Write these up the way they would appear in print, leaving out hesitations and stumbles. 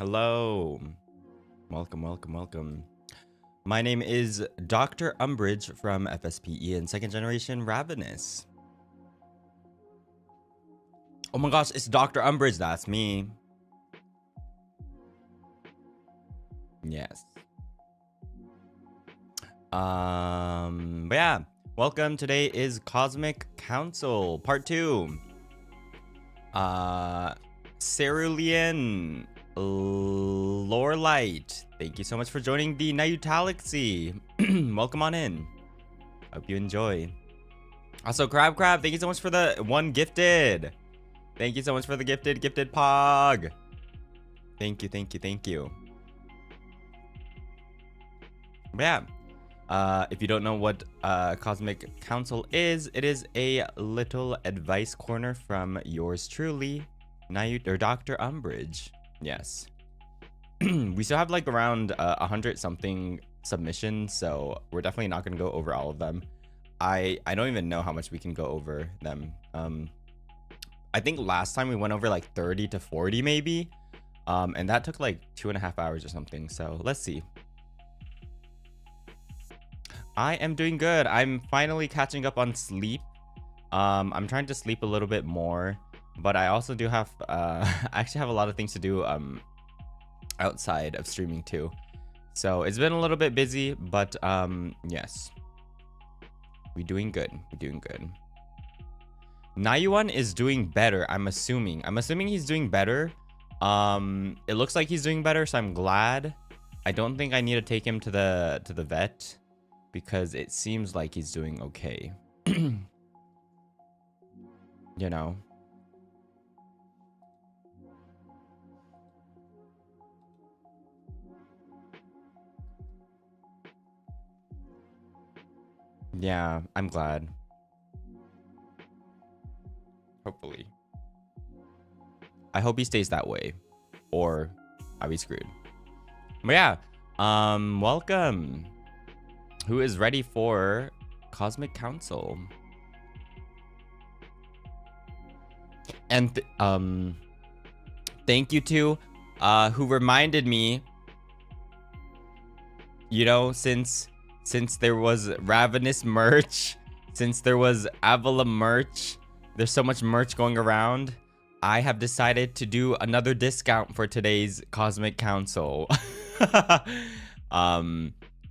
Hello. Welcome. My name is Dr. Umbrage from FSPE and second generation Ravanis. Oh my gosh, it's Dr. Umbrage. That's me. Yes. But yeah, welcome. Today is Cosmic Counsel Part 2. Cerulean Lorelight, thank you so much for joining the Nayuta. Welcome on in. Hope you enjoy. Also, Crab, thank you so much for the one gifted. Thank you so much for the gifted pog. Thank you. But yeah, if you don't know what Cosmic Counsel is, it is a little advice corner from yours truly, Nayuta or Dr. Umbrage. Yes. We still have like around 100 something submissions, so we're definitely not going to go over all of them. I don't even know how much we can go over them. I think last time we went over like 30 to 40 maybe, and that took like 2.5 hours or something. So let's see. I am doing good. I'm finally catching up on sleep. I'm trying to sleep a little bit more, but I also do have I actually have a lot of things to do outside of streaming too, so it's been a little bit busy, but yes, we're doing good. Nayuan is doing better. I'm assuming he's doing better. It looks like he's doing better, so I'm glad. I don't think I need to take him to the vet because it seems like he's doing okay. You know. Yeah, I'm glad. Hopefully. I hope he stays that way, or I'll be screwed. But yeah, welcome. Who is ready for Cosmic Counsel? And thank you to who reminded me, you know, since there was Ravanis merch, since there was Avila merch, there's so much merch going around, I have decided to do another discount for today's Cosmic Counsel.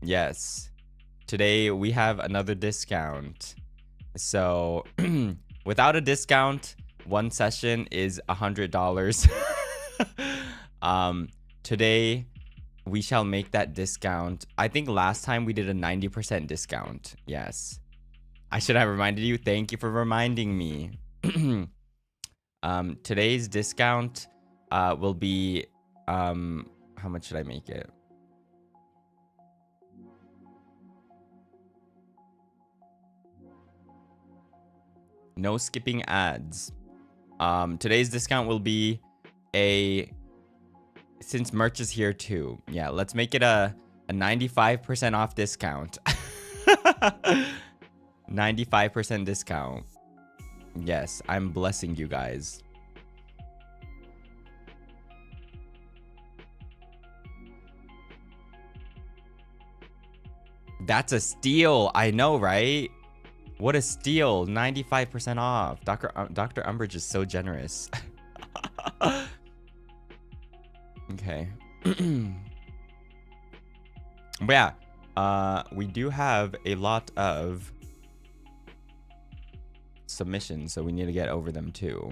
Yes, today we have another discount. So without a discount, one session is $100. Today we shall make that discount. I think last time we did a 90% discount. Yes, I should have reminded you. Thank you for reminding me. Today's discount will be how much should I make it? No skipping ads. Today's discount will be since merch is here too. Yeah, let's make it a 95% off discount. 95% discount. Yes, I'm blessing you guys. That's a steal. I know, right? What a steal. 95% off. Dr. Umbrage is so generous. Okay. But yeah, we do have a lot of submissions, so we need to get over them too.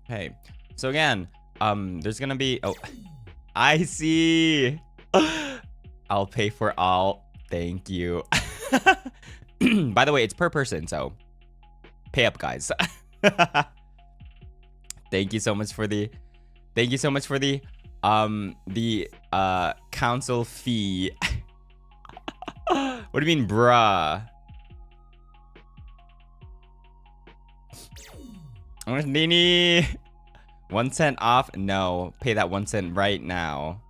Okay, so again, there's gonna be, oh, I see. I'll pay for all. Thank you. By the way, it's per person, so pay up, guys. Thank you so much for the council fee. What do you mean, bruh? Nini, 1 cent off? No, pay that 1 cent right now.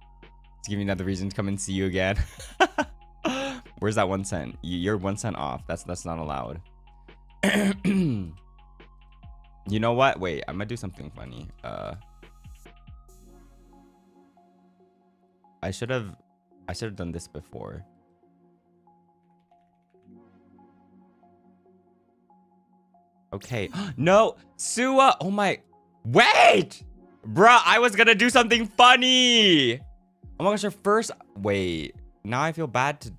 To give me another reason to come and see you again. Where's that 1 cent? You're 1 cent off. That's not allowed. You know what? Wait, I'm gonna do something funny. I should have done this before. Okay. No, Sua. Oh my. Wait, bruh. I was gonna do something funny. Oh my gosh, your first. Wait. Now I feel bad to.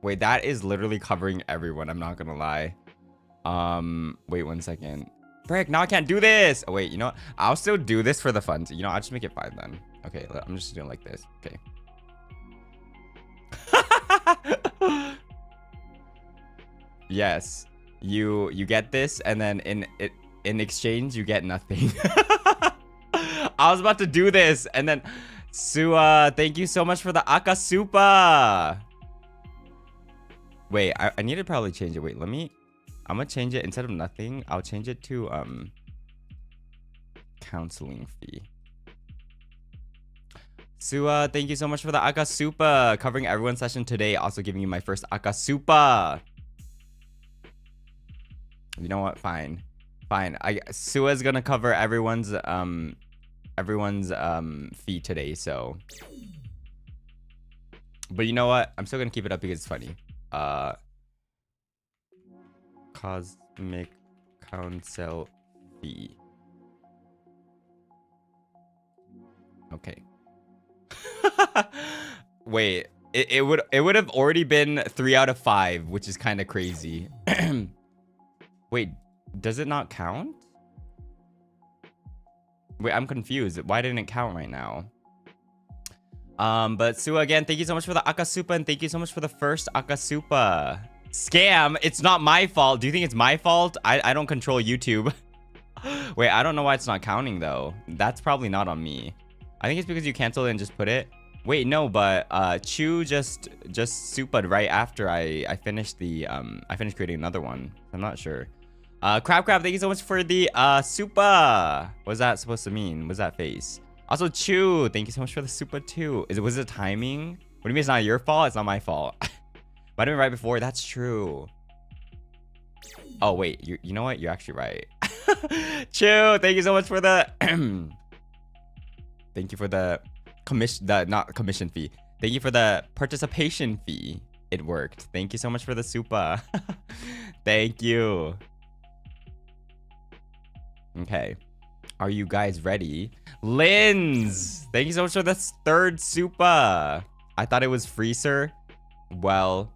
Wait, that is literally covering everyone. I'm not gonna lie. Wait 1 second. Frick, now I can't do this. Oh, wait, you know what? I'll still do this for the fun. You know, I'll just make it 5 then. Okay, I'm just doing like this. Okay. Yes. You get this, and then in exchange you get nothing. I was about to do this, and then Sua, thank you so much for the Akasupa. Wait, I need to probably change it. Wait, I'm gonna change it instead of nothing. I'll change it to counseling fee. Sua, thank you so much for the Akasupa, covering everyone's session today. Also giving you my first Akasupa. You know what? Fine. Sua's gonna cover everyone's fee today. So, but you know what? I'm still gonna keep it up because it's funny. Cosmic Counsel fee. Okay. Wait, it would have already been 3 out of 5, which is kind of crazy. Wait, does it not count? Wait, I'm confused. Why didn't it count right now? But Sua, again, thank you so much for the Akasupa, and thank you so much for the first Akasupa. Scam, it's not my fault. Do you think it's my fault? I don't control YouTube. Wait, I don't know why it's not counting though. That's probably not on me. I think it's because you canceled it and just put it. Wait, no, but Chu just supa'd right after I finished the I finished creating another one. I'm not sure. Crab, thank you so much for the Supa. What's that supposed to mean? What's that face? Also, Chu, thank you so much for the Supa too. Was it timing? What do you mean it's not your fault? It's not my fault. Might have been right before. That's true. Oh wait, you know what? You're actually right. Chu, thank you so much for the thank you for the not commission fee. Thank you for the participation fee. It worked. Thank you so much for the Supa. Thank you. Okay. Are you guys ready? Linz! Thank you so much for the 3rd Supa. I thought it was free, sir. Well,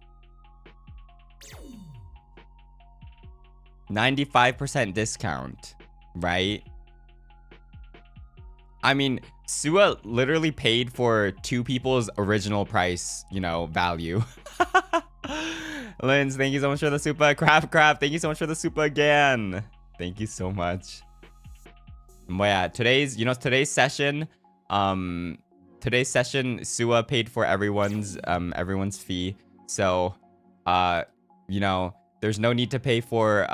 95% discount, right? I mean, Sua literally paid for 2 people's original price, you know, value. Linz, thank you so much for the Supa. Crab, thank you so much for the Supa again. Thank you so much. But yeah, today's session, Sua paid for everyone's fee. So, you know, there's no need to pay for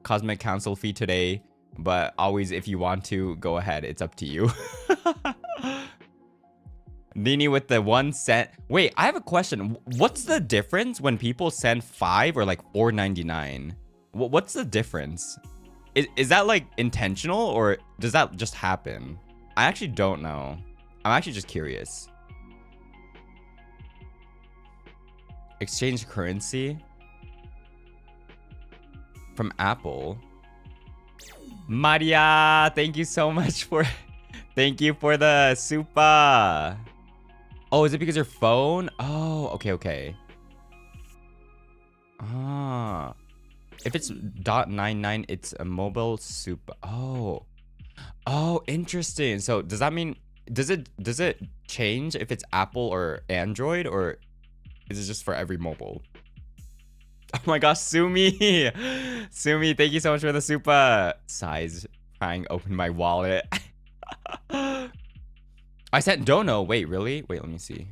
Cosmic Counsel fee today, but always if you want to, go ahead. It's up to you. Nini with the 1 cent. Wait, I have a question. What's the difference when people send 5 or like $4.99? What's the difference? Is that like intentional or does that just happen? I actually don't know. I'm actually just curious. Exchange currency from Apple. Maria, thank you so much for thank you for the Supa. Oh, is it because your phone? Oh, okay. Ah. If it's .99, it's a mobile Supa. Oh, interesting. So does that mean does it change if it's Apple or Android, or is it just for every mobile? Oh my gosh, Sumi, thank you so much for the Supa. Size trying to open my wallet. I sent Dono. Wait, really? Wait, let me see.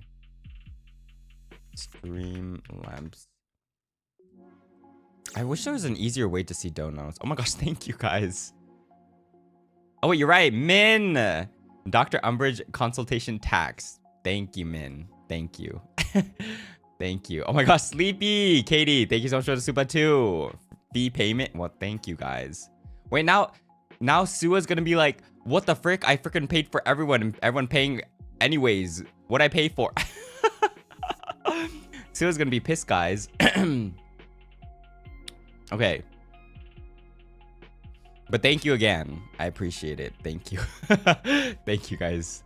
Streamlabs. I wish there was an easier way to see donos. Oh my gosh, thank you guys. Oh wait, you're right. Min! Dr. Umbrage consultation tax. Thank you, Min. Thank you. Thank you. Oh my gosh, Sleepy! Katie, thank you so much for the Supa too. Fee payment. Well, thank you guys. Wait, now Sua's gonna be like, what the frick? I freaking paid for everyone, and everyone paying anyways. What I pay for? Sua's gonna be pissed, guys. Okay. But thank you again. I appreciate it. Thank you. Thank you, guys.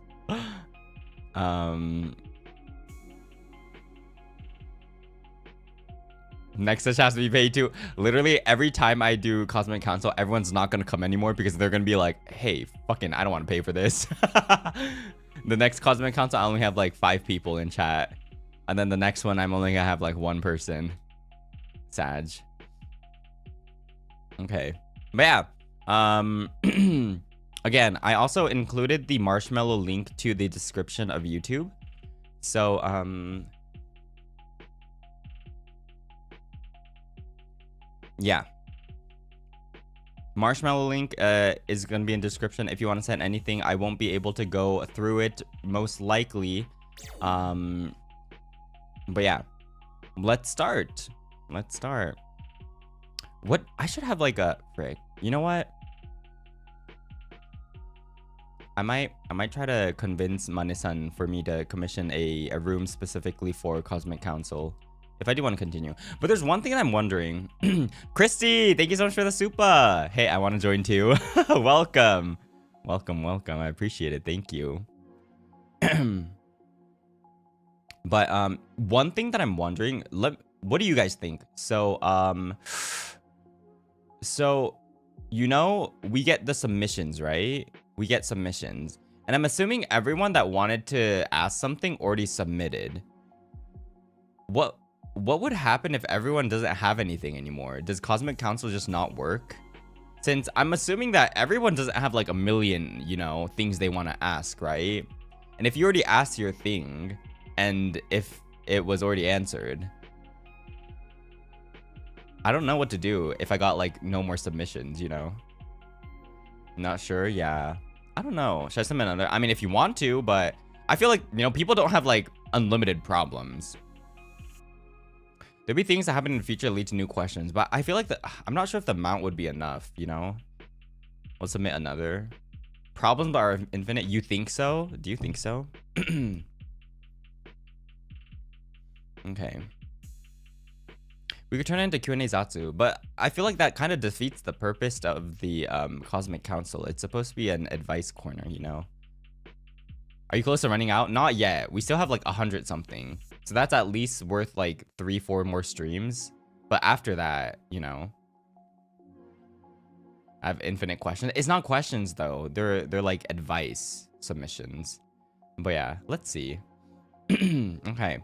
Next session has to be paid too. Literally every time I do Cosmic Council, everyone's not gonna come anymore because they're gonna be like, hey, fucking, I don't want to pay for this. The next Cosmic Council, I only have like 5 people in chat. And then the next one, I'm only gonna have like 1 person. Sag. Okay. But yeah. Again, I also included the marshmallow link to the description of YouTube. So, yeah. Marshmallow link is going to be in description if you want to send anything. I won't be able to go through it most likely. But yeah. Let's start. What? I should have like a frick. You know what? I might try to convince Mane-san for me to commission a room specifically for Cosmic Council. If I do want to continue. But there's one thing that I'm wondering. Christy, thank you so much for the super. Hey, I want to join too. Welcome. Welcome. I appreciate it. Thank you. But one thing that I'm wondering, what do you guys think? So you know, we get the submissions, right? We get submissions. And I'm assuming everyone that wanted to ask something already submitted. What would happen if everyone doesn't have anything anymore? Does Cosmic Council just not work? Since I'm assuming that everyone doesn't have like a million, you know, things they want to ask, right? And if you already asked your thing, and if it was already answered, I don't know what to do if I got like no more submissions, you know? Not sure, yeah. I don't know. Should I submit another? I mean, if you want to, but I feel like, you know, people don't have like unlimited problems. There'll be things that happen in the future that lead to new questions, but I feel like I'm not sure if the amount would be enough, you know? We'll submit another. Problems are infinite. You think so? Do you think so? Okay. We could turn it into Q&A Zatsu, but I feel like that kind of defeats the purpose of the Cosmic Council. It's supposed to be an advice corner, you know? Are you close to running out? Not yet. We still have like 100 something. So that's at least worth like 3-4 more streams. But after that, you know, I have infinite questions. It's not questions though. They're like advice submissions. But yeah, let's see. Okay.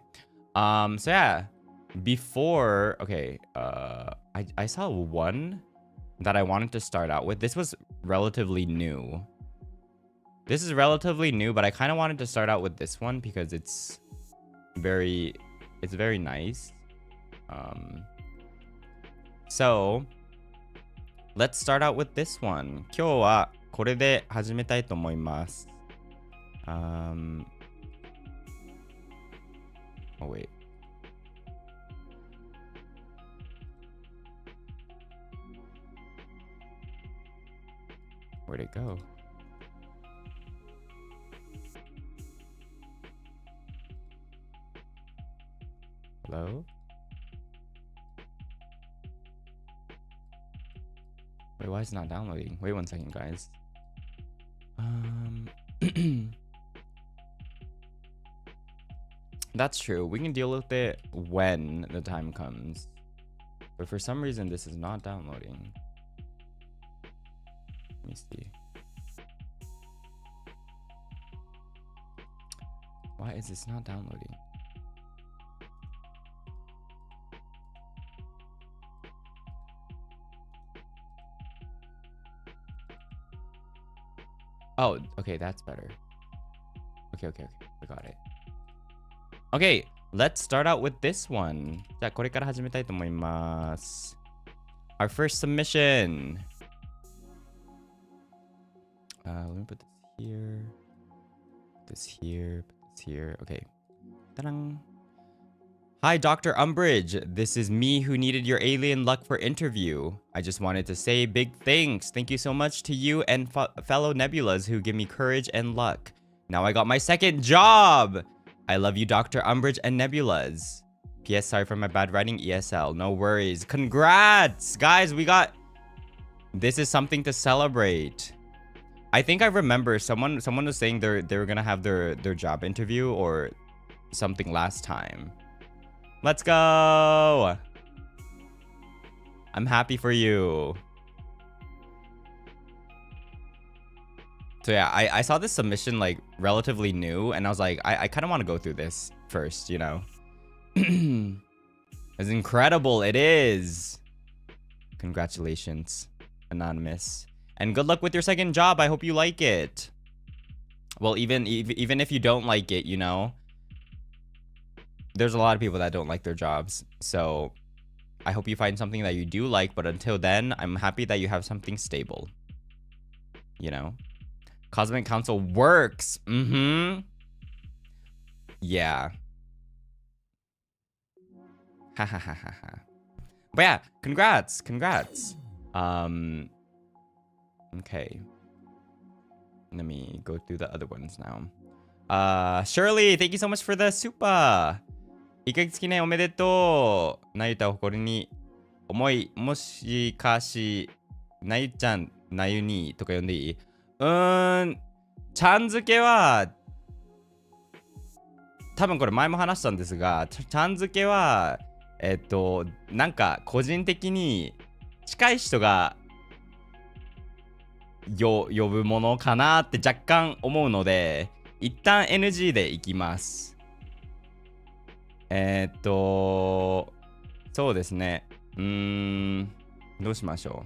So yeah. Before, okay, I saw one that I wanted to start out with. This was relatively new. This is relatively new, but I kind of wanted to start out with this one because it's very nice. So let's start out with this one. 今日はこれで始めたいと思います。Oh wait. Where'd it go? Hello? Wait, why is it not downloading? Wait 1 second, guys. That's true. We can deal with it when the time comes. But for some reason, this is not downloading. Let me see. Why is this not downloading? Oh, okay, that's better. Okay. I got it. Okay, let's start out with this one. じゃあこれから始めたいと思います。Our first submission. Let me put this here. Put this here. Put this here. Okay. Ta-dang. Hi, Dr. Umbridge. This is me who needed your alien luck for interview. I just wanted to say big thanks. Thank you so much to you and fellow Nebulas who give me courage and luck. Now I got my second job. I love you, Dr. Umbridge and Nebulas. P.S. Sorry for my bad writing, ESL. No worries. Congrats, guys. We got... This is something to celebrate. I think I remember someone was saying they were gonna have their job interview or something last time. Let's go! I'm happy for you. So yeah, I saw this submission like relatively new and I was like, I kind of want to go through this first, you know? It's incredible, it is. Congratulations, Anonymous. And good luck with your second job, I hope you like it. Well, even if you don't like it, you know? There's a lot of people that don't like their jobs. So I hope you find something that you do like. But until then, I'm happy that you have something stable. You know? Cosmic Counsel works. Yeah. Ha ha ha ha ha. But yeah, congrats. Okay. Let me go through the other ones now. Shirley, thank you so much for the super. 1ヶ月記念おめでとう。なゆたを誇りに思い、もしかし、なゆちゃん、なゆにとか呼んでいい？ちゃん付けは、多分これ前も話したんですが、ちゃん付けは、なんか個人的に近い人が呼ぶものかなって若干思うので、一旦 NG でいきます。そうですね。どうしましょ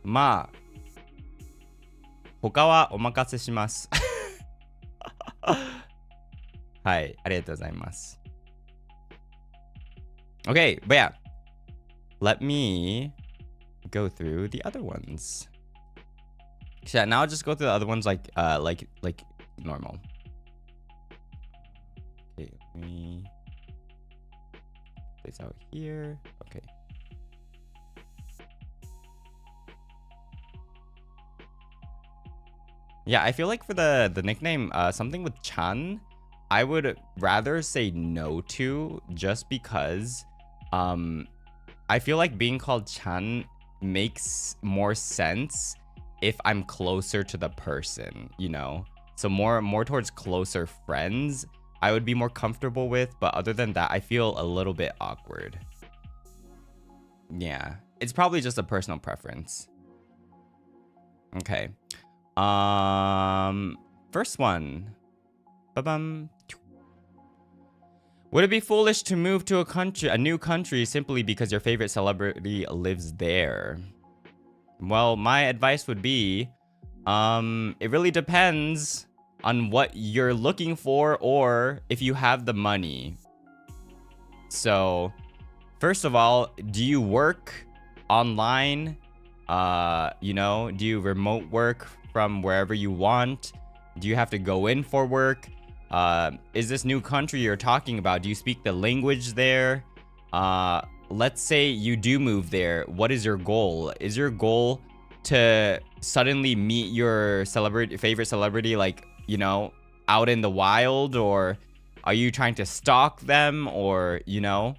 う。まあ、他はお任せします。はい、ありがとうございます。Okay, but yeah, let me go through the other ones. So yeah, now I'll just go through the other ones like normal. Okay, let me place out here. Okay. Yeah, I feel like for the nickname, something with Chan, I would rather say no to just because I feel like being called Chan makes more sense if I'm closer to the person, you know? So more towards closer friends, I would be more comfortable with, but other than that, I feel a little bit awkward. Yeah, it's probably just a personal preference. Okay. First one. Ba-bum. Would it be foolish to move to a new country simply because your favorite celebrity lives there? Well, my advice would be, it really depends on what you're looking for or if you have the money. So, first of all, do you work online? You know, do you remote work from wherever you want? Do you have to go in for work? Is this new country you're talking about, do you speak the language there? Let's say you do move there. What is your goal? Is your goal to suddenly meet your favorite celebrity, like, you know, out in the wild? Or are you trying to stalk them? Or, you know,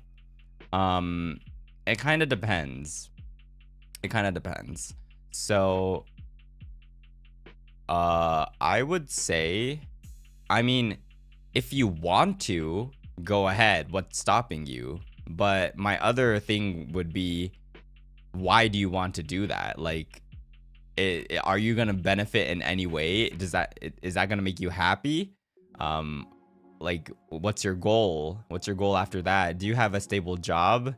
it kind of depends. It kind of depends. So, I would say, I mean, if you want to, go ahead. What's stopping you? But my other thing would be, why do you want to do that? Like, are you gonna benefit in any way? Is that gonna make you happy? Like, what's your goal? What's your goal after that? Do you have a stable job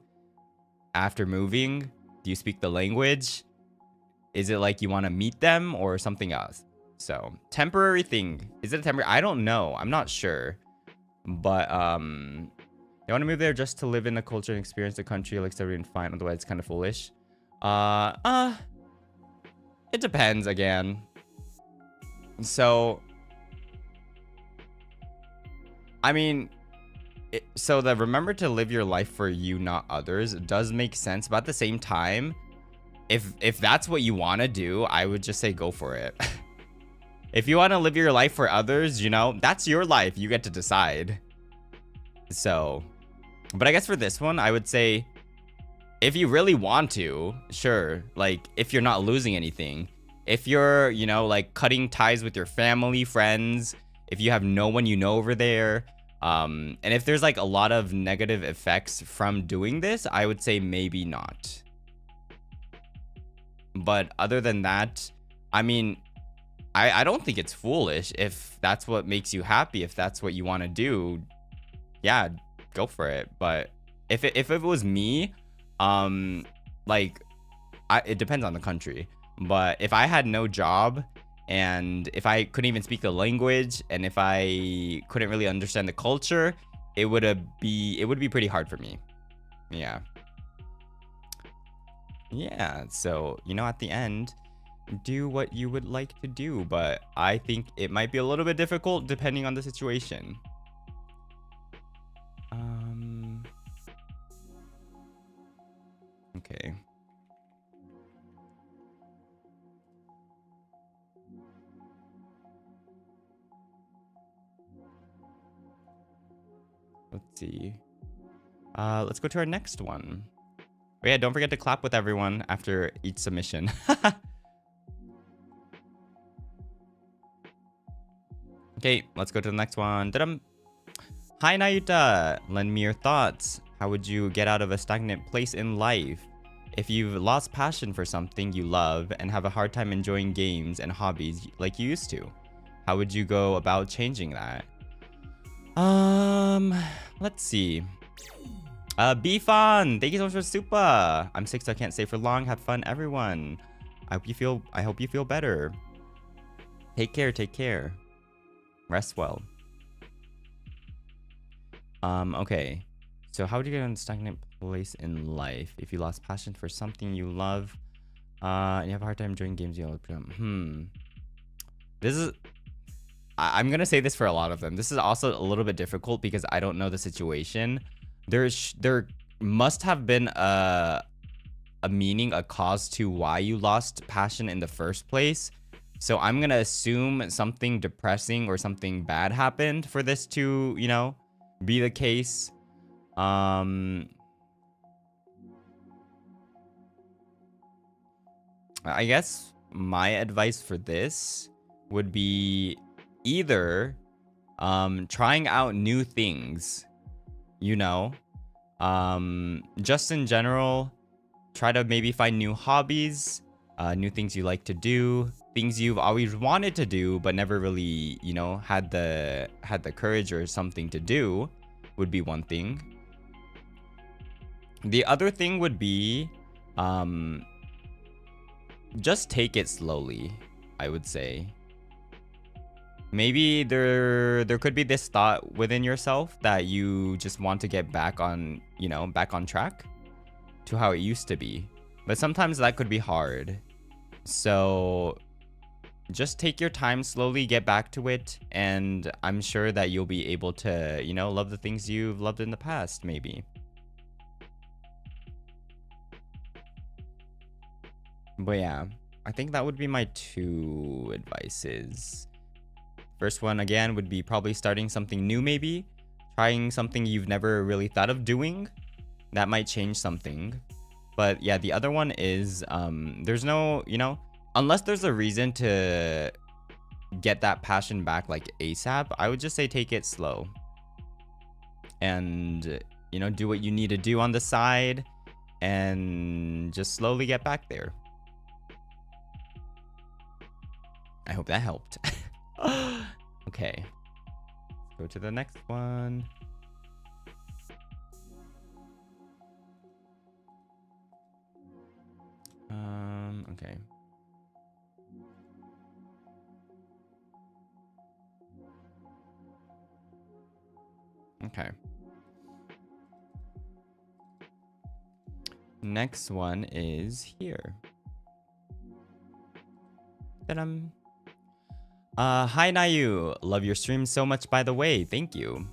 after moving? Do you speak the language? Is it like you want to meet them or something else? So, temporary thing. Is it a temporary? I don't know. I'm not sure. But, you want to move there just to live in the culture and experience the country, like everyone fine. Otherwise, it's kind of foolish. It depends again. So, I mean, so the remember to live your life for you, not others, does make sense. But at the same time, if that's what you want to do, I would just say go for it. If you want to live your life for others, you know, that's your life. You get to decide. So, but I guess for this one, I would say if you really want to, sure. Like, if you're not losing anything. If you're, you know, like cutting ties with your family, friends, if you have no one you know over there, and if there's like a lot of negative effects from doing this, I would say maybe not. But other than that, I mean, I don't think it's foolish. If that's what makes you happy, if that's what you want to do, yeah, go for it. But if it was me, like, it depends on the country. But if I had no job, and if I couldn't even speak the language, and if I couldn't really understand the culture, it would be pretty hard for me. Yeah. Yeah, so, you know, at the end, do what you would like to do, but I think it might be a little bit difficult depending on the situation. Okay. Let's see. Let's go to our next one. But yeah, don't forget to clap with everyone after each submission. Okay, let's go to the next one. Ta-dam. Hi, Nayuta. Lend me your thoughts. How would you get out of a stagnant place in life? If you've lost passion for something you love and have a hard time enjoying games and hobbies like you used to, how would you go about changing that? Let's see. Be fun. Thank you so much for super. I'm sick, so I can't stay for long. Have fun, everyone. I hope you feel better. Take care. Take care. Rest well. Okay. So how would you get in a stagnant place in life if you lost passion for something you love, and you have a hard time enjoying games you love? This is... I'm gonna say this for a lot of them. This is also a little bit difficult because I don't know the situation. There must have been a meaning, a cause to why you lost passion in the first place. So I'm gonna assume something depressing or something bad happened for this to, you know, be the case. I guess my advice for this would be either trying out new things, you know, just in general, try to maybe find new hobbies, new things you like to do, things you've always wanted to do but never really, you know, had the courage or something to do, would be one thing. The other thing would be just take it slowly, I would say. Maybe there could be this thought within yourself that you just want to get back on, you know, back on track to how it used to be. But sometimes that could be hard. So just take your time, slowly get back to it, and I'm sure that you'll be able to, you know, love the things you've loved in the past, maybe. But yeah, I think that would be my two advices. First one, again, would be probably starting something new, maybe. Trying something you've never really thought of doing. That might change something. But yeah, the other one is, there's no, you know, unless there's a reason to get that passion back like ASAP, I would just say take it slow. And, you know, do what you need to do on the side and just slowly get back there. I hope that helped. Okay. Let's go to the next one. Okay. Okay. Next one is here. Ta-dam. Hi Nayu, love your stream so much, by the way, thank you.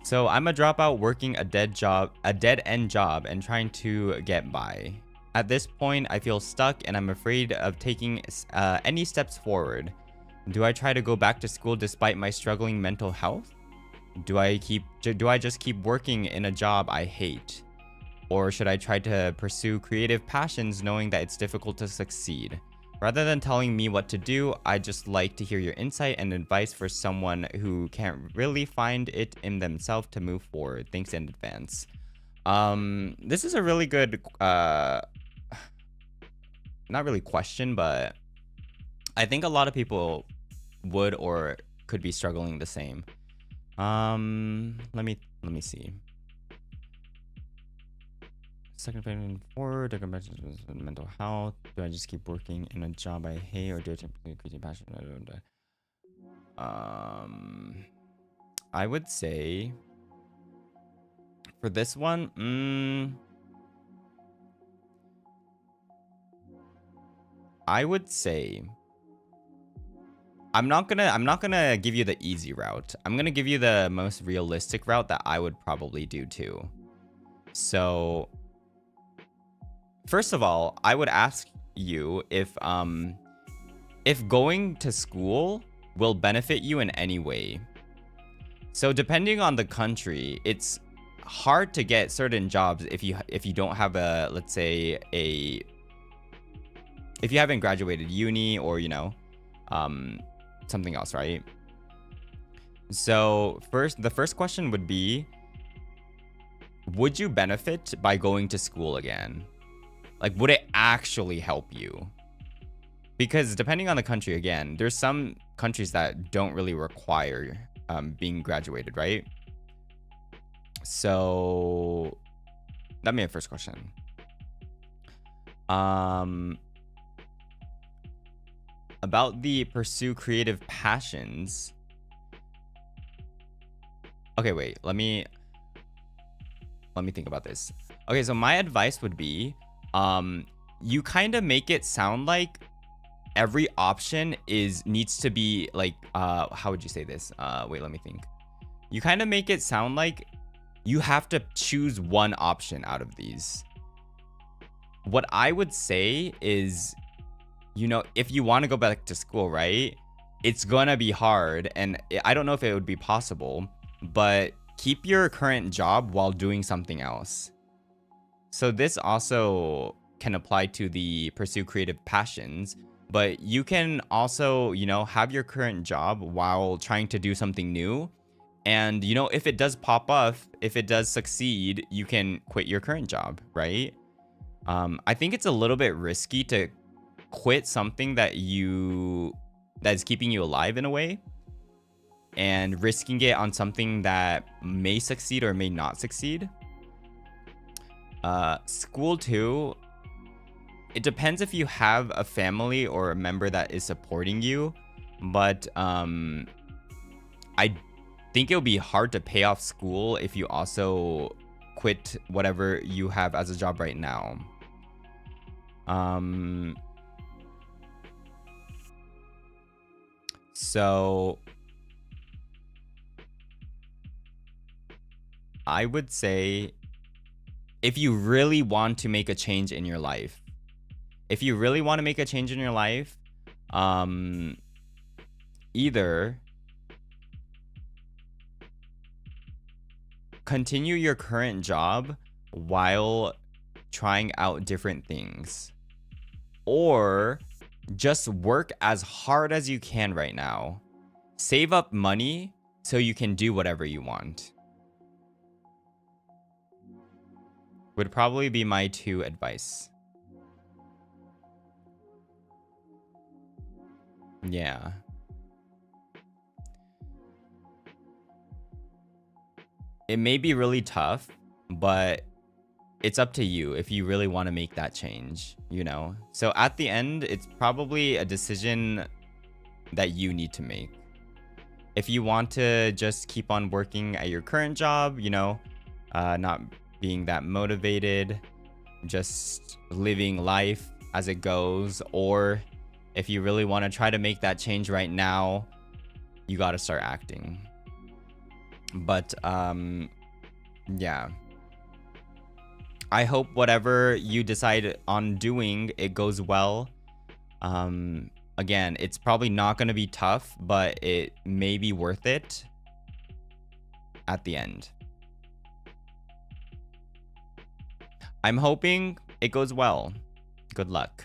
So I'm a dropout working a dead end job and trying to get by. At this point, I feel stuck and I'm afraid of taking any steps forward. Do I try to go back to school despite my struggling mental health? Do I just keep working in a job I hate? Or should I try to pursue creative passions knowing that it's difficult to succeed? Rather than telling me what to do, I just like to hear your insight and advice for someone who can't really find it in themselves to move forward. Thanks in advance. This is a really good, not really question, but I think a lot of people would or could be struggling the same. Let me see. Second opinion forward, mental health. Do I just keep working in a job I hate, or do I typically create passion? I would say for this one, I would say I'm not gonna give you the easy route. I'm gonna give you the most realistic route that I would probably do too. So first of all, I would ask you if going to school will benefit you in any way. So depending on the country, it's hard to get certain jobs if you don't have a, let's say, if you haven't graduated uni or, you know, something else, right? So the first question would be, would you benefit by going to school again? Like, would it actually help you? Because depending on the country, again, there's some countries that don't really require being graduated, right? So that'd be my first question. About the pursue creative passions. Okay, wait, let me think about this. Okay, so my advice would be, you kind of make it sound like every option needs to be like, how would you say this? Wait, let me think. You kind of make it sound like you have to choose one option out of these. What I would say is, you know, if you want to go back to school, right? It's gonna be hard, and I don't know if it would be possible, but keep your current job while doing something else. So this also can apply to the pursue creative passions, but you can also, you know, have your current job while trying to do something new. And, you know, if it does pop up, if it does succeed, you can quit your current job, right? I think it's a little bit risky to quit something that is keeping you alive in a way, and risking it on something that may succeed or may not succeed. School too, it depends if you have a family or a member that is supporting you, but I think it'll be hard to pay off school if you also quit whatever you have as a job right now. So I would say, if you really want to make a change in your life, either continue your current job while trying out different things, or just work as hard as you can right now. Save up money so you can do whatever you want. Would probably be my two advice. Yeah. It may be really tough, but it's up to you if you really want to make that change, you know? So at the end, it's probably a decision that you need to make. If you want to just keep on working at your current job, you know, not being that motivated, just living life as it goes, or if you really want to try to make that change right now, you got to start acting. But yeah, I hope whatever you decide on doing, it goes well. Again, it's probably not going to be tough, but it may be worth it at the end. I'm hoping it goes well. Good luck.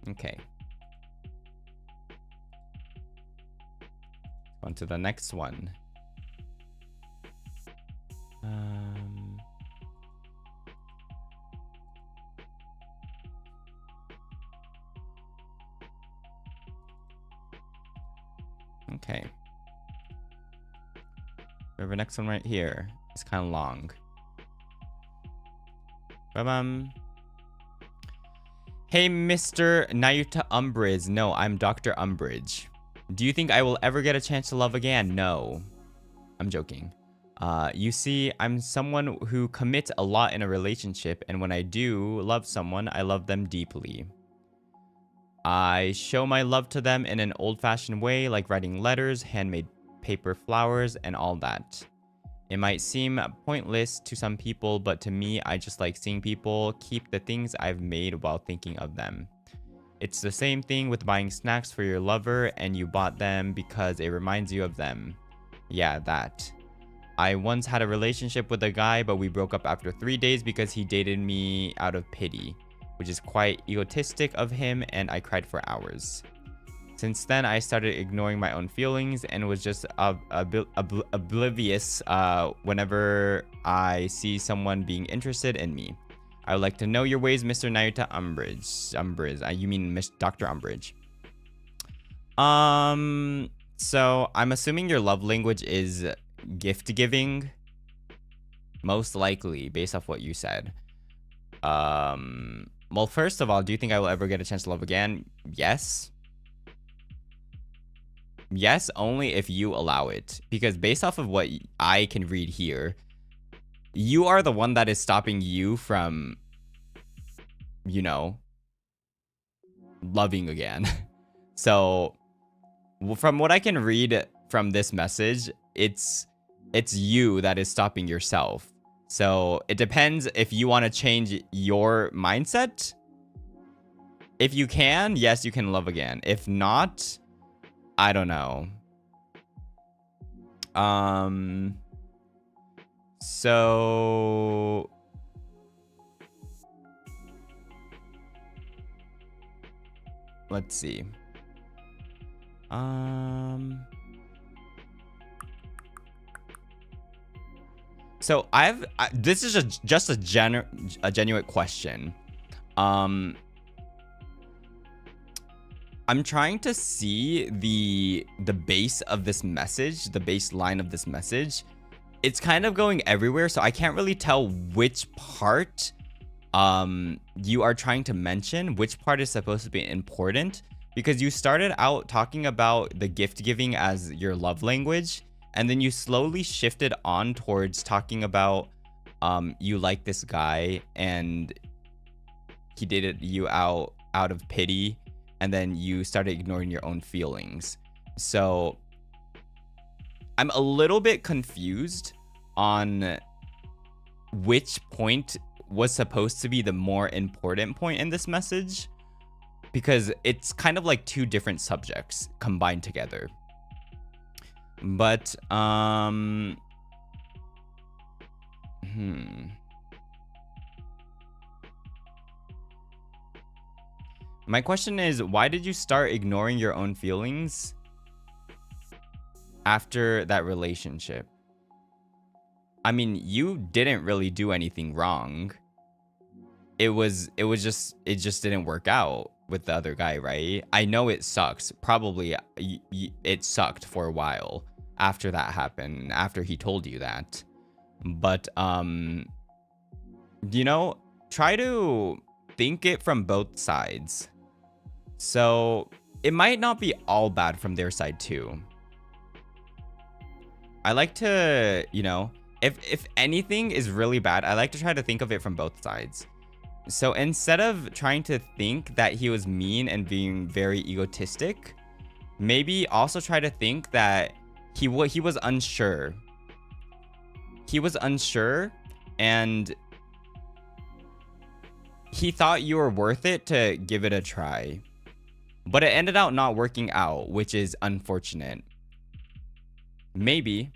Okay. On to the next one. Okay. We have our next one right here. It's kind of long. Hey, Mr. Nayuta Umbrage. No, I'm Dr. Umbrage. Do you think I will ever get a chance to love again? No. I'm joking. You see, I'm someone who commits a lot in a relationship, and when I do love someone, I love them deeply. I show my love to them in an old-fashioned way, like writing letters, handmade paper flowers, and all that. It might seem pointless to some people, but to me, I just like seeing people keep the things I've made while thinking of them. It's the same thing with buying snacks for your lover, and you bought them because it reminds you of them. Yeah, that. I once had a relationship with a guy, but we broke up after 3 days because he dated me out of pity, which is quite egotistic of him, and I cried for hours. Since then, I started ignoring my own feelings and was just oblivious whenever I see someone being interested in me. I would like to know your ways, Mr. Nayuta Umbrage. You mean Dr. Umbrage. So I'm assuming your love language is gift giving. Most likely, based off what you said. Well, first of all, do you think I will ever get a chance to love again? Yes. Yes, only if you allow it. Because based off of what I can read here, you are the one that is stopping you from, you know, loving again. So, from what I can read from this message, it's you that is stopping yourself. So, it depends if you want to change your mindset. If you can, yes, you can love again. If not, I don't know. So let's see. So this is just a genuine question. I'm trying to see the base of this message, the baseline of this message. It's kind of going everywhere, so I can't really tell which part you are trying to mention, which part is supposed to be important, because you started out talking about the gift giving as your love language, and then you slowly shifted on towards talking about you like this guy and he dated you out of pity, and then you started ignoring your own feelings. So I'm a little bit confused on which point was supposed to be the more important point in this message, because it's kind of like two different subjects combined together. But my question is, why did you start ignoring your own feelings after that relationship? I mean, you didn't really do anything wrong. It just didn't work out with the other guy, right? I know it sucks. Probably it sucked for a while after that happened, after he told you that. But you know, try to think it from both sides. So it might not be all bad from their side too. I like to, you know, if anything is really bad, I like to try to think of it from both sides. So instead of trying to think that he was mean and being very egotistic, maybe also try to think that he was unsure. He was unsure, and he thought you were worth it to give it a try. But it ended out not working out, which is unfortunate. Maybe.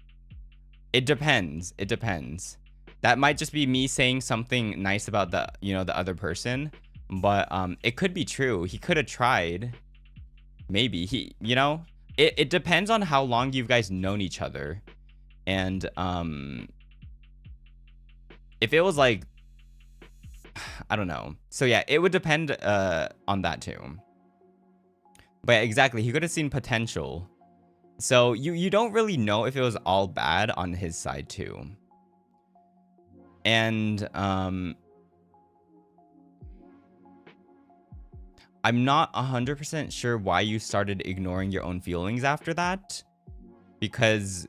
It depends. It depends. That might just be me saying something nice about the, the other person. But it could be true. He could have tried. Maybe. It depends on how long you guys known each other. And if it was like, I don't know. So yeah, it would depend on that too. But yeah, exactly, he could have seen potential. So you don't really know if it was all bad on his side too. And I'm not 100% sure why you started ignoring your own feelings after that. Because,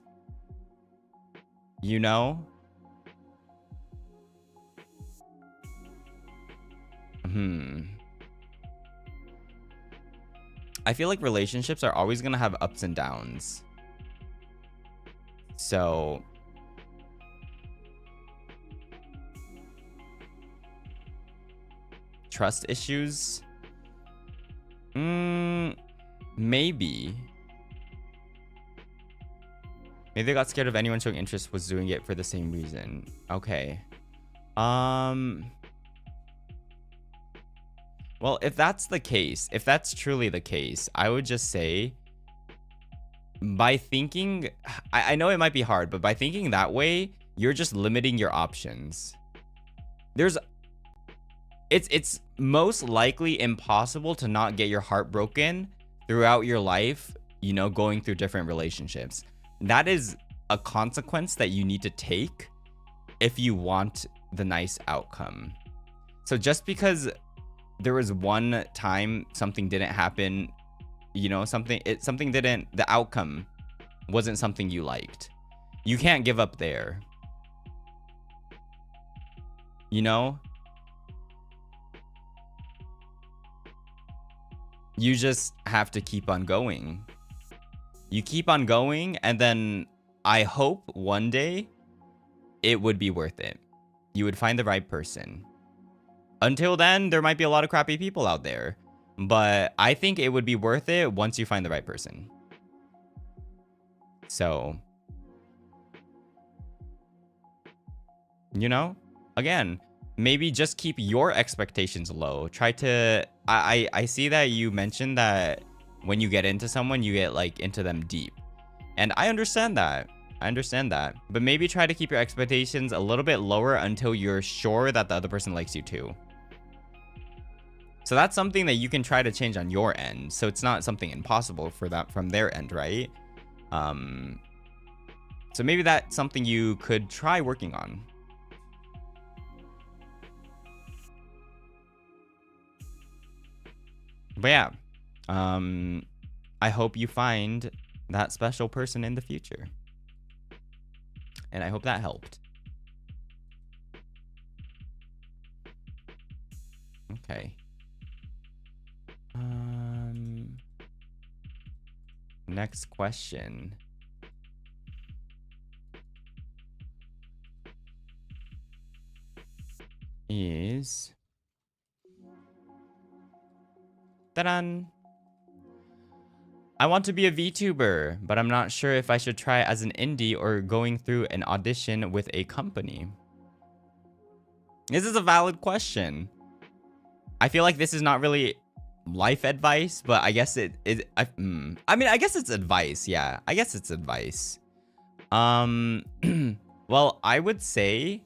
I feel like relationships are always going to have ups and downs. So trust issues? Maybe. Maybe they got scared of anyone showing interest was doing it for the same reason. Okay. Well, if that's the case, if that's truly the case, I would just say by thinking, I know it might be hard, but by thinking that way, you're just limiting your options. It's most likely impossible to not get your heart broken throughout your life, going through different relationships. That is a consequence that you need to take if you want the nice outcome. So just because there was one time something didn't happen, the outcome wasn't something you liked. You can't give up there. You just have to keep on going. You keep on going, and then I hope one day it would be worth it. You would find the right person. Until then, there might be a lot of crappy people out there. But I think it would be worth it once you find the right person. So, again, maybe just keep your expectations low. Try to... I see that you mentioned that when you get into someone, you get into them deep. And I understand that. But maybe try to keep your expectations a little bit lower until you're sure that the other person likes you too. So that's something that you can try to change on your end. So it's not something impossible for that from their end, right? So maybe that's something you could try working on. But yeah, I hope you find that special person in the future. And I hope that helped. Okay. Next question. Is... Ta-da! I want to be a VTuber, but I'm not sure if I should try as an indie or going through an audition with a company. This is a valid question. I feel like this is not really life advice, but I guess it is. I mean, I guess it's advice. Yeah, I guess it's advice. Well, I would say,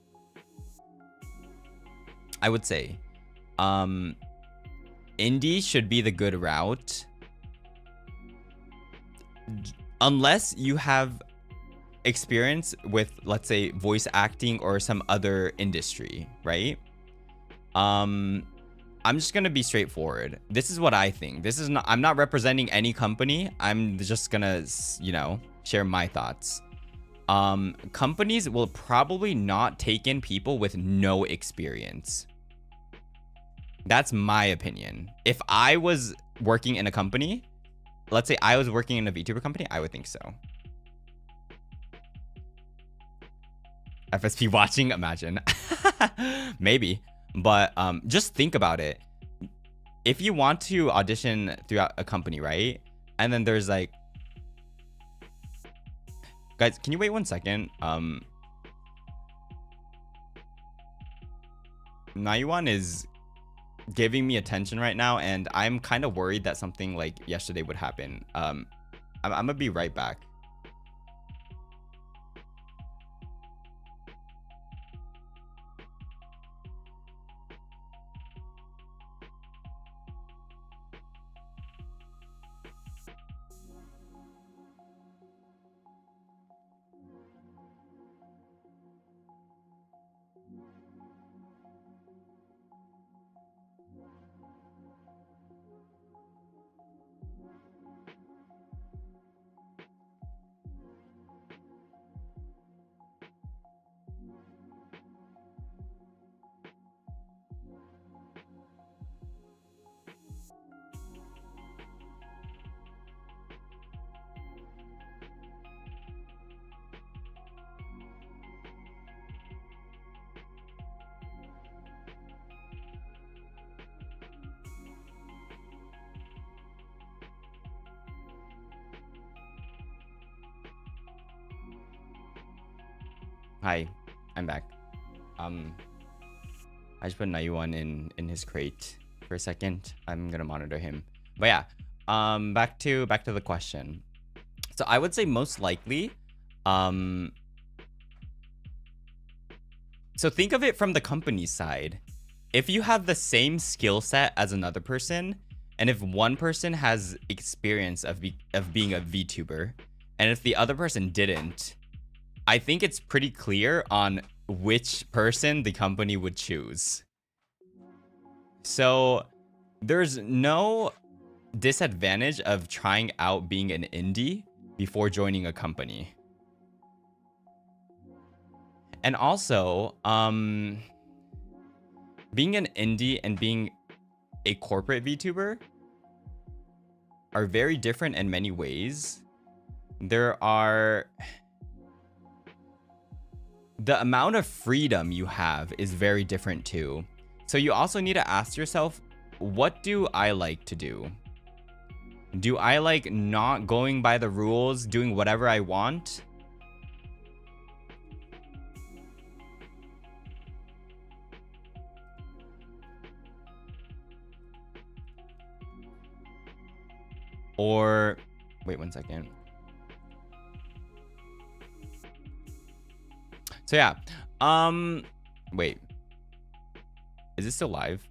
indie should be the good route. Unless you have experience with, let's say, voice acting or some other industry, right? I'm just gonna be straightforward. This is what I think. I'm not representing any company. I'm just gonna, share my thoughts. Companies will probably not take in people with no experience. That's my opinion. If I was working in a company, let's say I was working in a VTuber company, I would think so. FSP watching, imagine. Maybe. But just think about it. If you want to audition throughout a company, right? And then there's like, guys, can you wait 1 second? Nayuan is giving me attention right now, and I'm kind of worried that something like yesterday would happen. I'm gonna be right back. Hi, I'm back. I just put Nayuan in his crate for a second. I'm gonna monitor him. But yeah, back to the question. So I would say most likely, so think of it from the company side. If you have the same skill set as another person, and if one person has experience of being a VTuber, and if the other person didn't, I think it's pretty clear on which person the company would choose. So there's no disadvantage of trying out being an indie before joining a company. And also, being an indie and being a corporate VTuber are very different in many ways. The amount of freedom you have is very different too. So you also need to ask yourself, what do I like to do? Do I like not going by the rules, doing whatever I want? Or, wait 1 second. So yeah, wait, is it still live?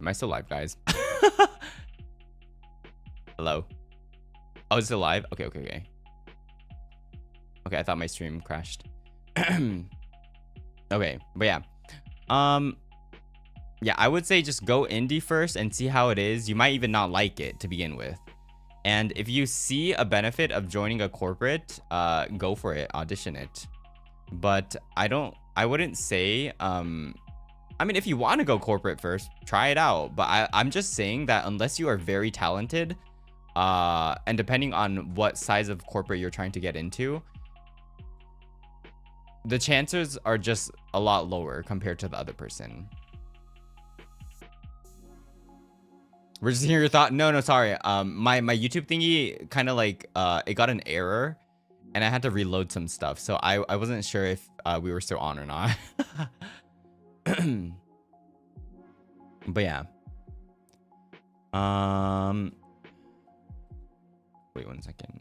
Am I still live, guys? Hello? Oh, it's still live? Okay. Okay, I thought my stream crashed. Okay, but yeah. Yeah, I would say just go indie first and see how it is. You might even not like it to begin with. And if you see a benefit of joining a corporate, go for it, audition it. But I wouldn't say, I mean, if you want to go corporate first, try it out. But I'm just saying that unless you are very talented, and depending on what size of corporate you're trying to get into, the chances are just a lot lower compared to the other person. We're just hearing your thought. No, sorry. My YouTube thingy kind of like it got an error, and I had to reload some stuff. So I wasn't sure if we were still on or not. But yeah. Wait 1 second.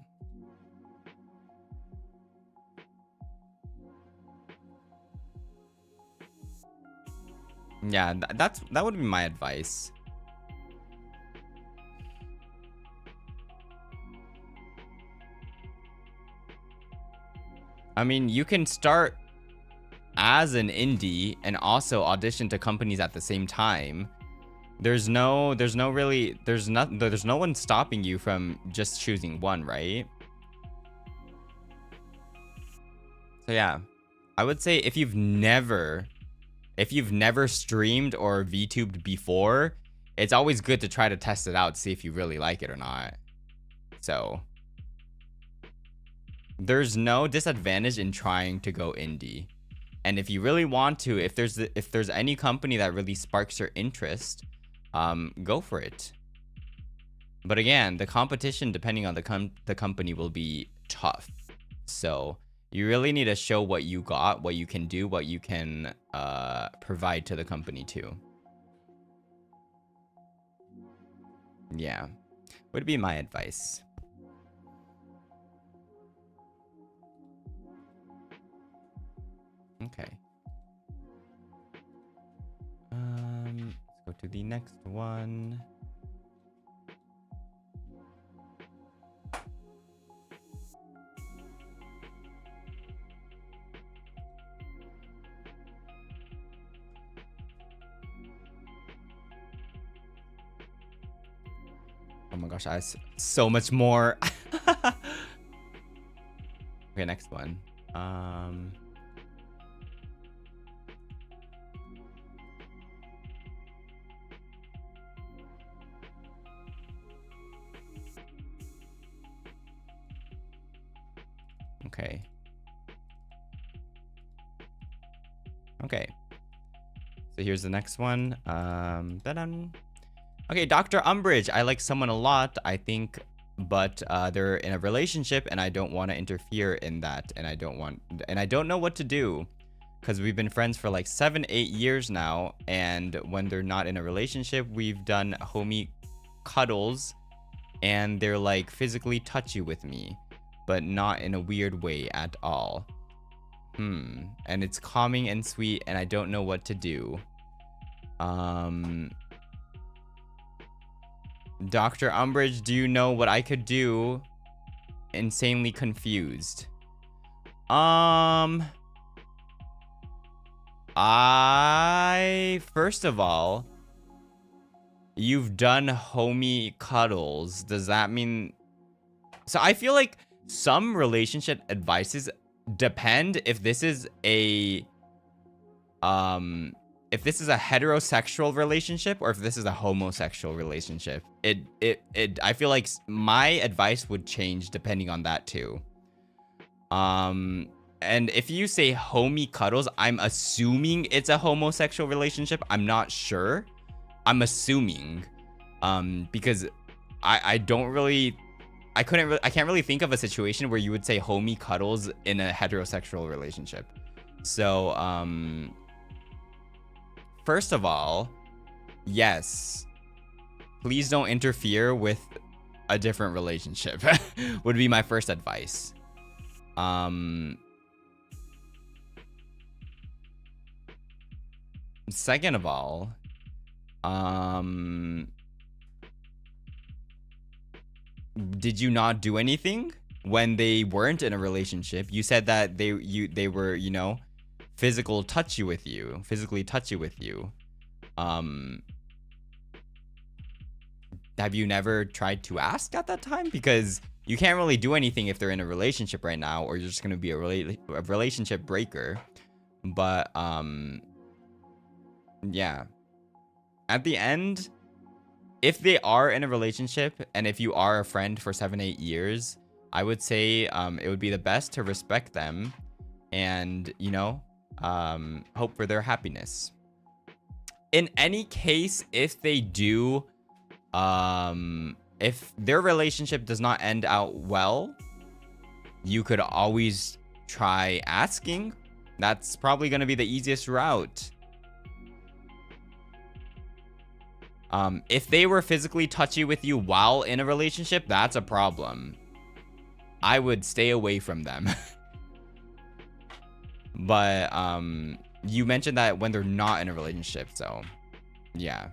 Yeah, that would be my advice. I mean, you can start as an indie and also audition to companies at the same time. There's no one stopping you from just choosing one, right? So yeah, I would say if you've never streamed or VTubed before, it's always good to try to test it out, see if you really like it or not. So There's no disadvantage in trying to go indie. And if you really want to, if there's any company that really sparks your interest, go for it. But again, the competition, depending on the company, will be tough. So you really need to show what you got, what you can do, what you can provide to the company too. Yeah, would be my advice. Okay. Let's go to the next one. Oh my gosh, I have so much more. Okay, next one. Okay. Okay. So here's the next one. Okay, Dr. Umbrage. I like someone a lot, I think, but they're in a relationship and I don't want to interfere in that, and I don't know what to do because we've been friends for like 7-8 years now, and when they're not in a relationship, we've done homie cuddles and they're like physically touchy with me, but not in a weird way at all. And it's calming and sweet and I don't know what to do. Dr. Umbrage, do you know what I could do? Insanely confused. First of all, you've done homie cuddles. Does that mean... So I feel like some relationship advices depend if this is a heterosexual relationship or if this is a homosexual relationship. I feel like my advice would change depending on that too. And if you say homie cuddles, I'm assuming it's a homosexual relationship. I'm not sure. I'm assuming, because I can't really think of a situation where you would say homie cuddles in a heterosexual relationship. So, first of all, yes, please don't interfere with a different relationship would be my first advice. Second of all, did you not do anything when they weren't in a relationship? You said that they were, you know, physically touchy with you. Have you never tried to ask at that time? Because you can't really do anything if they're in a relationship right now, or you're just gonna be a relationship breaker. But yeah, at the end, if they are in a relationship and if you are a friend for 7-8 years, I would say it would be the best to respect them and, you know, hope for their happiness. In any case, if they do, if their relationship does not end out well, you could always try asking. That's probably going to be the easiest route. If they were physically touchy with you while in a relationship, that's a problem. I would stay away from them. But you mentioned that when they're not in a relationship, so yeah.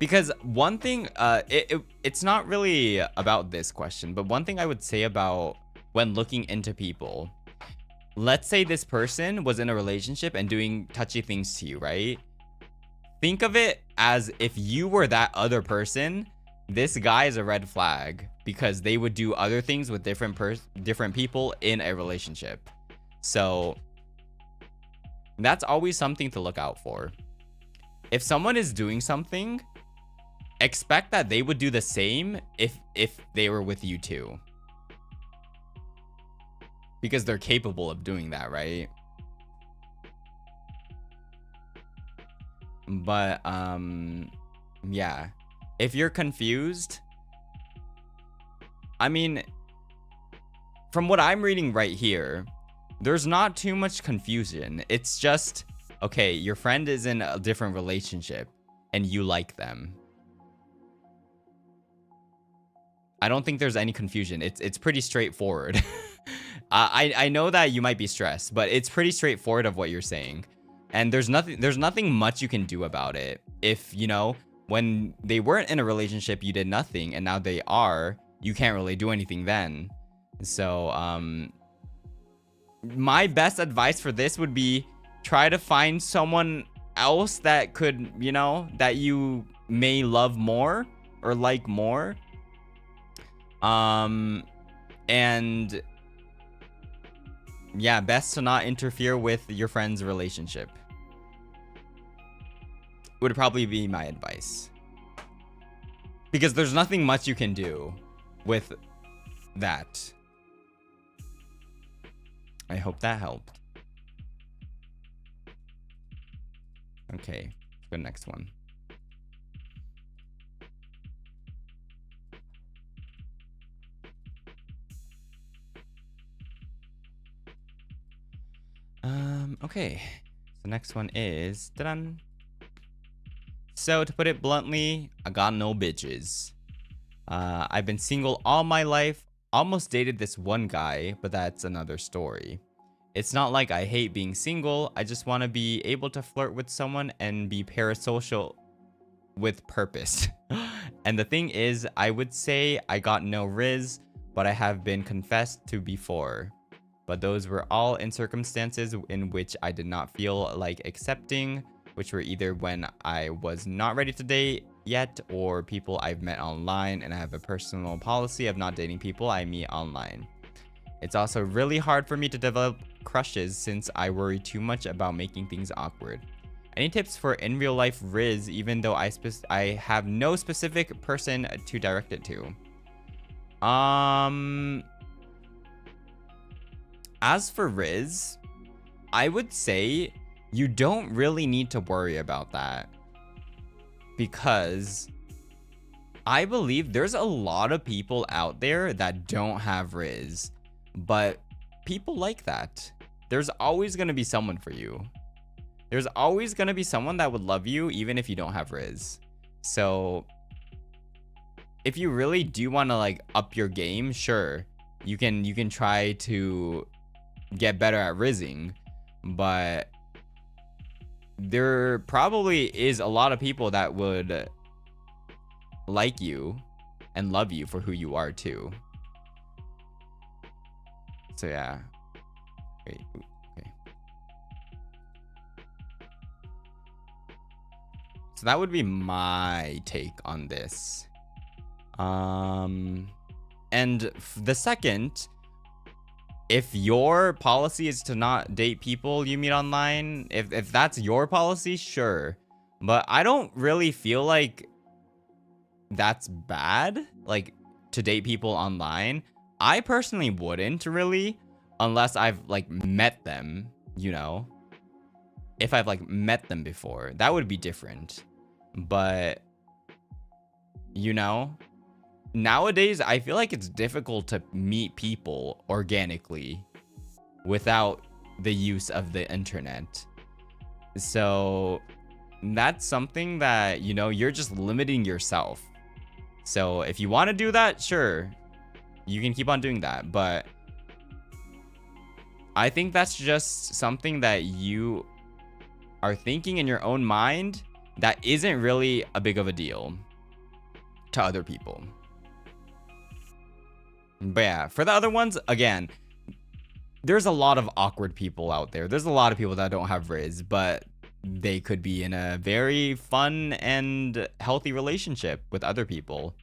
Because one thing, it's not really about this question, but one thing I would say about when looking into people, let's say this person was in a relationship and doing touchy things to you, right? Think of it as if you were that other person. This guy is a red flag because they would do other things with different people in a relationship. So that's always something to look out for. If someone is doing something, expect that they would do the same if they were with you too. because they're capable of doing that, right? But yeah, if you're confused, I mean, from what I'm reading right here, there's not too much confusion. It's just, okay, your friend is in a different relationship and you like them. I don't think there's any confusion. It's pretty straightforward. I know that you might be stressed, but it's pretty straightforward of what you're saying. And there's nothing much you can do about it. If, you know, when they weren't in a relationship, you did nothing, and now they are, you can't really do anything then. So, my best advice for this would be try to find someone else that could, you know, that you may love more or like more. And yeah, best to not interfere with your friend's relationship. Would probably be my advice. Because there's nothing much you can do with that. I hope that helped. Okay, let's go next one. Okay. The next one is dun. So to put it bluntly, I got no bitches. I've been single all my life. Almost dated this one guy, but that's another story. It's not like I hate being single. I just want to be able to flirt with someone and be parasocial with purpose. And the thing is, I would say I got no riz, but I have been confessed to before. But those were all in circumstances in which I did not feel like accepting, which were either when I was not ready to date yet or people I've met online, and I have a personal policy of not dating people I meet online. It's also really hard for me to develop crushes since I worry too much about making things awkward. Any tips for in real life riz, even though I have no specific person to direct it to? As for riz, I would say you don't really need to worry about that, because I believe there's a lot of people out there that don't have riz, but people like that. There's always going to be someone for you. There's always going to be someone that would love you even if you don't have riz. So if you really do want to like up your game, sure, you can try to get better at rizzing, but there probably is a lot of people that would like you and love you for who you are too. So yeah. Wait, okay. So that would be my take on this. And the second, if your policy is to not date people you meet online, if that's your policy, sure. But I don't really feel like that's bad, like to date people online. I personally wouldn't really, unless I've like met them, you know. If I've like met them before, that would be different. But, you know, nowadays, I feel like it's difficult to meet people organically without the use of the internet. So that's something that, you know, you're just limiting yourself. So if you want to do that, sure, you can keep on doing that. But I think that's just something that you are thinking in your own mind that isn't really a big of a deal to other people. But yeah, for the other ones, again, there's a lot of awkward people out there. There's a lot of people that don't have riz, but they could be in a very fun and healthy relationship with other people.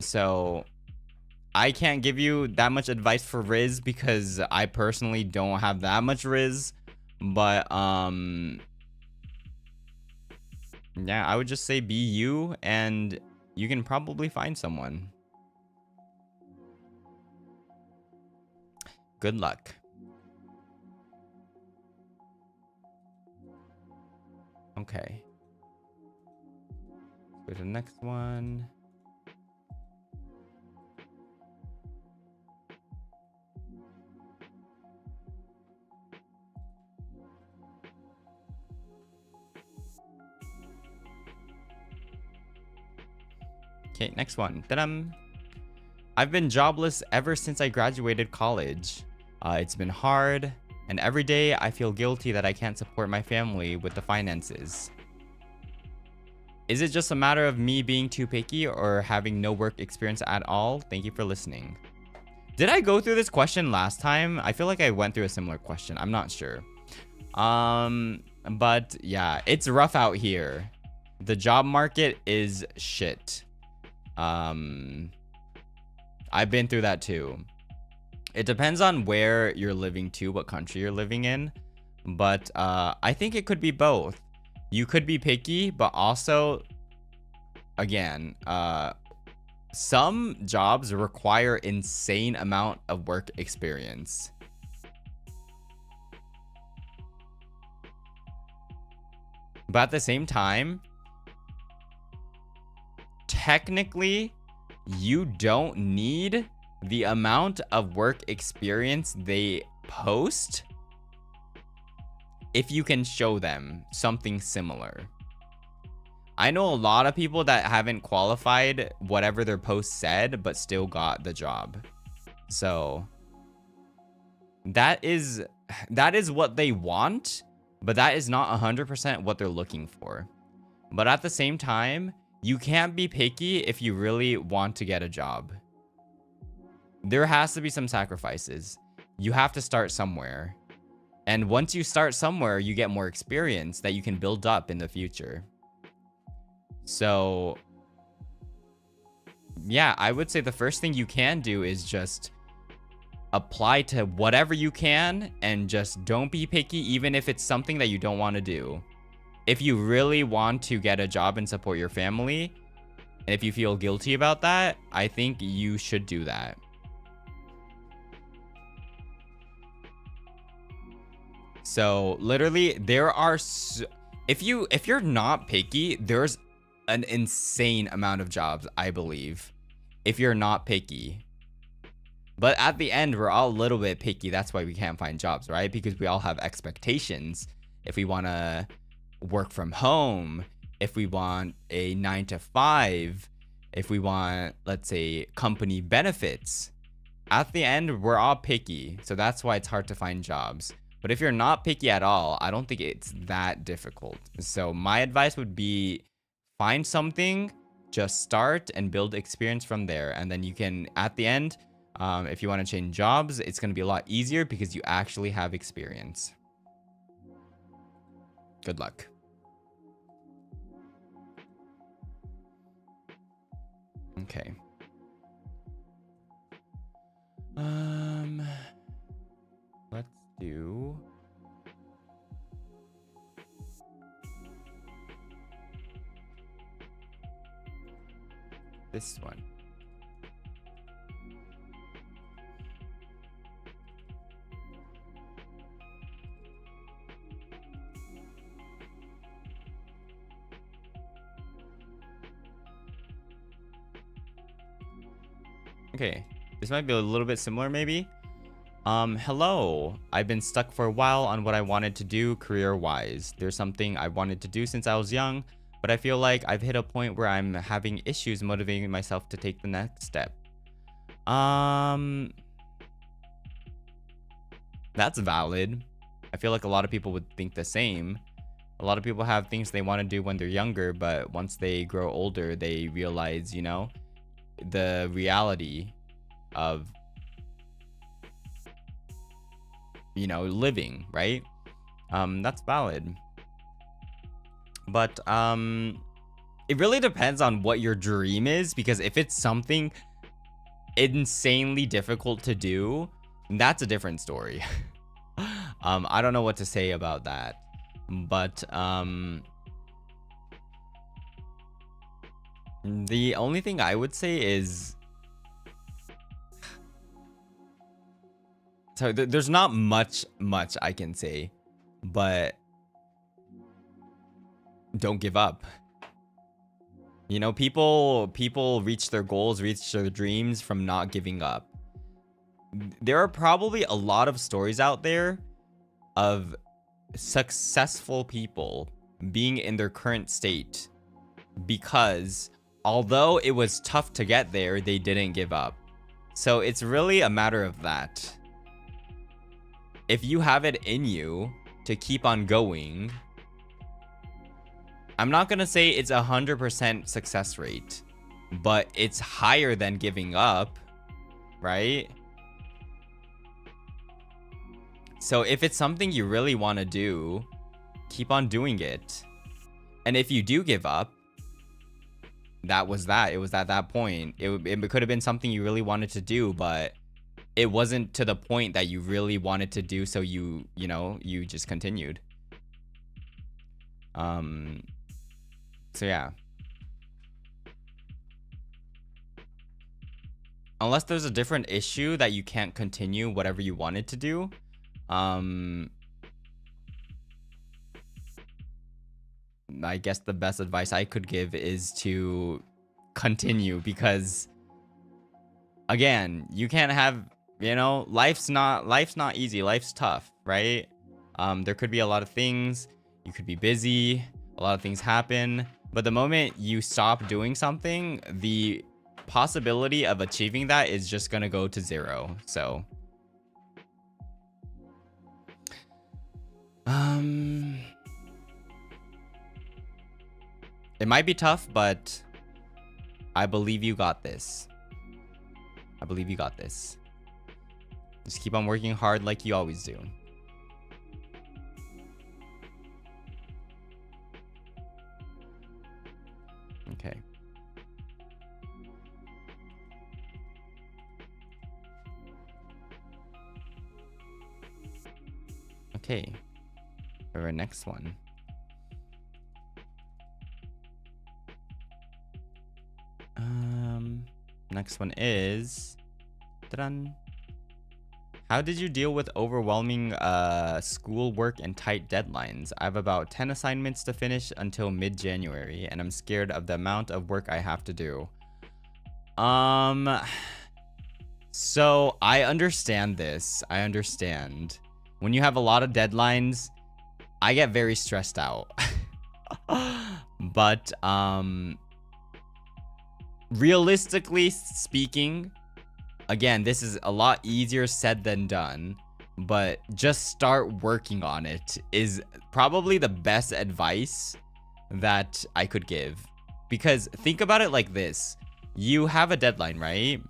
So I can't give you that much advice for riz because I personally don't have that much riz. But yeah, I would just say be you, and you can probably find someone. Good luck. Okay. Go to the next one. Okay, next one. Ta-dam. I've been jobless ever since I graduated college. It's been hard, and every day I feel guilty that I can't support my family with the finances. Is it just a matter of me being too picky or having no work experience at all? Thank you for listening. Did I go through this question last time? I feel like I went through a similar question. I'm not sure. But yeah, it's rough out here. The job market is shit. I've been through that too. It depends on where you're living too, what country you're living in. But I think it could be both. You could be picky, but also, again, some jobs require insane amount of work experience. But at the same time, technically, you don't need the amount of work experience they post if you can show them something similar. I know a lot of people that haven't qualified whatever their post said, but still got the job. So that is what they want, but that is not 100% what they're looking for. But at the same time, you can't be picky if you really want to get a job. There has to be some sacrifices. You have to start somewhere. And once you start somewhere, you get more experience that you can build up in the future. So, yeah, I would say the first thing you can do is just apply to whatever you can and just don't be picky, even if it's something that you don't want to do. If you really want to get a job and support your family, and if you feel guilty about that, I think you should do that. So literally there are if you're not picky, there's an insane amount of jobs, I believe, if you're not picky. But at the end, we're all a little bit picky. That's why we can't find jobs, right? Because we all have expectations. If we want to work from home, if we want a 9-to-5, if we want, let's say, company benefits, at the end, we're all picky. So that's why it's hard to find jobs. But if you're not picky at all, I don't think it's that difficult. So my advice would be find something, just start and build experience from there. And then you can, at the end, if you want to change jobs, it's going to be a lot easier because you actually have experience. Good luck. Okay. Let's do this one. Okay, this might be a little bit similar maybe. Hello. I've been stuck for a while on what I wanted to do career-wise. There's something I wanted to do since I was young, but I feel like I've hit a point where I'm having issues motivating myself to take the next step. That's valid. I feel like a lot of people would think the same. A lot of people have things they want to do when they're younger, but once they grow older, they realize, you know, the reality of, you know, living, right? That's valid. But it really depends on what your dream is, because if it's something insanely difficult to do, that's a different story. I don't know what to say about that, but the only thing I would say is So there's not much I can say, but don't give up. You know, people reach their goals, reach their dreams from not giving up. There are probably a lot of stories out there of successful people being in their current state because although it was tough to get there, they didn't give up. So it's really a matter of that. If you have it in you to keep on going, I'm not gonna say it's 100% success rate, but it's higher than giving up, right? So if it's something you really want to do, keep on doing it. And if you do give up, that was that. It was at that point. It could have been something you really wanted to do, but it wasn't to the point that you really wanted to do, so you just continued. So yeah. Unless there's a different issue that you can't continue whatever you wanted to do, I guess the best advice I could give is to continue, because again, you can't have, life's not easy. Life's tough, right? There could be a lot of things. You could be busy. A lot of things happen. But the moment you stop doing something, the possibility of achieving that is just going to go to zero. So, it might be tough, but I believe you got this. I believe you got this. Just keep on working hard like you always do. Okay. Okay. For our next one. Next one is... Ta-da! How did you deal with overwhelming schoolwork and tight deadlines? I have about 10 assignments to finish until mid-January, and I'm scared of the amount of work I have to do. So I understand this. I understand. When you have a lot of deadlines, I get very stressed out. But realistically speaking, again, this is a lot easier said than done, but just start working on it is probably the best advice that I could give. Because think about it like this. You have a deadline, right?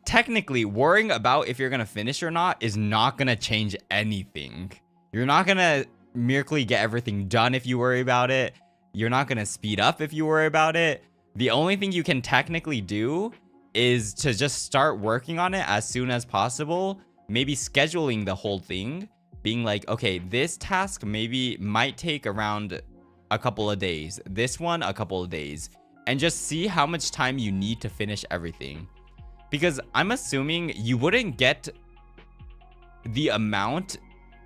Technically, worrying about if you're going to finish or not is not going to change anything. You're not going to miraculously get everything done if you worry about it. You're not going to speed up if you worry about it. The only thing you can technically do is to just start working on it as soon as possible. Maybe scheduling the whole thing, being like, okay, this task might take around a couple of days, this one a couple of days, and just see how much time you need to finish everything. Because I'm assuming you wouldn't get the amount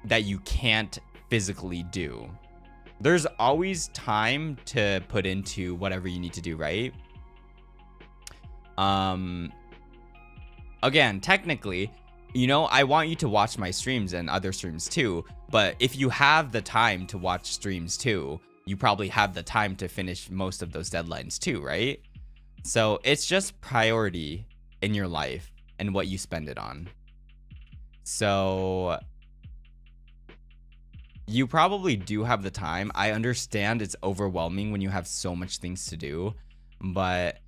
that you can't physically do. There's always time to put into whatever you need to do, right? Again, technically, I want you to watch my streams and other streams too, but if you have the time to watch streams too, you probably have the time to finish most of those deadlines too, right? So it's just priority in your life and what you spend it on. So you probably do have the time. I understand it's overwhelming when you have so much things to do, but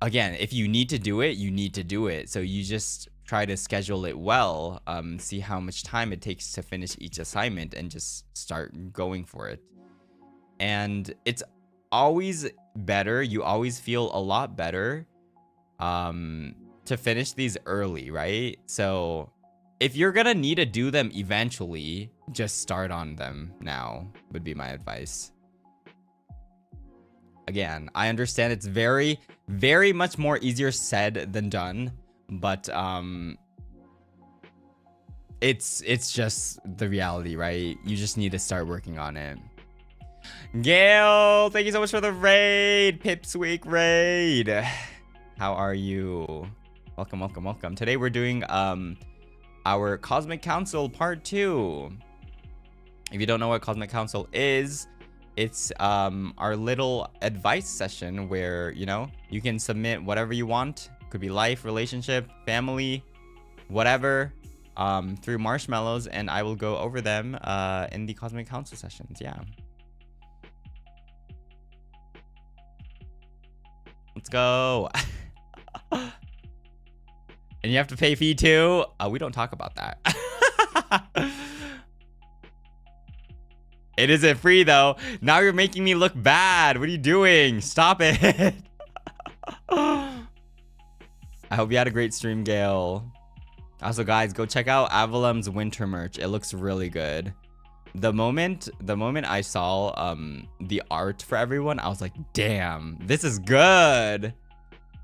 again, if you need to do it, you need to do it. So you just try to schedule it well, see how much time it takes to finish each assignment and just start going for it. And it's always better. You always feel a lot better to finish these early, right? So if you're gonna need to do them eventually, just start on them now would be my advice. Again, I understand it's very, very much more easier said than done, but it's just the reality, right? You just need to start working on it. Gail, thank you so much for the raid. Pipsweek raid. How are you? Welcome, welcome, welcome. Today we're doing our Cosmic Counsel Part 2. If you don't know what Cosmic Counsel is, it's our little advice session where, you know, you can submit whatever you want. Could be life, relationship, family, whatever, through marshmallows, and I will go over them in the Cosmic Counsel sessions. Yeah. Let's go. And you have to pay fee too? We don't talk about that. It isn't free though. Now you're making me look bad. What are you doing? Stop it. I hope you had a great stream, Gail. Also, guys, go check out Avalum's winter merch. It looks really good. The moment I saw the art for everyone, I was like, damn, this is good.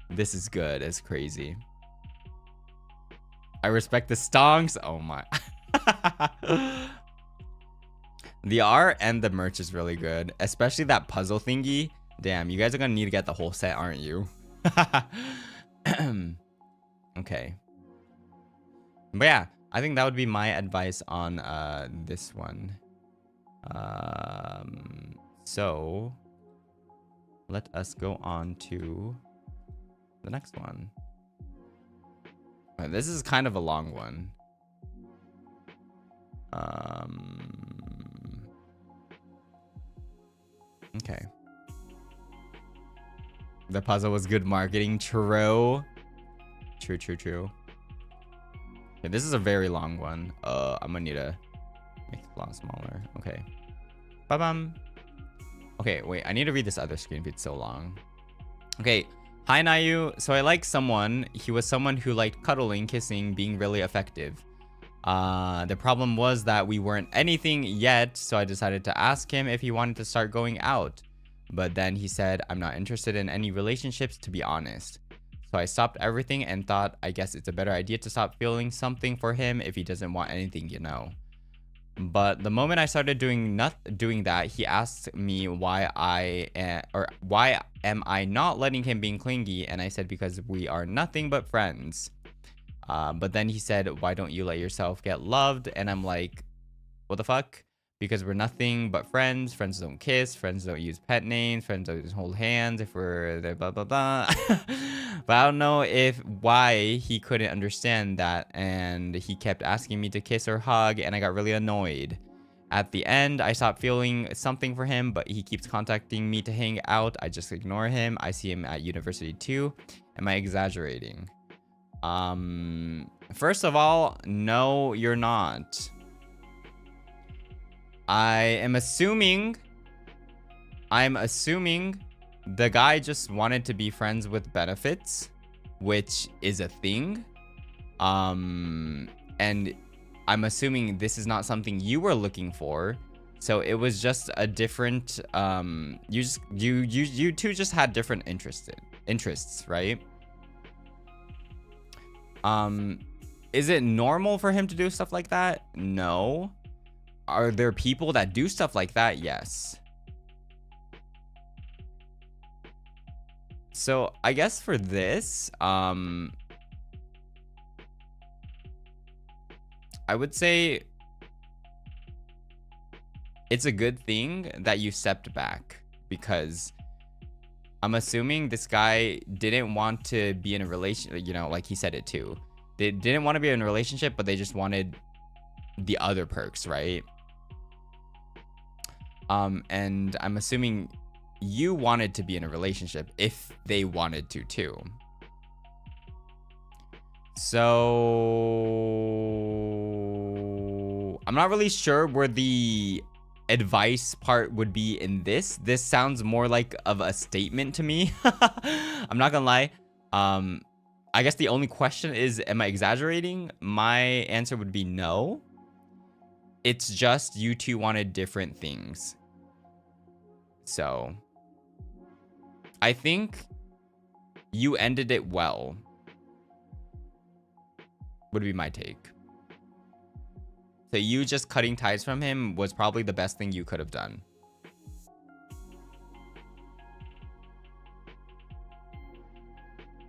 This is good. It's crazy. I respect the stonks. Oh my. The art and the merch is really good, especially that puzzle thingy. Damn, you guys are gonna need to get the whole set, aren't you? Okay. But yeah, I think that would be my advice on this one. So let us go on to the next one. This is kind of a long one. Okay. The puzzle was good marketing. True. True, true, true. Okay, this is a very long one. I'm gonna need to make it a lot smaller. Okay. Ba-bum. Okay, wait. I need to read this other screen if it's so long. Okay. Hi, Nayu. So I like someone. He was someone who liked cuddling, kissing, being really effective. The problem was that we weren't anything yet, so I decided to ask him if he wanted to start going out. But then he said, I'm not interested in any relationships, to be honest. So I stopped everything and thought, I guess it's a better idea to stop feeling something for him if he doesn't want anything, you know. But the moment I started doing that, he asked me why am I not letting him be clingy, and I said because we are nothing but friends. But then he said, why don't you let yourself get loved? And I'm like, what the fuck? Because we're nothing but friends. Friends don't kiss. Friends don't use pet names. Friends don't hold hands if we're there, blah, blah, blah. But I don't know why he couldn't understand that. And he kept asking me to kiss or hug. And I got really annoyed. At the end, I stopped feeling something for him. But he keeps contacting me to hang out. I just ignore him. I see him at university too. Am I exaggerating? First of all, no, you're not. I'm assuming the guy just wanted to be friends with benefits, which is a thing. And I'm assuming this is not something you were looking for. So it was just a different, you two just had different interests, right? Is it normal for him to do stuff like that? No. Are there people that do stuff like that? Yes. So I guess for this, I would say it's a good thing that you stepped back, because I'm assuming this guy didn't want to be in a relationship, you know, like he said it too. They didn't want to be in a relationship, but they just wanted the other perks, right? And I'm assuming you wanted to be in a relationship if they wanted to too. So I'm not really sure where the advice part would be in this. This sounds more like of a statement to me. I'm not gonna lie. I guess the only question is, am I exaggerating? My answer would be no. It's just you two wanted different things. So I think you ended it well, would be my take. So you just cutting ties from him was probably the best thing you could have done.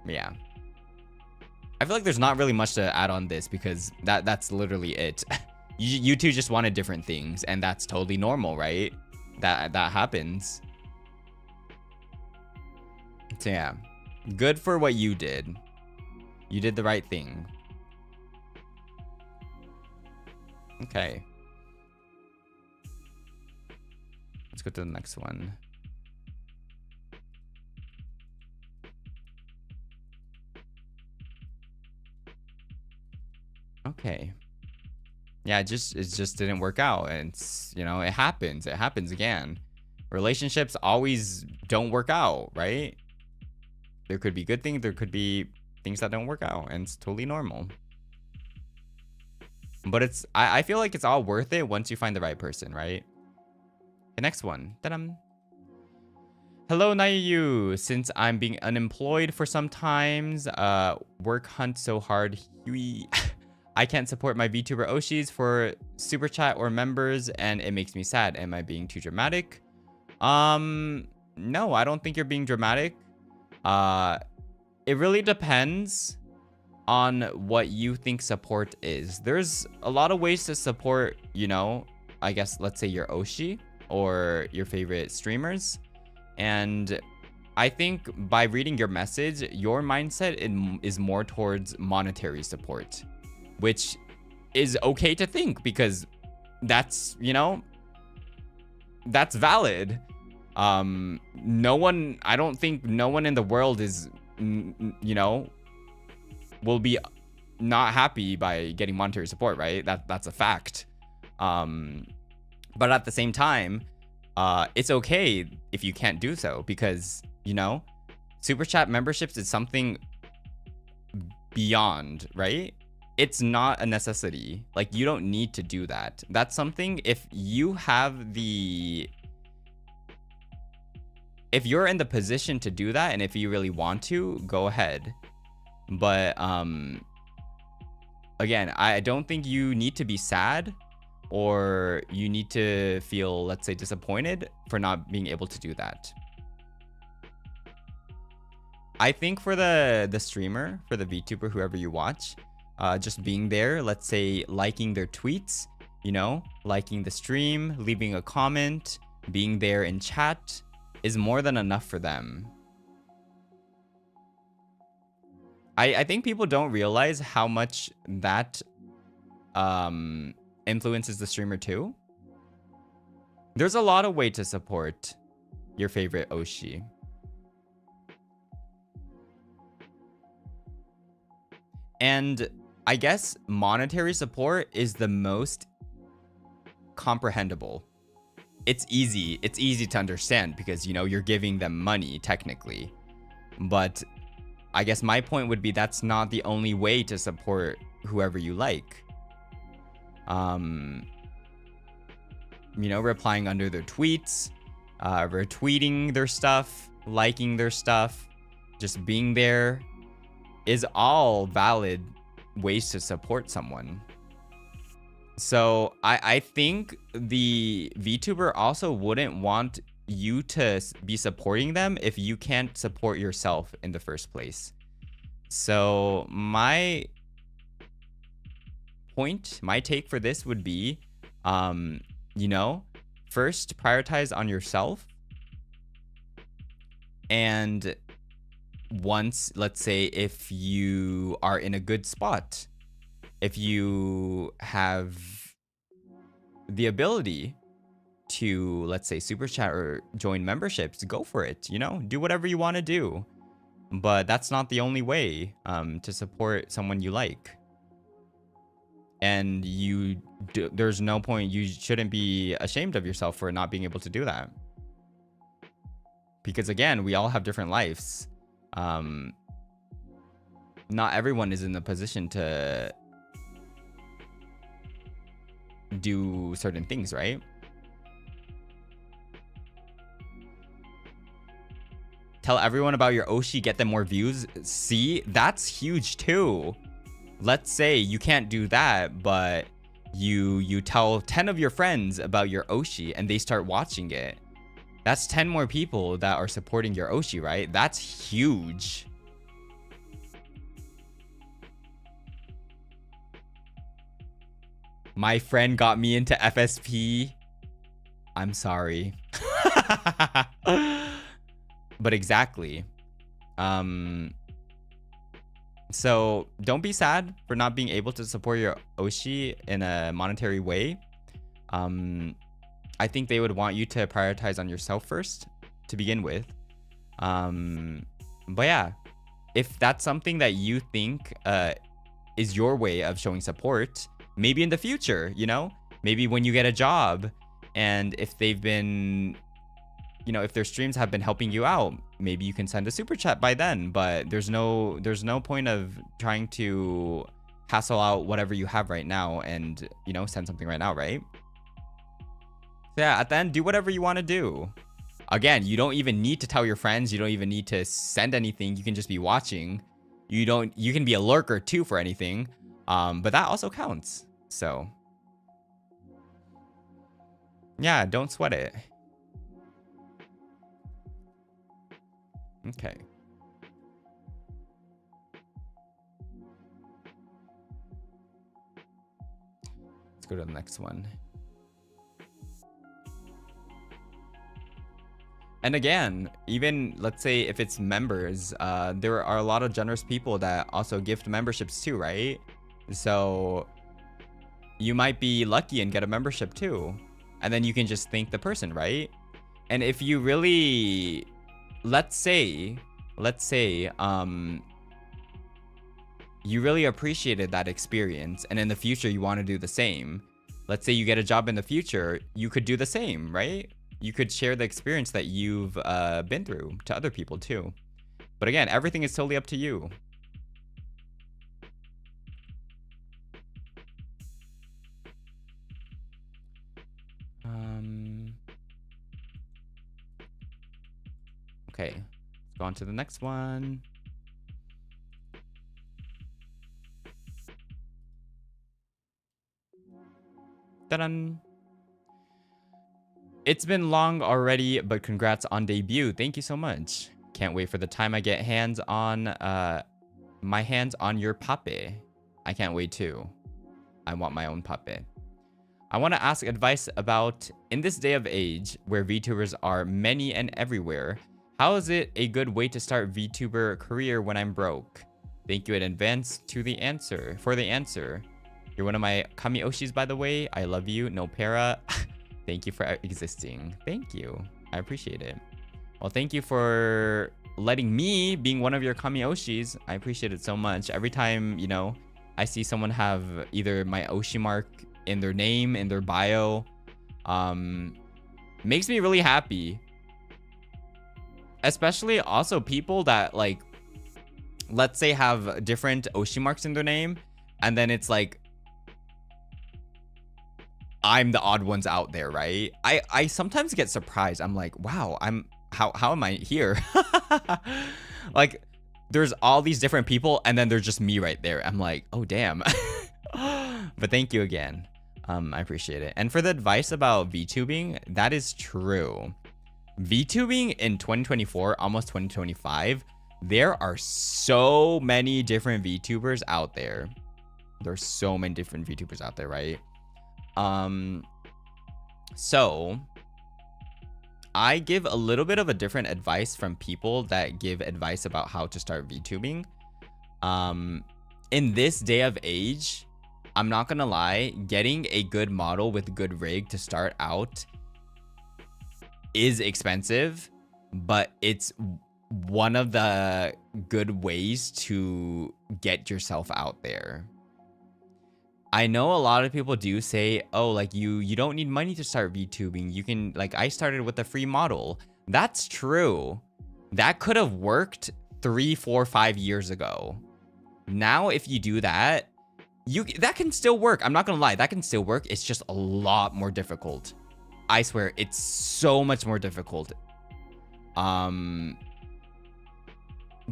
Yeah. I feel like there's not really much to add on this because that's literally it. You two just wanted different things, and that's totally normal, right? That happens. So yeah, good for what you did. You did the right thing. Okay. Let's go to the next one. Okay. Yeah, it just didn't work out. And it's, you know, it happens. It happens again. Relationships always don't work out, right? There could be good things, there could be things that don't work out, and it's totally normal. But it's I feel like it's all worth it once you find the right person, right? The next one. Ta-dam. Hello, Nayu. Since I'm being unemployed for some times, work hunt so hard. I can't support my VTuber Oshis for super chat or members, and it makes me sad. Am I being too dramatic? No, I don't think you're being dramatic. It really depends on what you think support is. There's a lot of ways to support, you know, I guess let's say your Oshi or your favorite streamers. And I think by reading your message, your mindset is more towards monetary support, which is okay to think because that's, you know, that's valid. I don't think no one in the world is, you know, will be not happy by getting monetary support, right? That's a fact. But at the same time, it's okay if you can't do so because, you know, super chat memberships is something beyond, right? It's not a necessity. Like, you don't need to do that. That's something if you have if you're in the position to do that and if you really want to, go ahead. But again, I don't think you need to be sad or you need to feel, let's say, disappointed for not being able to do that. I think for the streamer, for the VTuber, whoever you watch, just being there, let's say liking their tweets, you know, liking the stream, leaving a comment, being there in chat is more than enough for them. I think people don't realize how much that influences the streamer too. There's a lot of way to support your favorite Oshi. And I guess monetary support is the most comprehensible. It's easy to understand because, you know, you're giving them money technically. But I guess my point would be that's not the only way to support whoever you like. You know, replying under their tweets, retweeting their stuff, liking their stuff, just being there is all valid ways to support someone. So I think the VTuber also wouldn't want you to be supporting them if you can't support yourself in the first place. So my take for this would be, you know, first prioritize on yourself. And once, let's say, if you are in a good spot, if you have the ability to, let's say, super chat or join memberships, go for it, you know, do whatever you want to do. But that's not the only way to support someone you like. And there's no point, you shouldn't be ashamed of yourself for not being able to do that. Because again, we all have different lives. Not everyone is in the position to do certain things, right? Tell everyone about your Oshi, get them more views. See, that's huge too. Let's say you can't do that, but you tell 10 of your friends about your Oshi and they start watching it. That's 10 more people that are supporting your Oshi, right? That's huge. My friend got me into FSP. I'm sorry. But exactly. So don't be sad for not being able to support your Oshi in a monetary way. I think they would want you to prioritize on yourself first to begin with. But yeah, if that's something that you think is your way of showing support, maybe in the future, you know, maybe when you get a job, and if they've been, you know, if their streams have been helping you out, maybe you can send a super chat by then. But there's no point of trying to hassle out whatever you have right now and, you know, send something right now, right? So yeah, at the end, do whatever you want to do. Again, you don't even need to tell your friends. You don't even need to send anything. You can just be watching. You can be a lurker too for anything. But that also counts. So yeah, don't sweat it. Okay. Let's go to the next one. And again, even let's say if it's members, there are a lot of generous people that also gift memberships too, right? So you might be lucky and get a membership too. And then you can just thank the person, right? And if you really, let's say, you really appreciated that experience, and in the future you want to do the same. Let's say you get a job in the future, you could do the same, right? You could share the experience that you've been through to other people too. But again, everything is totally up to you. Okay, let's go on to the next one. Ta-da! It's been long already, but congrats on debut. Thank you so much. Can't wait for the time I get my hands on your puppet. I can't wait too. I want my own puppet. I want to ask advice about, in this day of age where VTubers are many and everywhere, how is it a good way to start VTuber career when I'm broke? Thank you in advance for the answer. You're one of my Kami Oshis, by the way. I love you. No para. Thank you for existing. Thank you. I appreciate it. Well, thank you for letting me being one of your Kami Oshis. I appreciate it so much. Every time, you know, I see someone have either my Oshi mark in their name, in their bio, makes me really happy. Especially also people that, like, let's say have different Oshi marks in their name, and then it's like I'm the odd ones out there, right? I sometimes get surprised. I'm like, wow, how am I here? Like, there's all these different people, and then there's just me right there. I'm like, oh damn. But thank you again. I appreciate it. And for the advice about VTubing, that is true. VTubing in 2024, almost 2025, there are so many different VTubers out there. There's so many different VTubers out there, right? So I give a little bit of a different advice from people that give advice about how to start VTubing. In this day of age, I'm not gonna lie, getting a good model with good rig to start out is expensive, but it's one of the good ways to get yourself out there. I know a lot of people do say, oh, like you don't need money to start VTubing. You can, like, I started with a free model. That's true. That could have worked 3, 4, 5 years ago. Now, if you do that, that can still work. I'm not gonna lie, that can still work. It's just a lot more difficult. I swear, it's so much more difficult.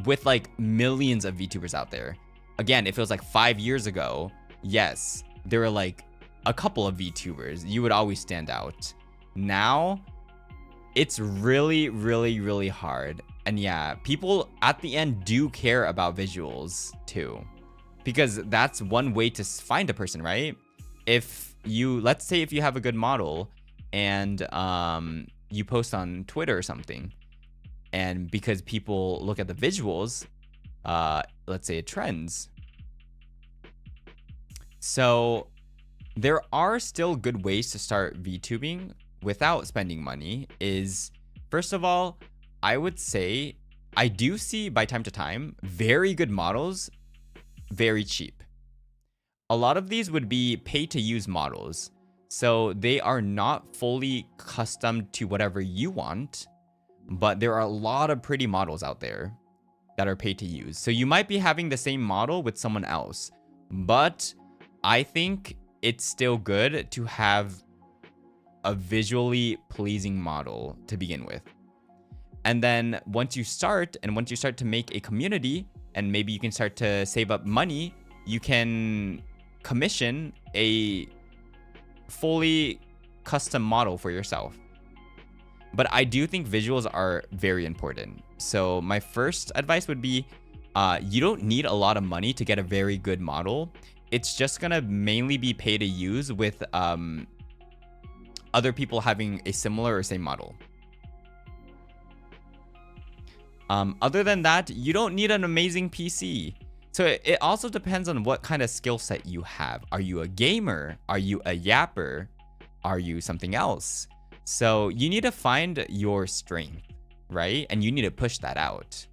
With like millions of VTubers out there. Again, if it was like 5 years ago, yes, there were like a couple of VTubers, you would always stand out. Now, it's really, really, really hard. And yeah, people at the end do care about visuals too, because that's one way to find a person, right? If you, let's say if you have a good model and you post on Twitter or something, and because people look at the visuals, let's say it trends. So there are still good ways to start VTubing without spending money. Is, first of all, I would say I do see by time to time very good models, very cheap. A lot of these would be pay to use models. So they are not fully custom to whatever you want, but there are a lot of pretty models out there that are pay to use. So you might be having the same model with someone else, but I think it's still good to have a visually pleasing model to begin with. And then once you start to make a community, and maybe you can start to save up money, you can commission a fully custom model for yourself. But I do think visuals are very important. So my first advice would be, you don't need a lot of money to get a very good model. It's just gonna mainly be pay to use with other people having a similar or same model. Other than that, you don't need an amazing PC. So it also depends on what kind of skill set you have. Are you a gamer? Are you a yapper? Are you something else? So you need to find your strength, right? And you need to push that out.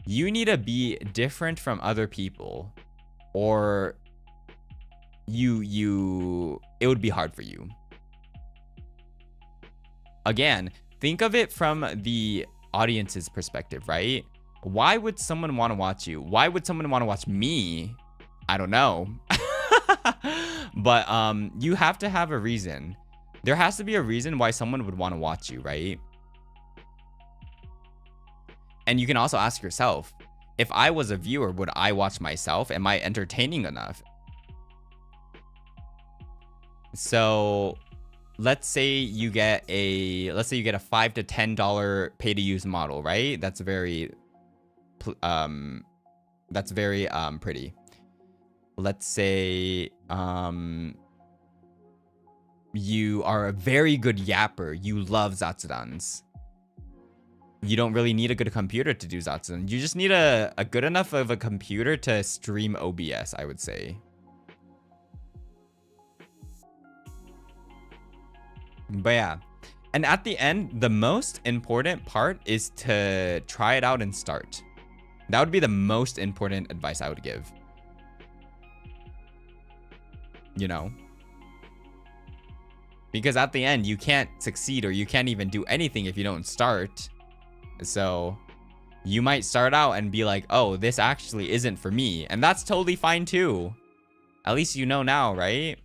You need to be different from other people, or it would be hard for you. Again, think of it from the audience's perspective, right? Why would someone want to watch you? Why would someone want to watch me? I don't know. But you have to have a reason. There has to be a reason why someone would want to watch you, right? And you can also ask yourself, if I was a viewer, would I watch myself? Am I entertaining enough? So let's say you get a $5 to $10 pay to use model, right? That's very pretty. Let's say you are a very good yapper. You love zatsudans. You don't really need a good computer to do zatsudan. You just need a good enough of a computer to stream OBS, I would say. But yeah. And at the end, the most important part is to try it out and start. That would be the most important advice I would give. You know? Because at the end, you can't succeed, or you can't even do anything if you don't start. So you might start out and be like, oh, this actually isn't for me. And that's totally fine too. At least you know now, right?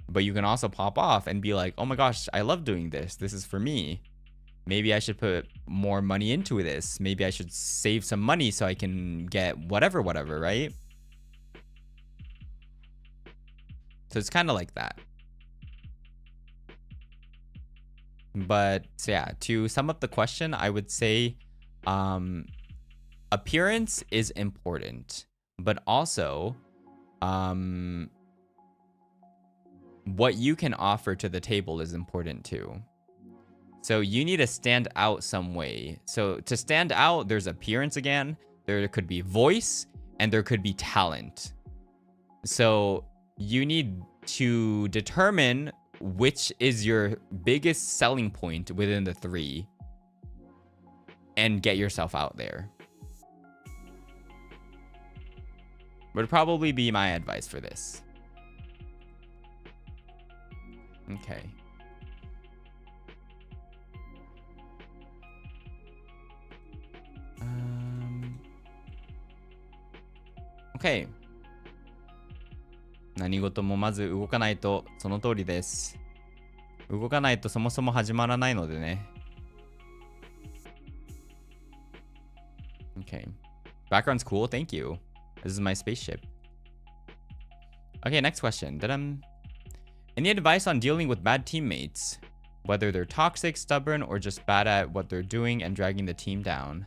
But you can also pop off and be like, oh my gosh, I love doing this. This is for me. Maybe I should put more money into this. Maybe I should save some money so I can get whatever, right? So it's kind of like that. But so yeah, to sum up the question, I would say appearance is important, but also what you can offer to the table is important too. So you need to stand out some way. So to stand out, there's appearance again, there could be voice, and there could be talent. So you need to determine which is your biggest selling point within the three and get yourself out there. Would probably be my advice for this. Okay. Okay. 何事もまず動かないと、その通りです。動かないとそもそも始まらないのでね。Okay. Background's cool. Thank you. This is my spaceship. Okay, next question. Any advice on dealing with bad teammates? Whether they're toxic, stubborn, or just bad at what they're doing and dragging the team down.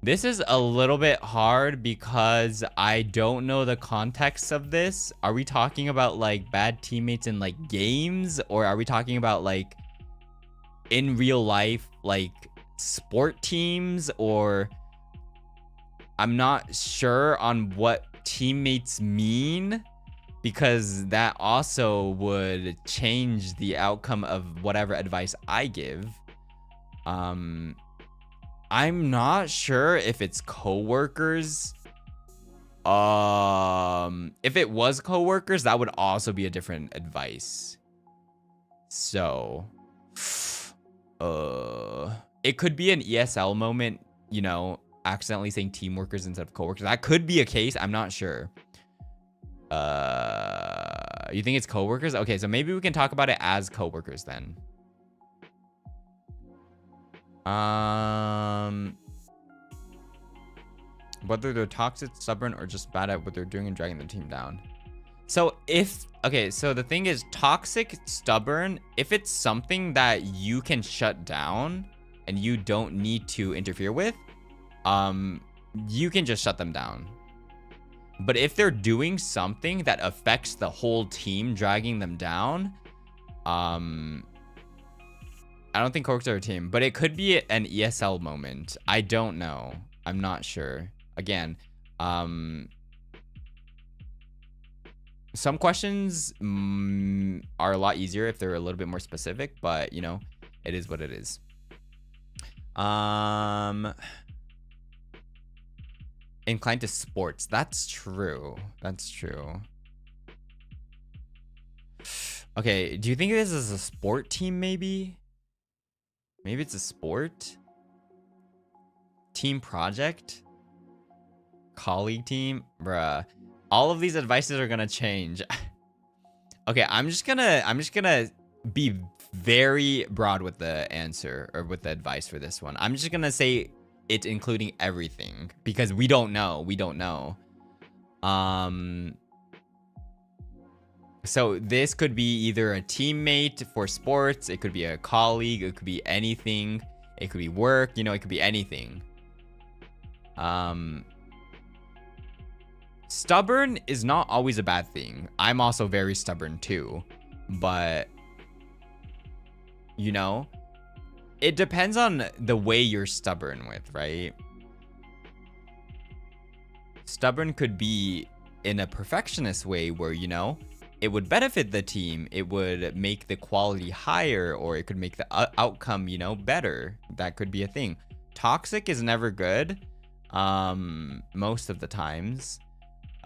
This is a little bit hard because I don't know the context of this. Are we talking about like bad teammates in like games, or are we talking about like in real life, like sport teams? Or I'm not sure on what teammates mean, because that also would change the outcome of whatever advice I give. I'm not sure if it's coworkers. If it was coworkers, that would also be a different advice. So, it could be an ESL moment, you know, accidentally saying team workers instead of coworkers. That could be a case. I'm not sure. You think it's coworkers? Okay, so maybe we can talk about it as coworkers then. Whether they're toxic, stubborn, or just bad at what they're doing and dragging the team down. So so the thing is, toxic, stubborn, if it's something that you can shut down and you don't need to interfere with, you can just shut them down. But if they're doing something that affects the whole team, dragging them down, I don't think coworkers are a team, but it could be an ESL moment. I don't know. I'm not sure. Again, some questions are a lot easier if they're a little bit more specific, but you know, it is what it is. Inclined to sports. That's true. That's true. Okay, do you think this is a sport team maybe? Maybe it's a sport? Team project? Colleague team? Bruh. All of these advices are gonna change. Okay, I'm just gonna be very broad with the answer, or with the advice for this one. I'm just gonna say it including everything, because we don't know. So this could be either a teammate for sports, it could be a colleague, it could be anything, it could be work, you know, it could be anything. Stubborn is not always a bad thing. I'm also very stubborn too, but you know, it depends on the way you're stubborn with, right? Stubborn could be in a perfectionist way where, you know, it would benefit the team, it would make the quality higher, or it could make the outcome, you know, better. That could be a thing. Toxic is never good, most of the times.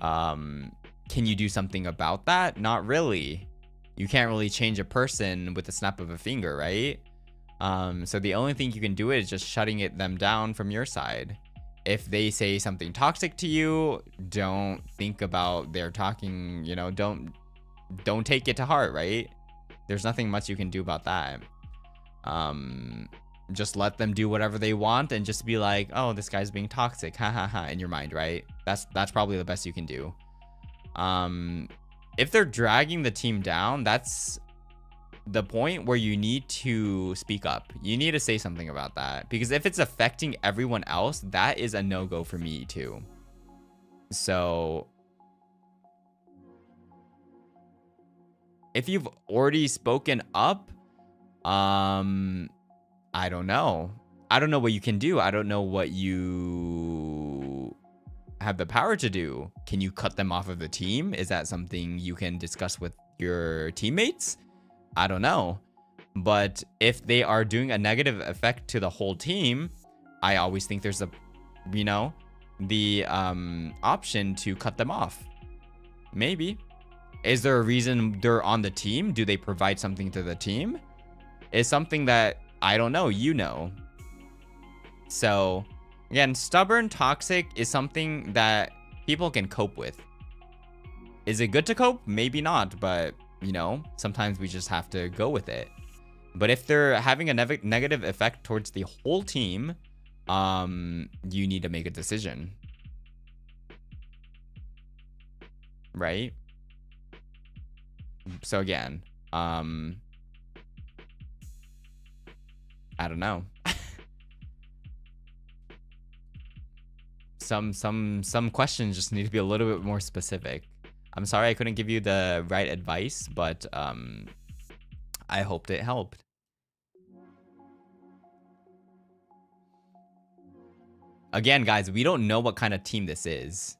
Can you do something about that? Not really. You can't really change a person with the snap of a finger, right? So the only thing you can do is just shutting them down from your side. If they say something toxic to you, don't think about their talking, you know, don't take it to heart, right? There's nothing much you can do about that. Just let them do whatever they want and just be like, oh, this guy's being toxic, ha ha ha, in your mind, right? That's probably the best you can do. If they're dragging the team down, that's the point where you need to speak up. You need to say something about that, because if it's affecting everyone else, that is a no-go for me too. So if you've already spoken up, I don't know. I don't know what you can do. I don't know what you have the power to do. Can you cut them off of the team? Is that something you can discuss with your teammates? I don't know. But if they are doing a negative effect to the whole team, I always think there's a, you know, the option to cut them off. Maybe. Is there a reason they're on the team? Do they provide something to the team? Is something that I don't know, you know. So again, stubborn, toxic is something that people can cope with. Is it good to cope? Maybe not, but you know, sometimes we just have to go with it. But if they're having a negative effect towards the whole team, you need to make a decision, right? So again, I don't know. Some questions just need to be a little bit more specific. I'm sorry I couldn't give you the right advice, but I hoped it helped. Again, guys, we don't know what kind of team this is.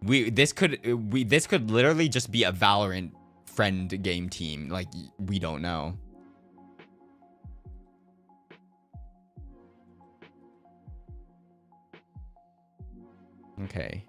This could literally just be a Valorant friend game team. Like, we don't know. Okay.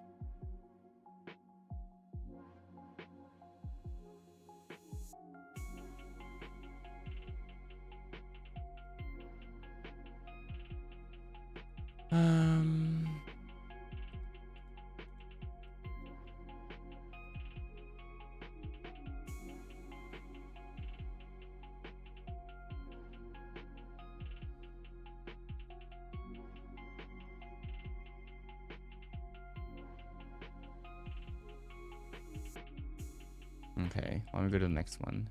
Okay, let me go to the next one.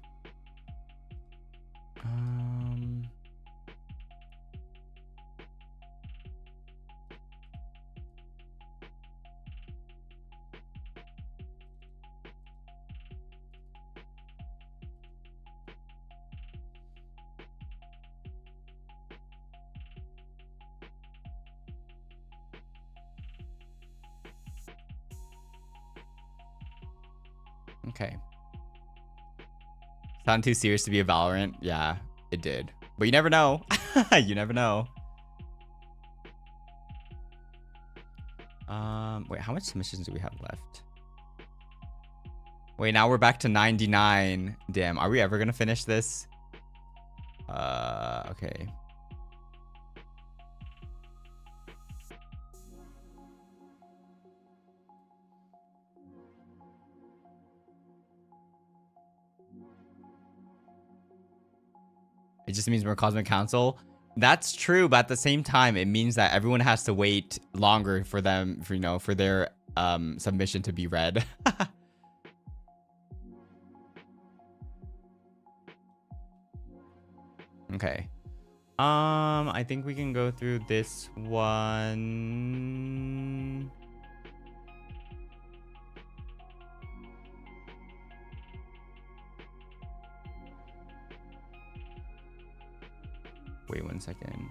Okay. Sound too serious to be a Valorant? Yeah, it did. But you never know. You never know. Wait, how much submissions do we have left? Wait, now we're back to 99. Damn, are we ever gonna finish this? Okay. It just means more Cosmic Council. That's true, but at the same time, it means that everyone has to wait longer for them, for their submission to be read. Okay. I think we can go through this one. Wait 1 second.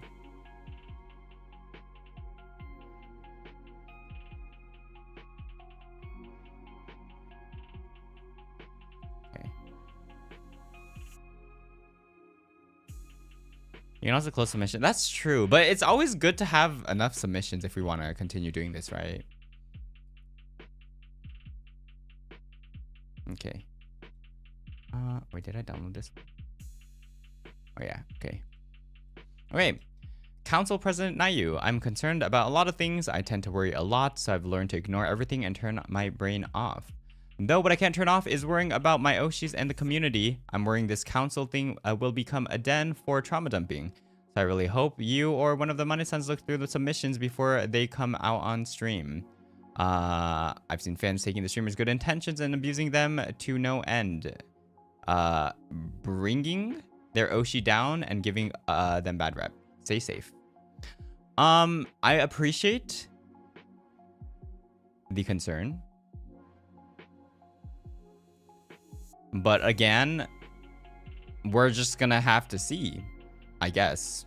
Okay. You can also close submission. That's true, but it's always good to have enough submissions if we want to continue doing this, right? Okay. Wait, did I download this? Oh yeah, okay. Okay, Council President Nayu, I'm concerned about a lot of things. I tend to worry a lot, so I've learned to ignore everything and turn my brain off. Though what I can't turn off is worrying about my Oshis and the community. I'm worrying this council thing will become a den for trauma dumping. So I really hope you or one of the Money-sans look through the submissions before they come out on stream. I've seen fans taking the streamers' good intentions and abusing them to no end. Bringing their Oshi down and giving them bad rep. Stay safe. I appreciate the concern, but again, we're just gonna have to see, I guess,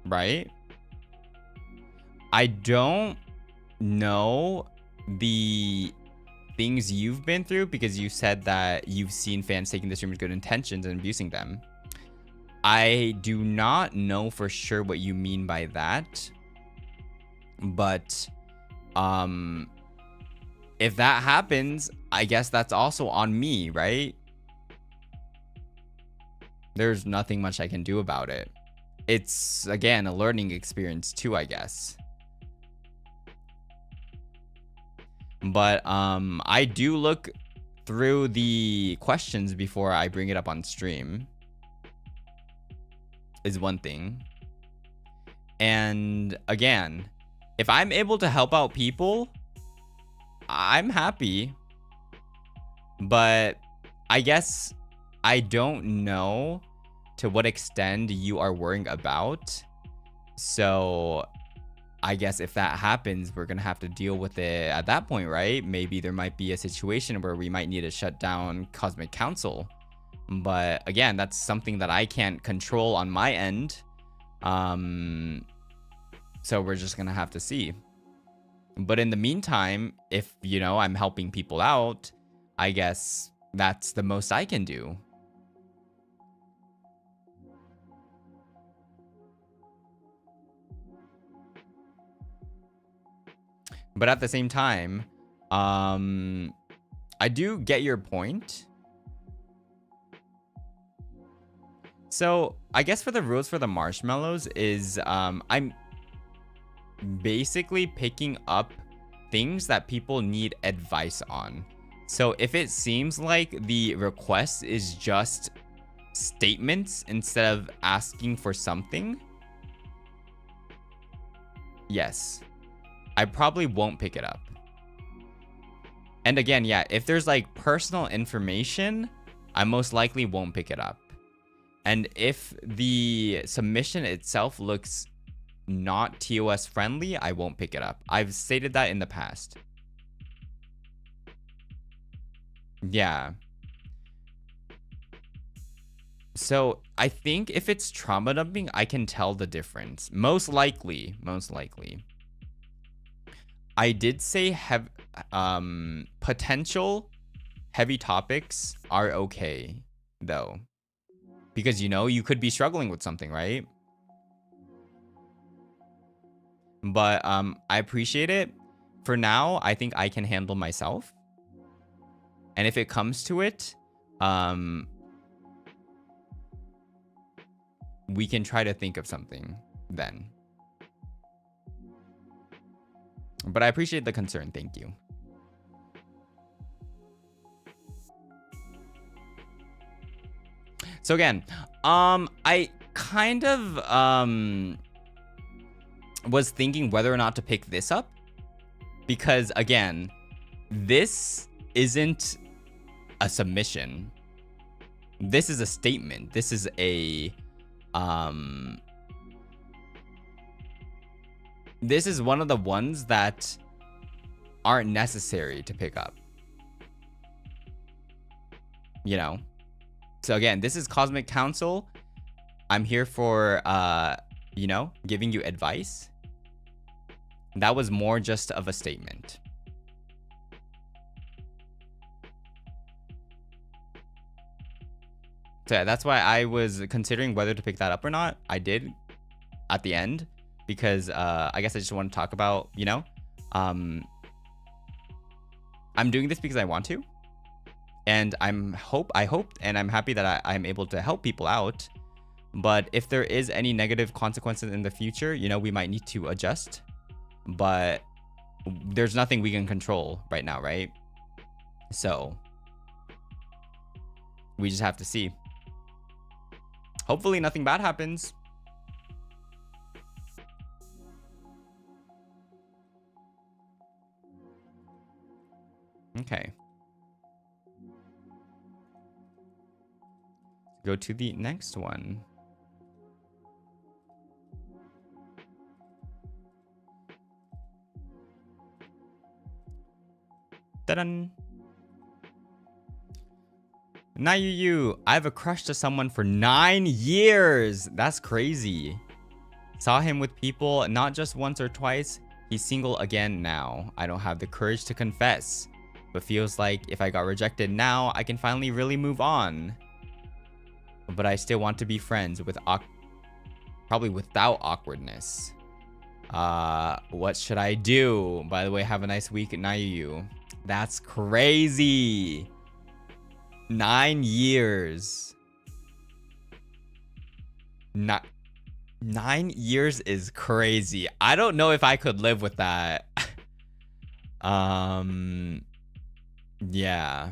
right? I don't know the things you've been through because you said that you've seen fans taking the streamers' good intentions and abusing them. I do not know for sure what you mean by that, but if that happens, I guess that's also on me, right? There's nothing much I can do about it. It's, again, a learning experience too, I guess. But I do look through the questions before I bring it up on stream. Is one thing. And again, if I'm able to help out people, I'm happy. But I guess I don't know to what extent you are worrying about. So I guess if that happens, we're going to have to deal with it at that point, right? Maybe there might be a situation where we might need to shut down Cosmic Counsel. But again, that's something that I can't control on my end. So we're just going to have to see. But in the meantime, if, you know, I'm helping people out, I guess that's the most I can do. But at the same time, I do get your point. So I guess for the rules for the marshmallows is I'm basically picking up things that people need advice on. So if it seems like the request is just statements instead of asking for something, yes, I probably won't pick it up. And again, yeah, if there's like personal information, I most likely won't pick it up. And if the submission itself looks not TOS friendly, I won't pick it up. I've stated that in the past. Yeah. So I think if it's trauma dumping, I can tell the difference. Most likely. I did say potential heavy topics are okay, though. Because, you know, you could be struggling with something, right? But I appreciate it. For now, I think I can handle myself. And if it comes to it, we can try to think of something then. But I appreciate the concern. Thank you. So again, I kind of was thinking whether or not to pick this up, because again, this isn't a submission. This is a statement. This is a this is one of the ones that aren't necessary to pick up, you know. So again, this is Cosmic Counsel. I'm here for you know, giving you advice. That was more just of a statement. So yeah, that's why I was considering whether to pick that up or not. I did at the end because I guess I just want to talk about, you know, I'm doing this because I want to, and I hope and I'm happy that I'm able to help people out. But if there is any negative consequences in the future, you know, we might need to adjust. But there's nothing we can control right now, right? So we just have to see. Hopefully nothing bad happens. Okay. Go to the next one. Ta-da! Nayuta, I have a crush to someone for 9 years. That's crazy. Saw him with people not just once or twice. He's single again now. I don't have the courage to confess, but feels like if I got rejected now, I can finally really move on. But I still want to be friends with probably without awkwardness. What should I do? By the way, have a nice week, Nayuta. That's crazy. 9 years. 9 years is crazy. I don't know if I could live with that. Yeah.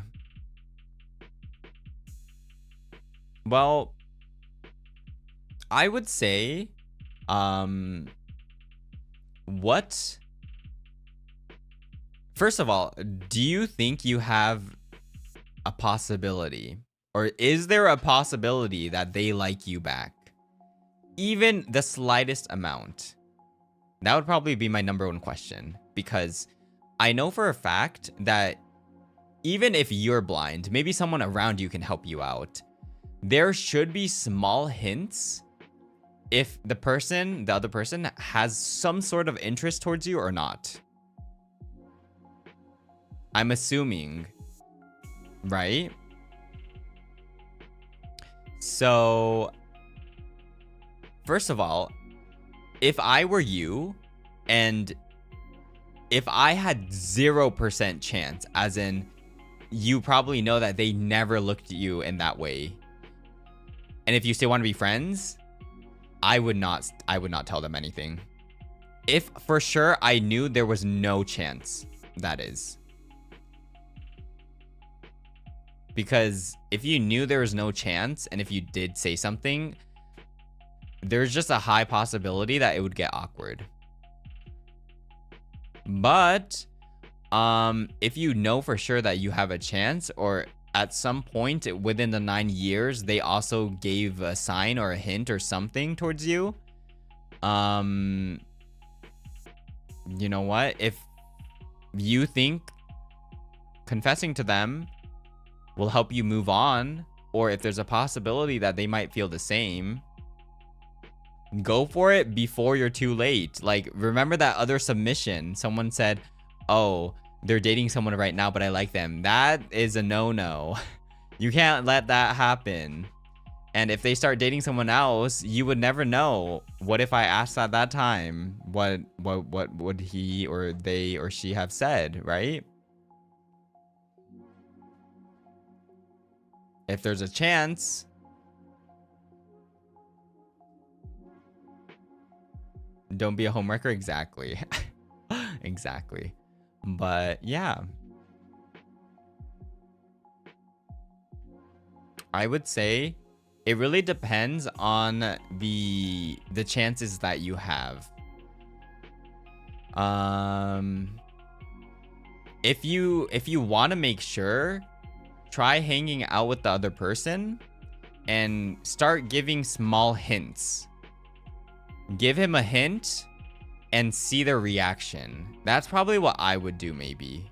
Well, I would say What? First of all, do you think you have a possibility, or is there a possibility that they like you back? Even the slightest amount. That would probably be my number one question, because I know for a fact that even if you're blind, maybe someone around you can help you out. There should be small hints if the other person has some sort of interest towards you or not. I'm assuming, right? So, first of all, if I were you, and if I had 0% chance, as in, you probably know that they never looked at you in that way, and if you still want to be friends, I would not tell them anything. If for sure I knew there was no chance, that is. Because if you knew there was no chance, and if you did say something, there's just a high possibility that it would get awkward. But if you know for sure that you have a chance, or at some point within the 9 years they also gave a sign or a hint or something towards you, you know what, if you think confessing to them will help you move on, or if there's a possibility that they might feel the same, go for it before you're too late. Like, remember that other submission? Someone said, oh, they're dating someone right now, but I like them. That is a no-no. You can't let that happen. And if they start dating someone else, you would never know. What if I asked at that time? What would he or they or she have said, right? If there's a chance, don't be a homewrecker. Exactly. Exactly. But yeah, I would say it really depends on the chances that you have. If you want to make sure, try hanging out with the other person and start giving small hints. Give him a hint and see their reaction. That's probably what I would do. Maybe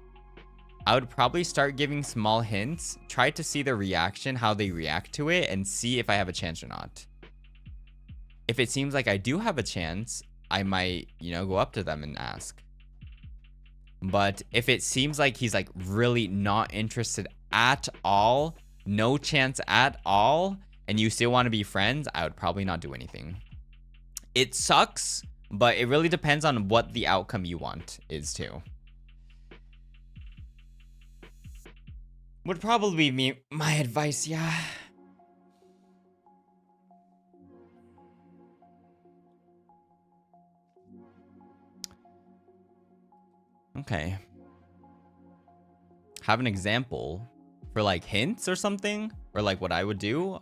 I would probably start giving small hints, try to see their reaction, how they react to it, and see if I have a chance or not. If it seems like I do have a chance, I might, go up to them and ask. But if it seems like he's like really not interested at all, no chance at all, and you still want to be friends, I would probably not do anything. It sucks, but it really depends on what the outcome you want is too. Would probably be my advice, yeah. Okay. Have an example for like hints or something, or like what I would do.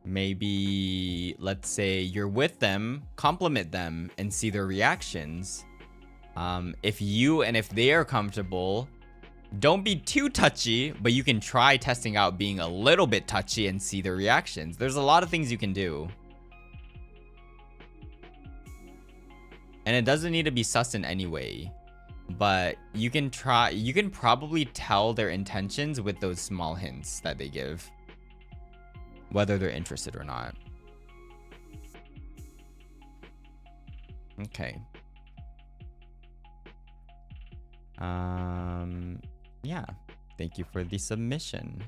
Maybe let's say you're with them, compliment them and see their reactions. If they are comfortable, don't be too touchy, but you can try testing out being a little bit touchy and see their reactions. There's a lot of things you can do. And it doesn't need to be sus in any way, but you can probably tell their intentions with those small hints that they give, whether they're interested or not. Okay. Yeah. Thank you for the submission.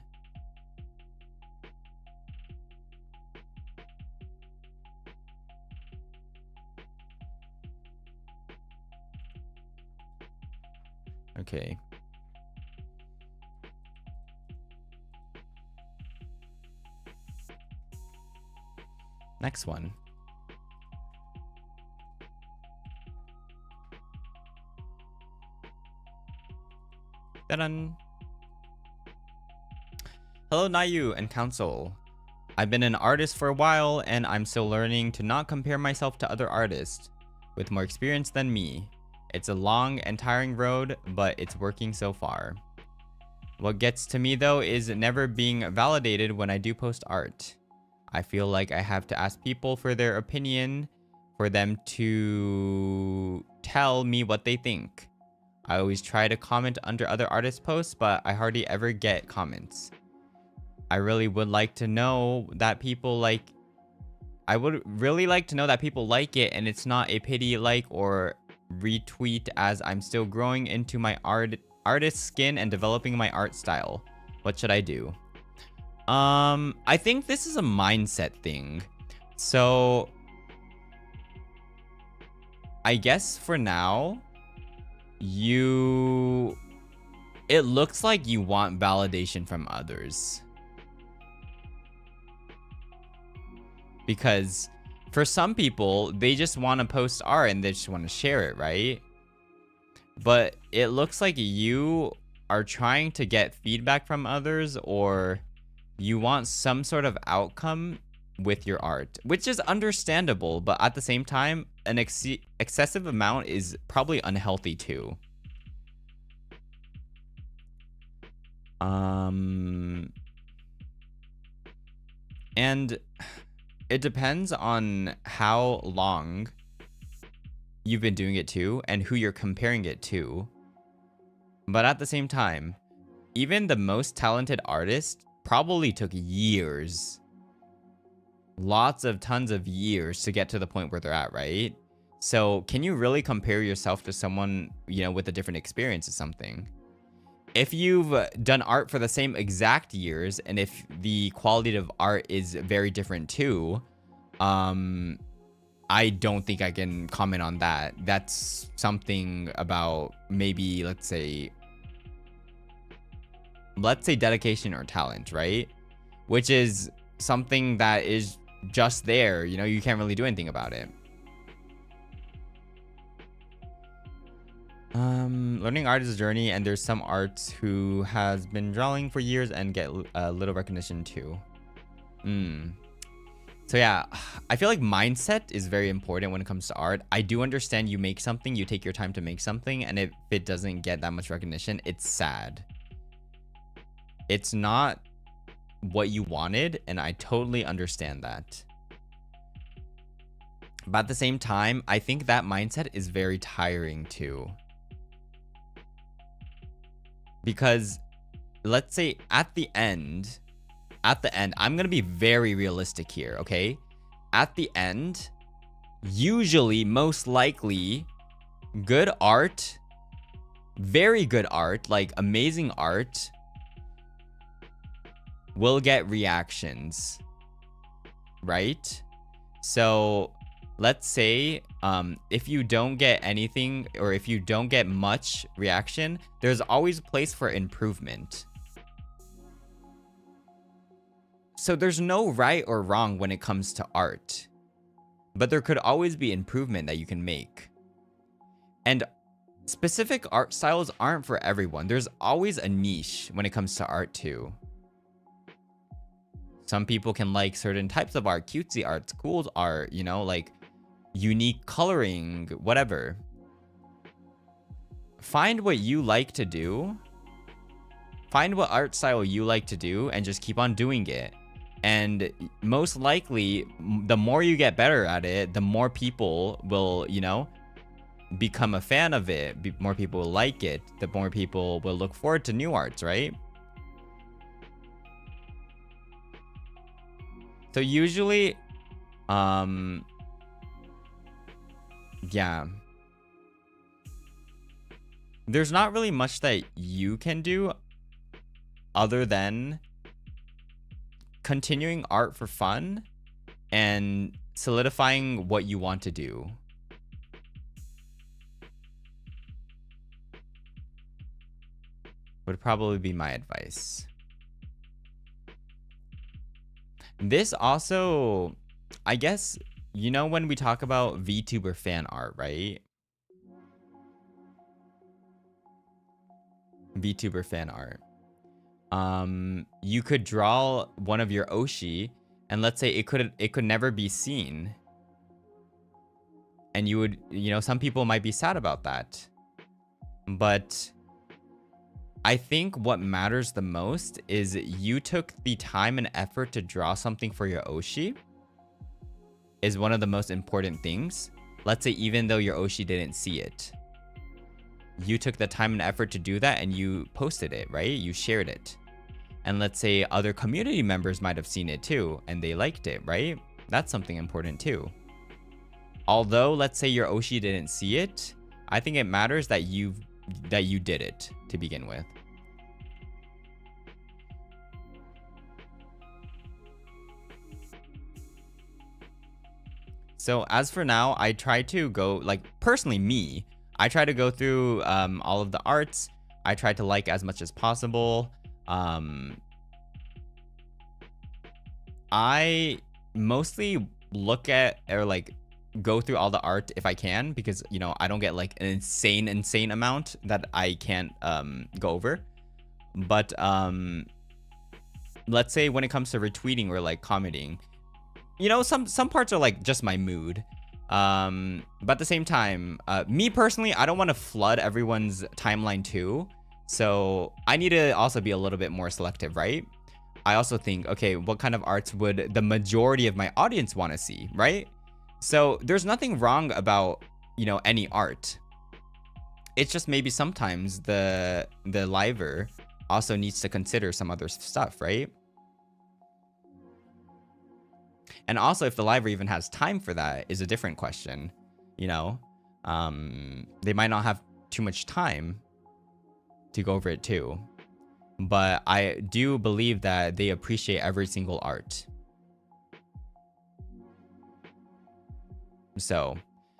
Okay. Next one. Ta-da! Hello, Nayu and Counsel. I've been an artist for a while, and I'm still learning to not compare myself to other artists with more experience than me. It's a long and tiring road, but it's working so far. What gets to me though is never being validated when I do post art. I feel like I have to ask people for their opinion for them to tell me what they think. I always try to comment under other artists' posts, but I hardly ever get comments. I really would like to know that people like... I would really like to know that people like it and it's not a pity like or retweet, as I'm still growing into my artist skin and developing my art style. What should I do? I think this is a mindset thing. So I guess for now, it looks like you want validation from others. Because for some people, they just want to post art and they just want to share it, right? But it looks like you are trying to get feedback from others, or you want some sort of outcome with your art, which is understandable, but at the same time, an excessive amount is probably unhealthy too. And it depends on how long you've been doing it too and who you're comparing it to. But at the same time, even the most talented artist probably took years, tons of years to get to the point where they're at, right? So can you really compare yourself to someone, you know, with a different experience or something? If you've done art for the same exact years, and if the quality of art is very different too, I don't think I can comment on that. That's something about maybe, let's say dedication or talent, right? Which is something that is just there, you know, you can't really do anything about it. Learning art is a journey, and there's some arts who has been drawing for years and get a little recognition too. So yeah, I feel like mindset is very important when it comes to art. I do understand you make something, you take your time to make something, and if it doesn't get that much recognition, it's sad. It's not what you wanted, and I totally understand that. But at the same time, I think that mindset is very tiring too. Because let's say at the end, I'm going to be very realistic here, okay? At the end, usually, most likely, good art, very good art, like amazing art, will get reactions, right? So let's say if you don't get anything, or if you don't get much reaction, there's always a place for improvement. So there's no right or wrong when it comes to art, but there could always be improvement that you can make. And specific art styles aren't for everyone. There's always a niche when it comes to art too. Some people can like certain types of art, cutesy art, cool art, you know, like unique coloring, whatever. Find what you like to do. Find what art style you like to do and just keep on doing it. And most likely, the more you get better at it, the more people will, you know, become a fan of it. More people will like it. The more people will look forward to new arts, right? So usually, yeah. There's not really much that you can do other than continuing art for fun and solidifying what you want to do. Would probably be my advice. This also, I guess, you know, when we talk about VTuber fan art, right? VTuber fan art. you could draw one of your Oshi, and let's say it could never be seen. And you would, some people might be sad about that. But I think what matters the most is you took the time and effort to draw something for your Oshi is one of the most important things. Let's say even though your Oshi didn't see it, you took the time and effort to do that and you posted it, right? You shared it. And let's say other community members might have seen it too and they liked it, right? That's something important too. Although let's say your Oshi didn't see it, I think it matters that you did it to begin with. So as for now, I try to go, like, personally me, I try to go through all of the arts. I try to like as much as possible. I mostly look at or like go through all the art if I can, because I don't get like an insane amount that I can't go over. But let's say when it comes to retweeting or like commenting, some parts are like just my mood. But at the same time, me personally, I don't want to flood everyone's timeline too. So I need to also be a little bit more selective, right? I also think, okay, what kind of arts would the majority of my audience want to see, right? So there's nothing wrong about, any art. It's just maybe sometimes the liver also needs to consider some other stuff, right? And also if the liver even has time for that is a different question, They might not have too much time to go over it too. But I do believe that they appreciate every single art. So,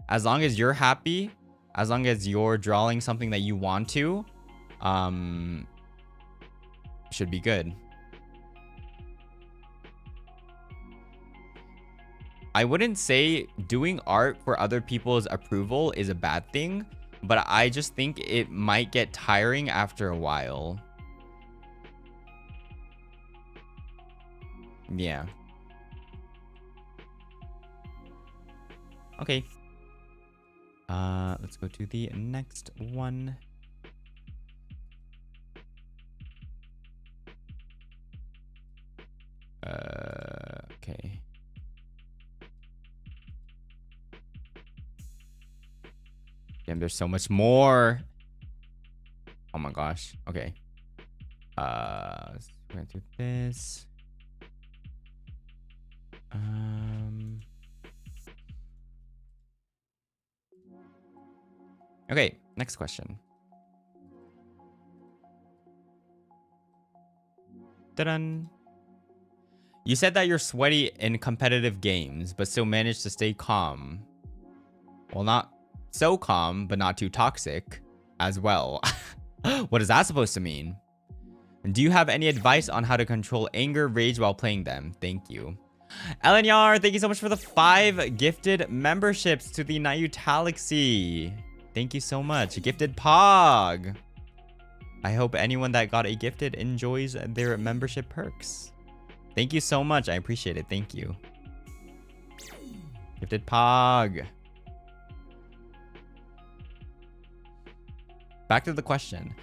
as long as you're happy, as long as you're drawing something that you want to, should be good. I wouldn't say doing art for other people's approval is a bad thing, but I just think it might get tiring after a while. Yeah. Okay. Let's go to the next one. Okay. Damn, there's so much more. Oh my gosh. Okay. Let's go through this. Okay, next question. Ta-da! You said that you're sweaty in competitive games, but still manage to stay calm. Well, not so calm, but not too toxic as well. What is that supposed to mean? Do you have any advice on how to control anger, rage while playing them? Thank you. Elenyar, thank you so much for the 5 gifted memberships to the Nayuta. Thank you so much. Gifted Pog. I hope anyone that got a gifted enjoys their membership perks. Thank you so much. I appreciate it. Thank you. Gifted Pog. Back to the question.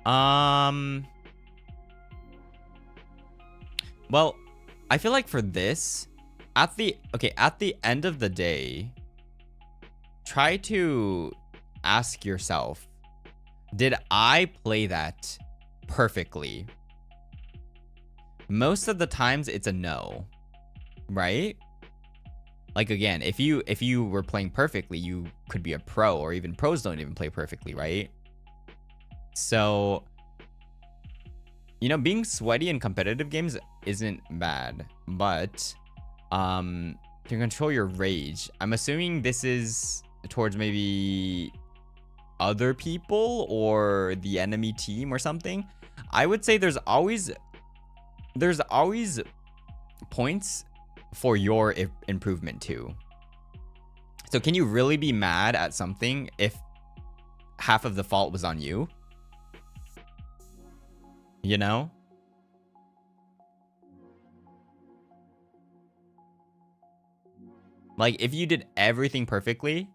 Well, I feel like for this, at the end of the day, try to ask yourself, did I play that perfectly? Most of the times it's a no, right? Like, again, if you were playing perfectly, you could be a pro, or even pros don't even play perfectly, right? So, being sweaty in competitive games isn't bad, but to control your rage, I'm assuming this is towards maybe other people or the enemy team or something. I would say there's always points for your improvement too. So can you really be mad at something if half of the fault was on you? Like, if you did everything perfectly,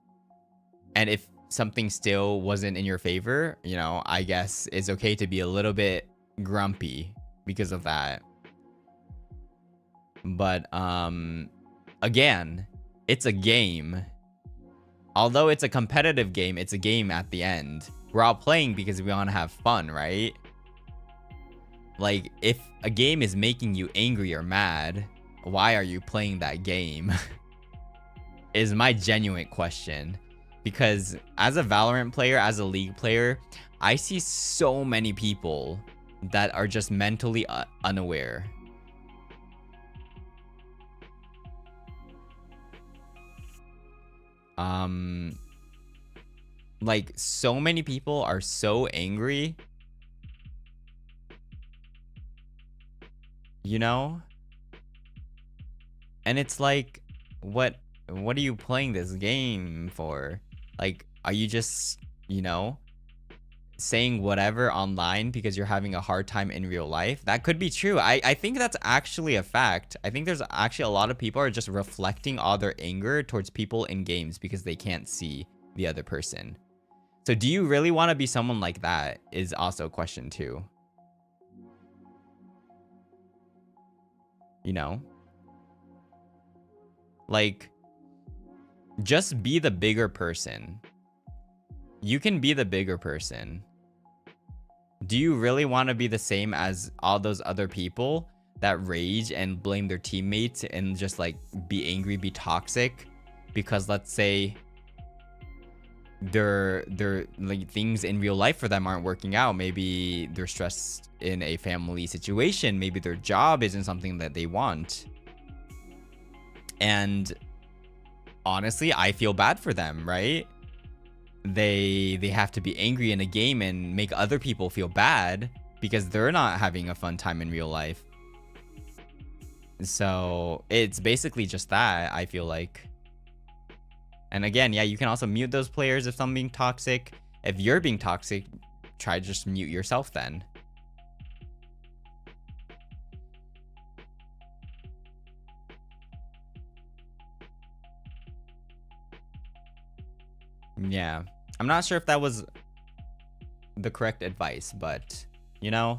and if something still wasn't in your favor, you know, I guess it's okay to be a little bit grumpy because of that. But, again, it's a game. Although it's a competitive game, it's a game at the end. We're all playing because we want to have fun, right? Like, if a game is making you angry or mad, why are you playing that game? Is my genuine question. Because as a Valorant player, as a League player, I see so many people that are just mentally unaware. Like, so many people are so angry, you know? And it's like, what are you playing this game for? Like, are you just, you know, saying whatever online because you're having a hard time in real life? That could be true. I think that's actually a fact. I think there's actually a lot of people are just reflecting all their anger towards people in games because they can't see the other person. So do you really want to be someone like that is also a question too. You know? Like, just be the bigger person. You can be the bigger person. Do you really want to be the same as all those other people that rage and blame their teammates and just like be angry, be toxic because, let's say, their like things in real life for them aren't working out? Maybe they're stressed in a family situation, maybe their job isn't something that they want, and honestly, I feel bad for them, right? They have to be angry in a game and make other people feel bad because they're not having a fun time in real life. So it's basically just that, I feel like. And again, yeah, you can also mute those players if someone's being toxic. If you're being toxic, try to just mute yourself then. Yeah. I'm not sure if that was the correct advice, but, you know,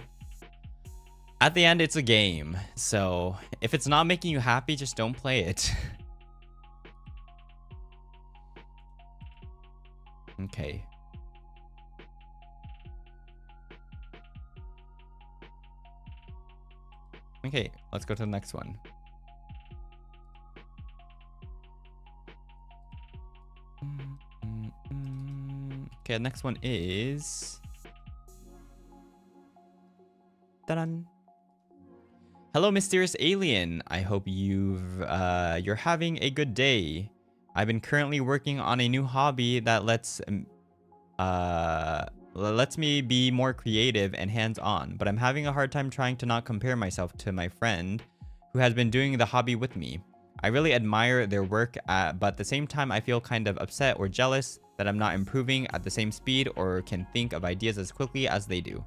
at the end, it's a game. So if it's not making you happy, just don't play it. Okay. Okay, let's go to the next one. Okay, the next one is... Ta-da! Hello, mysterious alien. I hope you're having a good day. I've been currently working on a new hobby that lets me be more creative and hands-on, but I'm having a hard time trying to not compare myself to my friend who has been doing the hobby with me. I really admire their work, but at the same time, I feel kind of upset or jealous that I'm not improving at the same speed or can think of ideas as quickly as they do.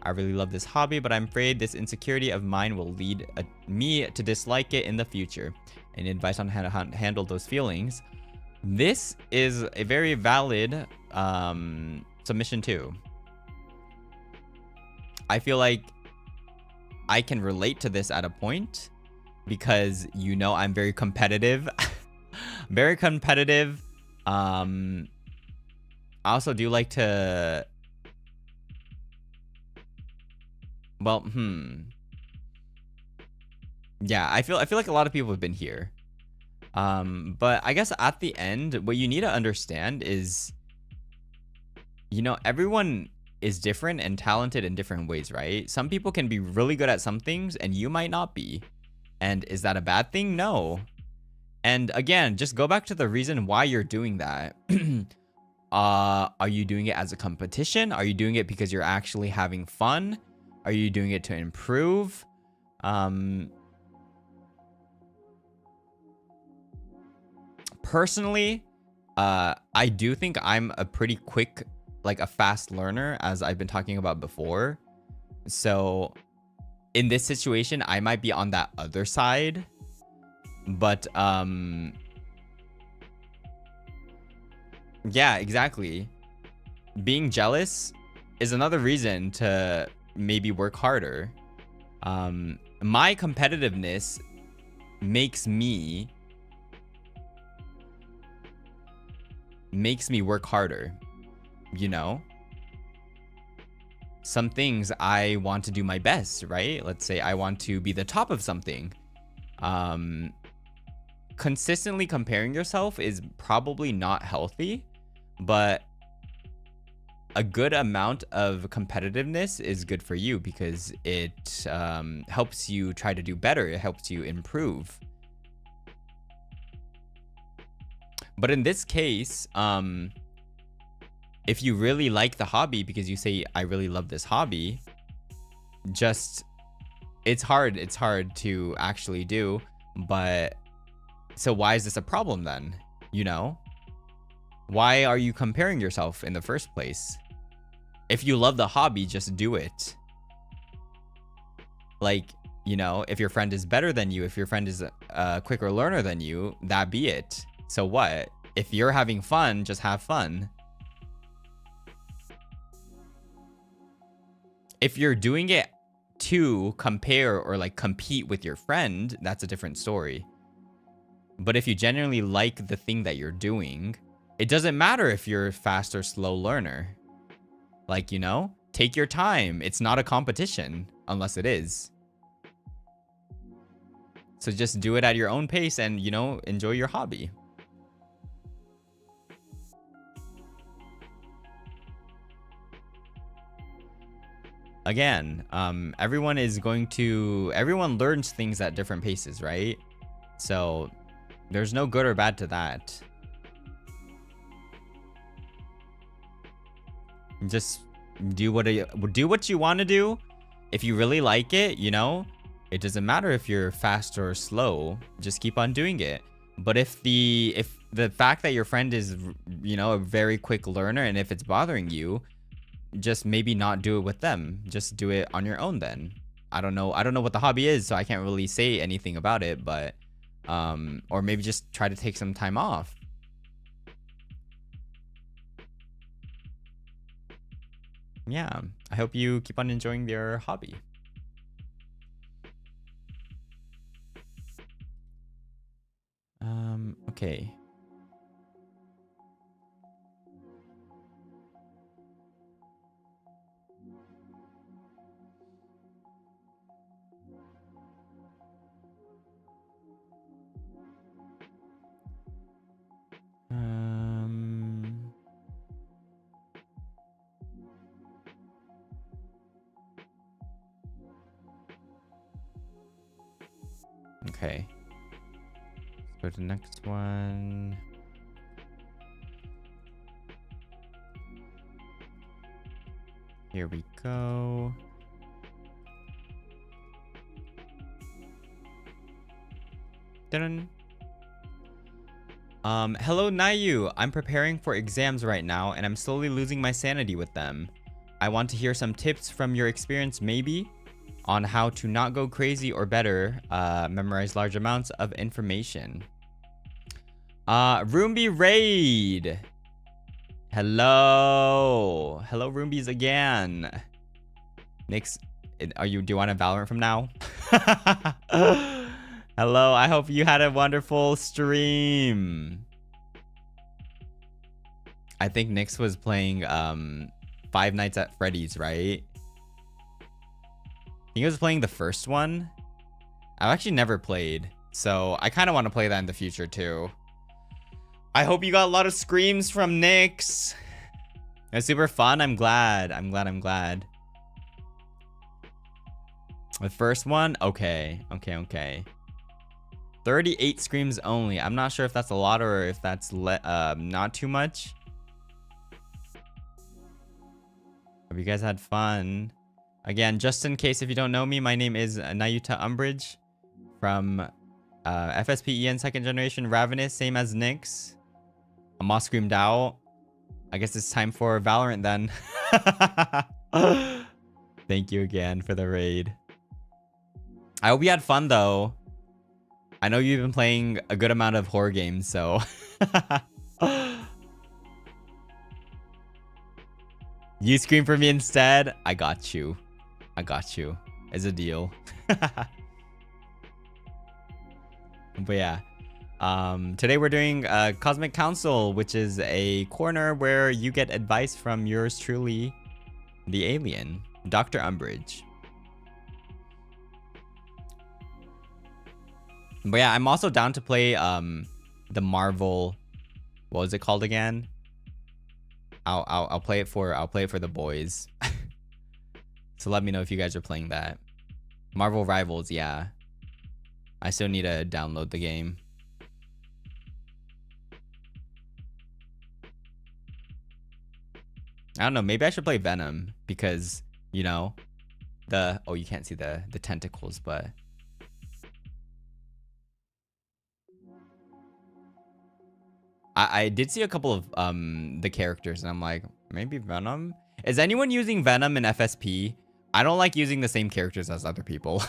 I really love this hobby, but I'm afraid this insecurity of mine will lead me to dislike it in the future. Any advice on how to handle those feelings? This is a very valid submission too. I feel like I can relate to this at a point because, you know, I'm very competitive. Very competitive. I also do like to... Well, yeah, I feel like a lot of people have been here. But I guess at the end, what you need to understand is, you know, everyone is different and talented in different ways, right? Some people can be really good at some things and you might not be. And is that a bad thing? No. And again, just go back to the reason why you're doing that. Are you doing it as a competition? Are you doing it because you're actually having fun? Are you doing it to improve? Personally, I do think I'm a pretty quick, like a fast learner, as I've been talking about before. So in this situation, I might be on that other side. But Yeah, exactly. Being jealous is another reason to maybe work harder. My competitiveness makes me work harder, you know? Some things I want to do my best, right? Let's say I want to be the top of something. Consistently comparing yourself is probably not healthy, but a good amount of competitiveness is good for you because it helps you try to do better. It helps you improve. But in this case, if you really like the hobby because you say, I really love this hobby, it's hard to actually do. But so why is this a problem then? You know? Why are you comparing yourself in the first place? If you love the hobby, just do it. Like, you know, if your friend is better than you, if your friend is a quicker learner than you, that be it. So what? If you're having fun, just have fun. If you're doing it to compare or like compete with your friend, that's a different story. But if you genuinely like the thing that you're doing, it doesn't matter if you're a fast or slow learner. Like, you know, take your time. It's not a competition unless it is. So just do it at your own pace and, you know, enjoy your hobby. Again, everyone learns things at different paces, right? So there's no good or bad to that. Just do what you want to do. If you really like it, you know, it doesn't matter if you're fast or slow, just keep on doing it. But if the fact that your friend is, you know, a very quick learner, and if it's bothering you, just maybe not do it with them. Just do it on your own then. I don't know what the hobby is, so I can't really say anything about it, but or maybe just try to take some time off. Yeah, I hope you keep on enjoying your hobby. Okay. Okay. Let's go to the next one. Here we go. Dun. Hello Nayu. I'm preparing for exams right now and I'm slowly losing my sanity with them. I want to hear some tips from your experience maybe on how to not go crazy or better memorize large amounts of information. Roomby Raid. Hello Roombies again. Nix, do you want a Valorant from now? Hello, I hope you had a wonderful stream. I think Nix was playing Five Nights at Freddy's, right? I think he was playing the first one. I've actually never played, so I kind of want to play that in the future too. I hope you got a lot of screams from Nix. It was super fun. I'm glad. The first one? Okay. 38 screams only. I'm not sure if that's a lot or if that's not too much. Hope you guys had fun. Again, just in case if you don't know me, my name is Nayuta Umbrage from FSPEN second generation Ravanis, same as Nix. I'm all screamed out. I guess it's time for Valorant then. Thank you again for the raid. I hope you had fun though. I know you've been playing a good amount of horror games, so You scream for me instead. I got you. I got you. It's a deal. But yeah. Today we're doing Cosmic Counsel, which is a corner where you get advice from yours truly, the alien, Dr. Umbrage. But yeah, I'm also down to play the Marvel. What was it called again? I'll play it for the boys. So let me know if you guys are playing that. Marvel Rivals, yeah. I still need to download the game. I don't know, maybe I should play Venom because, you know, you can't see the tentacles, but I did see a couple of the characters and I'm like, maybe Venom? Is anyone using Venom in FSP? I don't like using the same characters as other people.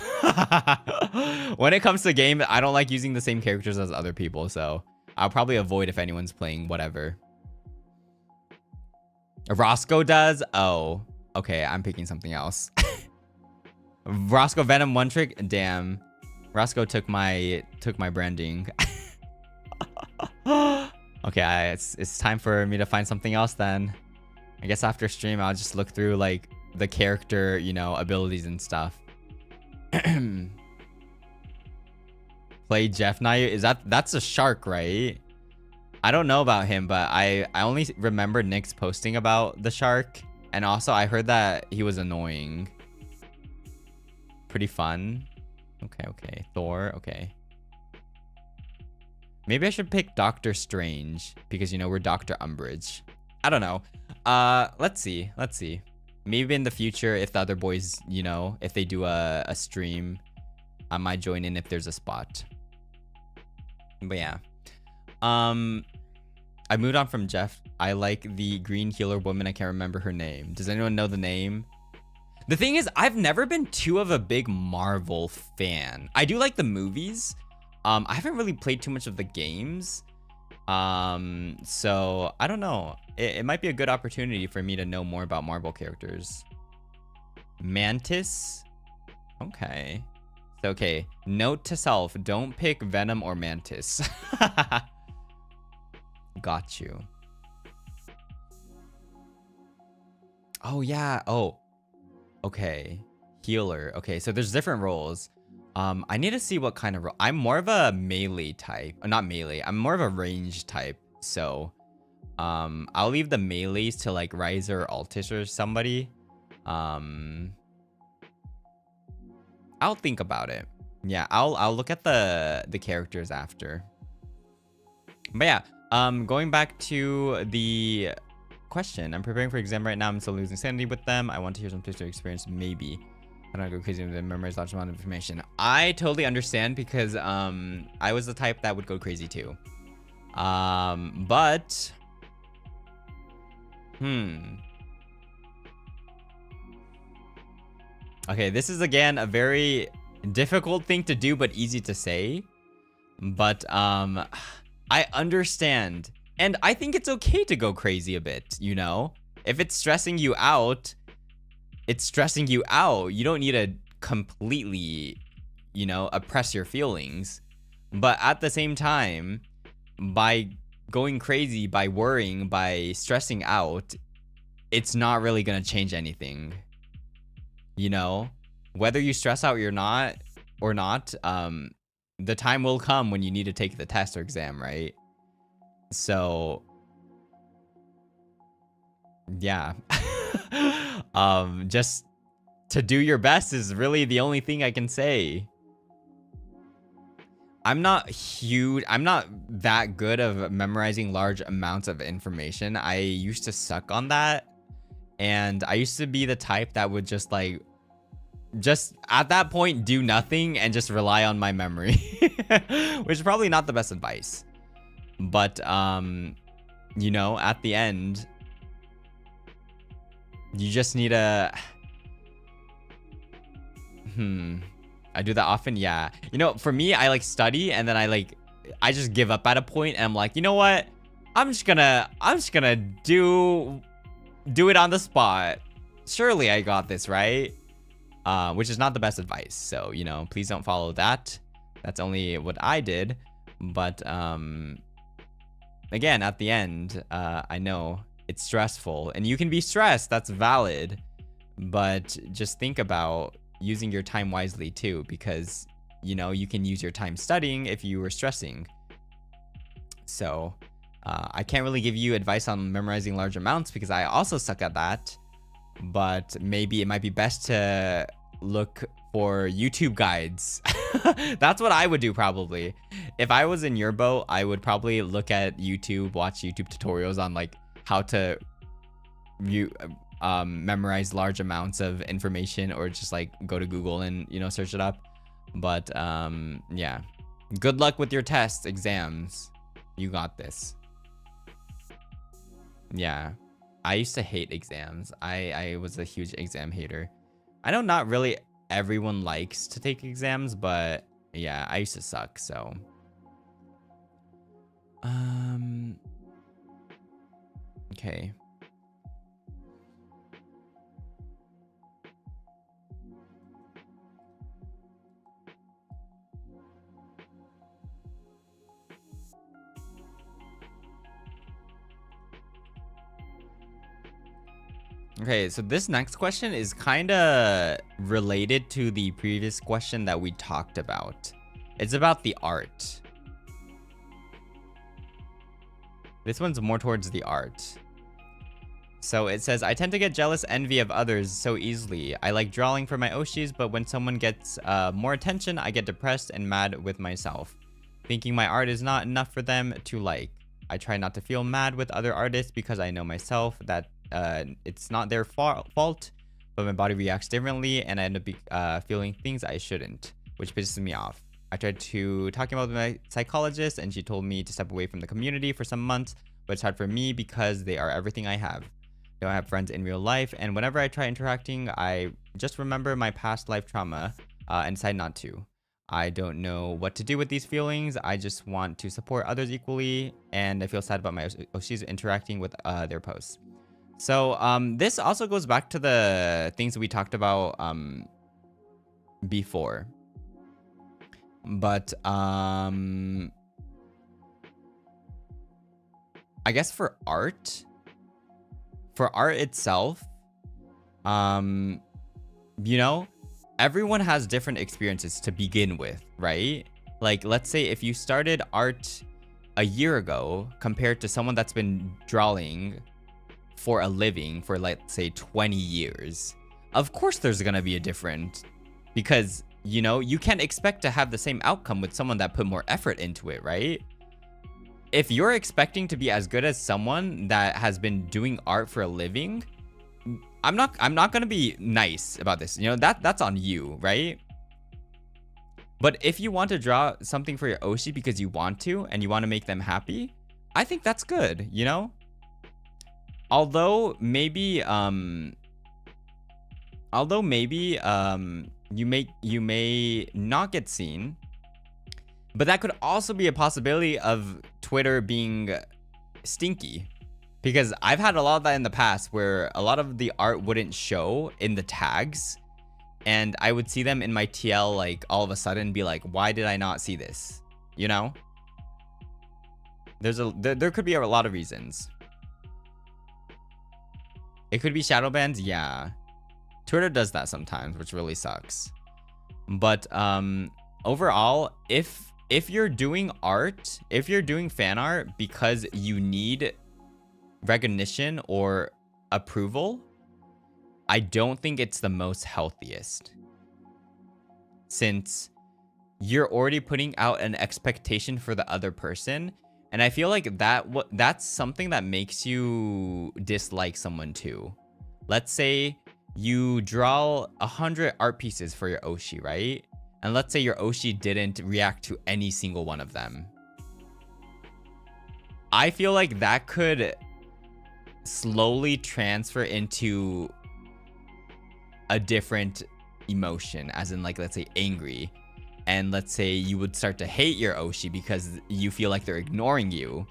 When it comes to game, I don't like using the same characters as other people, so I'll probably avoid if anyone's playing whatever. Roscoe does? Oh, okay, I'm picking something else. Roscoe Venom one trick? Damn. Roscoe took my branding. Okay, it's time for me to find something else then. I guess after stream, I'll just look through like the character, you know, abilities and stuff. Play Jeff Nayu. That's a shark, right? I don't know about him, but I only remember Nick's posting about the shark. And also I heard that he was annoying. Pretty fun. Okay. Thor, okay. Maybe I should pick Doctor Strange because, you know, we're Dr. Umbrage. I don't know. Let's see. Maybe in the future, if the other boys, you know, if they do a stream, I might join in if there's a spot. But yeah. I moved on from Jeff. I like the green healer woman. I can't remember her name. Does anyone know the name? The thing is, I've never been too of a big Marvel fan. I do like the movies. I haven't really played too much of the games. So I don't know. It might be a good opportunity for me to know more about Marvel characters. Mantis? Okay. So, okay. Note to self, don't pick Venom or Mantis. Got you. Oh, yeah. Oh. Okay. Healer. Okay, so there's different roles. I need to see what kind of role. I'm more of a melee type. Not melee. I'm more of a range type. So, I'll leave the melees to like Riser or Altis or somebody. I'll think about it. Yeah, I'll look at the characters after. But yeah, going back to the question. I'm preparing for exam right now. I'm still losing sanity with them. I want to hear some tips to experience. Maybe. I don't go crazy with the memorize large amount of information. I totally understand because I was the type that would go crazy too. But okay, this is again a very difficult thing to do but easy to say. But I understand. And I think it's okay to go crazy a bit, you know? If it's stressing you out, it's stressing you out. You don't need to completely, you know, oppress your feelings. But at the same time, by going crazy, by worrying, by stressing out, it's not really going to change anything. You know, whether you stress out or not, the time will come when you need to take the test or exam, right? So, yeah. Just to do your best is really the only thing I can say. I'm not that good of memorizing large amounts of information. I used to suck on that. And I used to be the type that would just like, just at that point do nothing and just rely on my memory. Which is probably not the best advice. But, you know, at the end, you just need a... I do that often, yeah. You know, for me, I like study and then I just give up at a point and I'm like, you know what? I'm just gonna do do it on the spot. Surely I got this, right? Which is not the best advice. So, you know, please don't follow that. That's only what I did. But again, at the end, I know it's stressful and you can be stressed. That's valid. But just think about using your time wisely too, because, you know, you can use your time studying if you were stressing. So I can't really give you advice on memorizing large amounts because I also suck at that. But maybe it might be best to look for YouTube guides. That's what I would do probably. If I was in your boat, I would probably look at YouTube, watch YouTube tutorials on like how to memorize large amounts of information, or just like go to Google and, you know, search it up. But yeah, good luck with your tests, exams. You got this. Yeah, I used to hate exams. I was a huge exam hater. I know not really everyone likes to take exams, but yeah, I used to suck. So okay. Okay, so this next question is kind of related to the previous question that we talked about. It's about the art. This one's more towards the art. So it says, I tend to get jealous envy of others so easily. I like drawing for my oshis, but when someone gets more attention, I get depressed and mad with myself, thinking my art is not enough for them to like. I try not to feel mad with other artists because I know myself that it's not their fault, but my body reacts differently and I end up feeling things I shouldn't, which pisses me off. I tried to talking about with my psychologist and she told me to step away from the community for some months, but it's hard for me because they are everything I have. I don't have friends in real life, and whenever I try interacting, I just remember my past life trauma and decide not to. I don't know what to do with these feelings. I just want to support others equally, and I feel sad about my oshis interacting with their posts. So this also goes back to the things that we talked about before. But I guess for art itself, you know, everyone has different experiences to begin with, right? Like, let's say if you started art a year ago compared to someone that's been drawing for a living for, let's say, 20 years, of course there's gonna be a difference, because, you know, you can't expect to have the same outcome with someone that put more effort into it, right? If you're expecting to be as good as someone that has been doing art for a living, I'm not gonna be nice about this. You know, that's on you, right? But if you want to draw something for your oshi because you want to and you want to make them happy, I think that's good, you know? Although maybe you may not get seen, but that could also be a possibility of Twitter being stinky, because I've had a lot of that in the past where a lot of the art wouldn't show in the tags and I would see them in my TL like all of a sudden be like, why did I not see this? You know? There could be a lot of reasons. It could be shadow bans, yeah. Twitter does that sometimes, which really sucks. But overall, if you're doing art, if you're doing fan art because you need recognition or approval, I don't think it's the most healthiest, since you're already putting out an expectation for the other person, and I feel like that's something that makes you dislike someone too. Let's say you draw 100 art pieces for your oshi, right? And let's say your oshi didn't react to any single one of them. I feel like that could slowly transfer into a different emotion, as in, like, let's say angry, and let's say you would start to hate your oshi because you feel like they're ignoring you.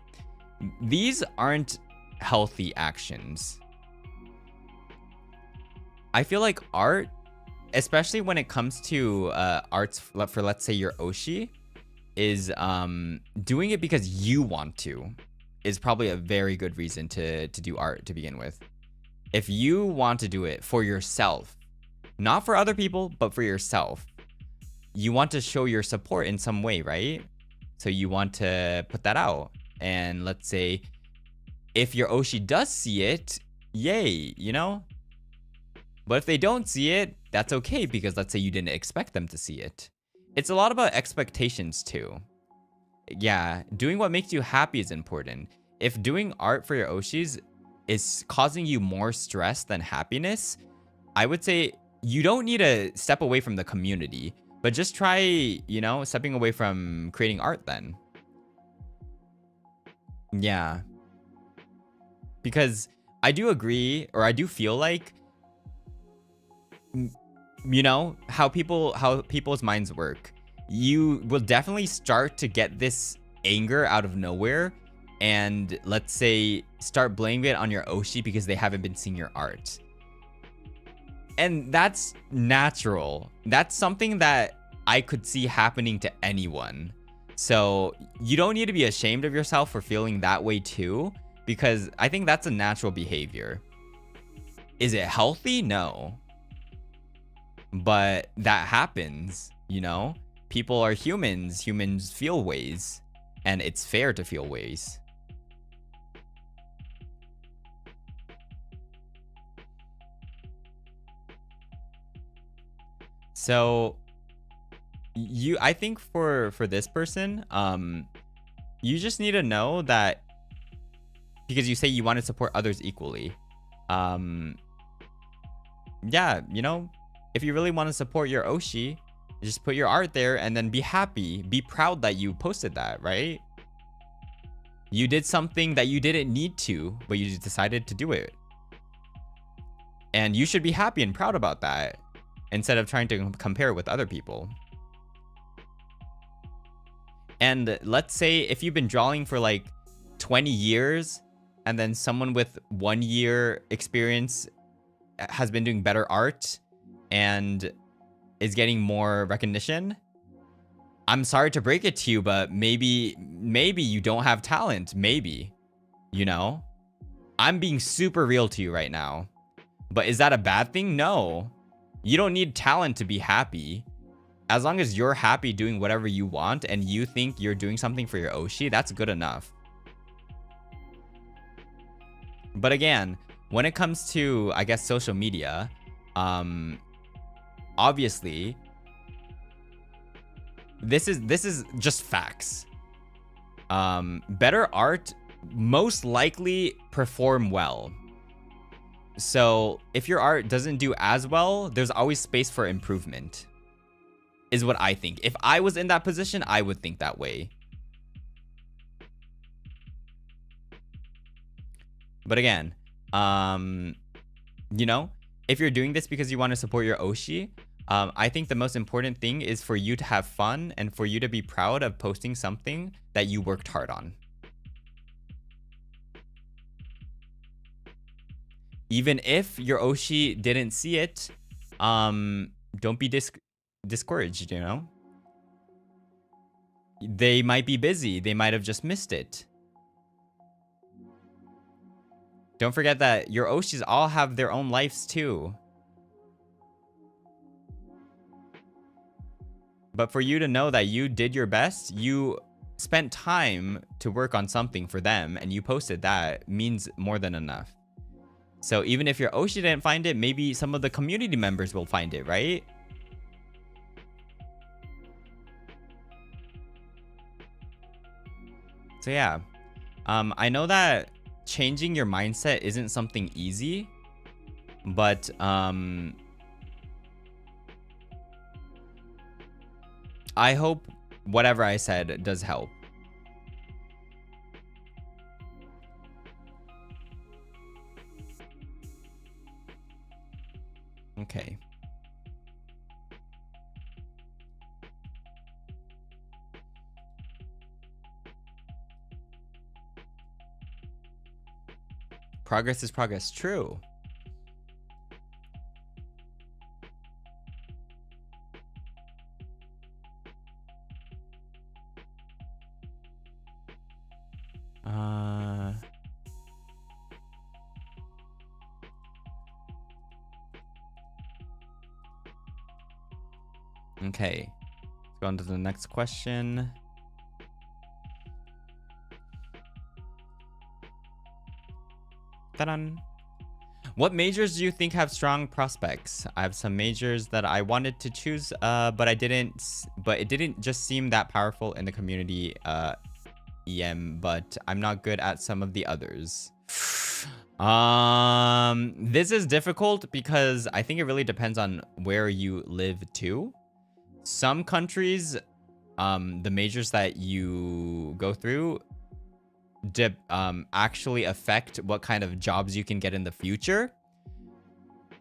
These aren't healthy actions. I feel like art, especially when it comes to arts for, let's say, your Oshi, is doing it because you want to is probably a very good reason to do art to begin with. If you want to do it for yourself, not for other people, but for yourself, you want to show your support in some way, right? So you want to put that out. And let's say if your Oshi does see it, yay, you know? But if they don't see it, that's okay, because let's say you didn't expect them to see it. It's a lot about expectations too. Yeah, doing what makes you happy is important. If doing art for your Oshis is causing you more stress than happiness, I would say you don't need to step away from the community, but just try, you know, stepping away from creating art then. Yeah. Because I do agree, or I do feel like, you know, how people's minds work. You will definitely start to get this anger out of nowhere and, let's say, start blaming it on your Oshi because they haven't been seeing your art. And that's natural. That's something that I could see happening to anyone. So you don't need to be ashamed of yourself for feeling that way too, because I think that's a natural behavior. Is it healthy? No. But that happens, you know? People are humans. Humans feel ways. And it's fair to feel ways. So I think for this person, you just need to know that, because you say you want to support others equally. Yeah, you know, if you really want to support your Oshi, just put your art there and then be happy. Be proud that you posted that, right? You did something that you didn't need to, but you just decided to do it. And you should be happy and proud about that, instead of trying to compare it with other people. And let's say if you've been drawing for like 20 years and then someone with 1 year experience has been doing better art and is getting more recognition, I'm sorry to break it to you, but maybe you don't have talent. Maybe, you know, I'm being super real to you right now. But is that a bad thing? No. You don't need talent to be happy. As long as you're happy doing whatever you want and you think you're doing something for your Oshi, that's good enough. But again, when it comes to, I guess, social media, obviously, this is just facts. Better art most likely perform well. So if your art doesn't do as well, there's always space for improvement, is what I think. If I was in that position, I would think that way. But again, you know, if you're doing this because you want to support your Oshi, I think the most important thing is for you to have fun and for you to be proud of posting something that you worked hard on. Even if your Oshi didn't see it, don't be discouraged, you know? They might be busy. They might have just missed it. Don't forget that your Oshis all have their own lives too. But for you to know that you did your best, you spent time to work on something for them, and you posted that, means more than enough. So even if your Oshi didn't find it, maybe some of the community members will find it, right? So yeah, I know that changing your mindset isn't something easy, but I hope whatever I said does help. Okay. Progress is progress. True. Okay. Let's go on to the next question. Ta-da! What majors do you think have strong prospects? I have some majors that I wanted to choose, but it didn't just seem that powerful in the community EM, but I'm not good at some of the others. This is difficult because I think it really depends on where you live too. Some countries, the majors that you go through actually affect what kind of jobs you can get in the future.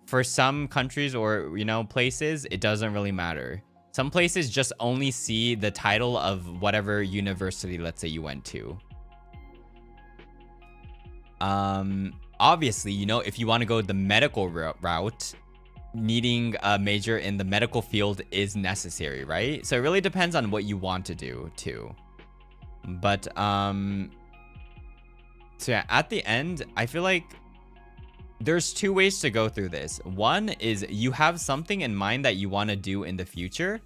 For some countries or, you know, places, it doesn't really matter. Some places just only see the title of whatever university, let's say, you went to. Obviously, you know, if you want to go the medical route, needing a major in the medical field is necessary, right? So it really depends on what you want to do too. But so yeah, at the end, I feel like there's two ways to go through this. One is you have something in mind that you want to do in the future,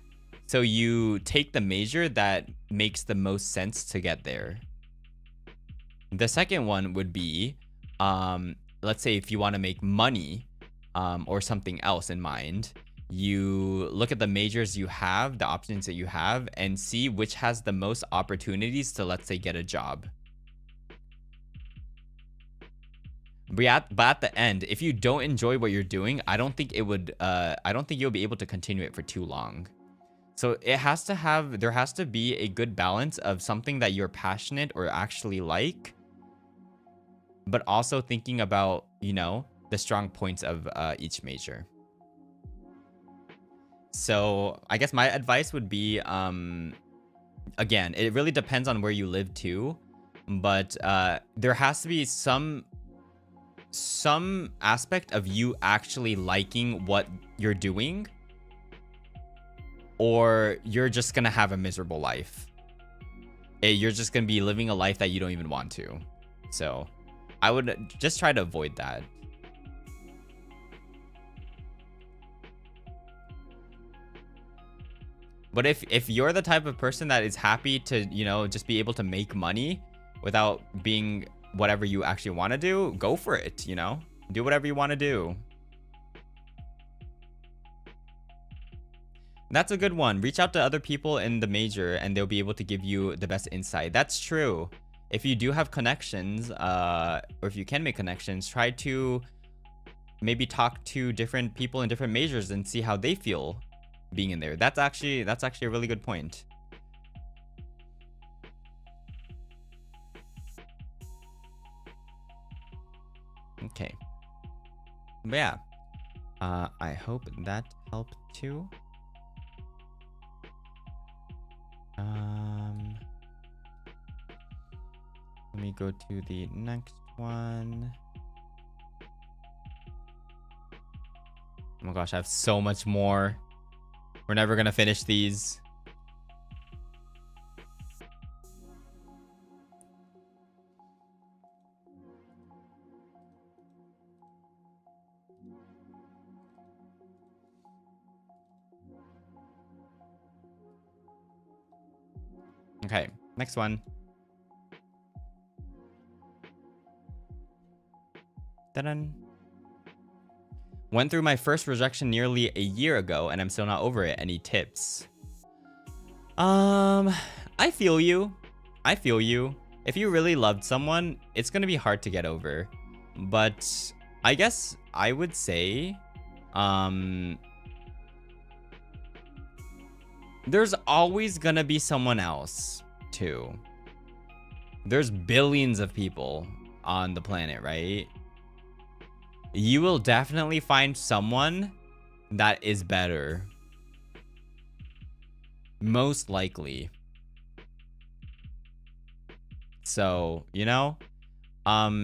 so you take the major that makes the most sense to get there. The second one would be, let's say if you want to make money, or something else in mind, you look at the majors you have, the options that you have, and see which has the most opportunities to, let's say, get a job. But at the end, if you don't enjoy what you're doing, I don't think you'll be able to continue it for too long. So there has to be a good balance of something that you're passionate or actually like, but also thinking about, you know, the strong points of each major. So I guess my advice would be, again, it really depends on where you live too, but there has to be some aspect of you actually liking what you're doing, or you're just gonna have a miserable life. You're just gonna be living a life that you don't even want to. So I would just try to avoid that. But if you're the type of person that is happy to, you know, just be able to make money without being whatever you actually want to do, go for it, you know? Do whatever you want to do. That's a good one. Reach out to other people in the major and they'll be able to give you the best insight. That's true. If you do have connections, or if you can make connections, try to maybe talk to different people in different majors and see how they feel being in there. That's actually a really good point. Okay. But yeah, I hope that helped too. Let me go to the next one. Oh my gosh, I have so much more. We're never gonna finish these. Okay, next one. Ta-da. Went through my first rejection nearly a year ago and I'm still not over it. Any tips? I feel you. I feel you. If you really loved someone, it's gonna be hard to get over. But I guess I would say, there's always gonna be someone else too. There's billions of people on the planet, right? You will definitely find someone that is better. Most likely. So, you know,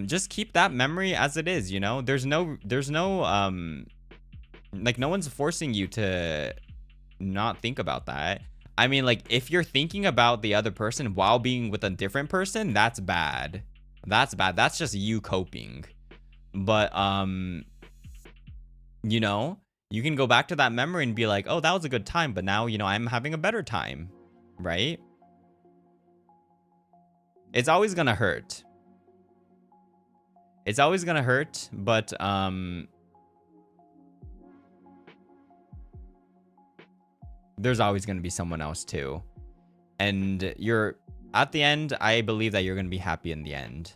just keep that memory as it is, you know? There's no like, no one's forcing you to not think about that. I mean, like, if you're thinking about the other person while being with a different person, that's bad. That's bad. That's just you coping. But you know, you can go back to that memory and be like, oh, that was a good time, but now, you know, I'm having a better time, right? It's always gonna hurt. It's always gonna hurt, but there's always gonna be someone else too. And you're at the end, I believe that you're gonna be happy in the end.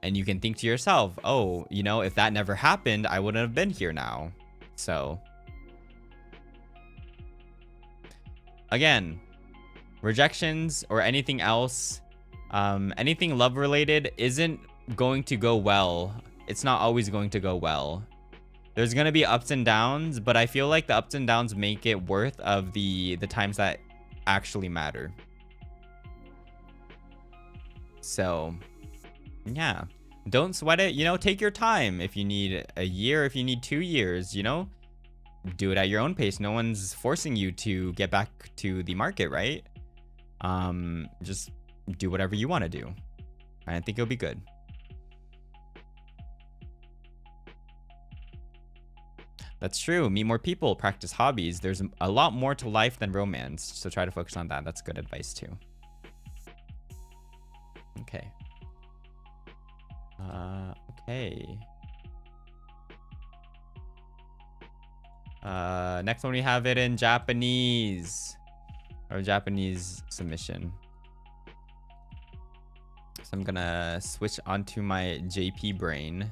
And you can think to yourself, oh, you know, if that never happened, I wouldn't have been here now. So, again, rejections or anything else, anything love related isn't going to go well. It's not always going to go well. There's going to be ups and downs, but I feel like the ups and downs make it worth of the times that actually matter. So, yeah, don't sweat it. You know, take your time. If you need a year, if you need 2 years, you know, do it at your own pace. No one's forcing you to get back to the market, right? Just do whatever you want to do. I think it'll be good. That's true. Meet more people, practice hobbies. There's a lot more to life than romance, so try to focus on that. That's good advice too. Okay. Okay. Next one we have it in Japanese. Or Japanese submission. So I'm gonna switch onto my JP brain.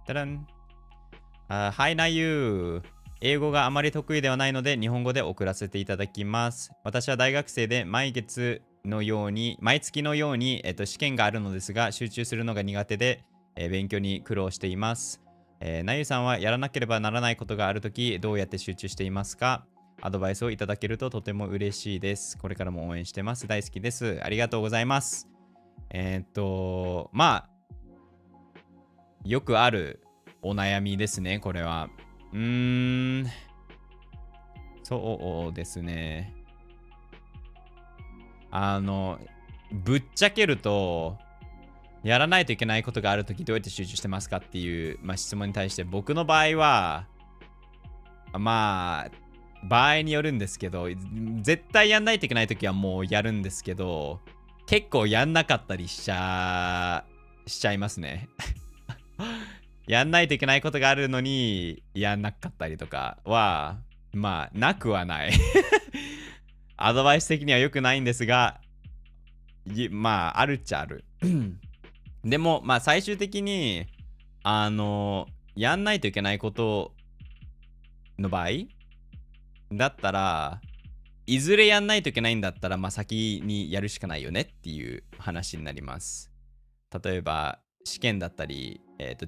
Hi Nayu。英語があまり得意ではないので日本語で送らせていただきます。私は大学生で毎月のように試験があるのですが集中するのが苦手で、勉強に苦労しています。なゆさんはやらなければならないことがあるときどうやって集中していますか？アドバイスをいただけるととても嬉しいです。これからも応援してます。大好きです。ありがとうございます。まあよくあるお悩みですね、これは。そうですね。ぶっちゃけると、やらないといけないことがあるときどうやって集中してますかっていう、質問に対して僕の場合は、場合によるんですけど、絶対やんないといけないときはもうやるんですけど、結構やんなかったりしちゃいますね。やんないといけないことがあるのにやんなかったりとかはなくはない。アドバイス的には良くないんですが、あるっちゃある。でも最終的にやんないといけないことの場合だったら、いずれやんないといけないんだったら先にやるしかないよねっていう話になります。例えば試験だったり、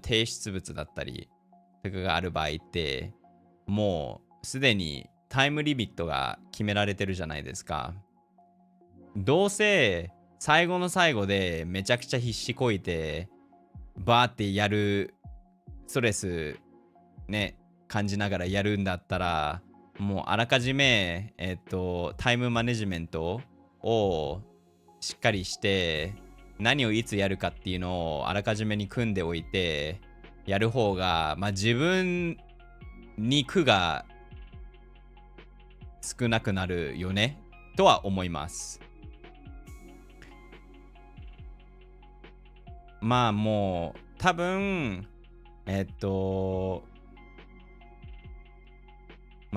提出物だったりとかがある場合ってもうすでにタイムリミットが決められてるじゃないですか。どうせ最後の最後でめちゃくちゃ必死こいてバーってやるストレスね感じながらやるんだったら、もうあらかじめタイムマネジメントをしっかりして何をいつやるかっていうのをあらかじめに組んでおいてやる方が、自分に苦が少なくなるよねとは思います。もう多分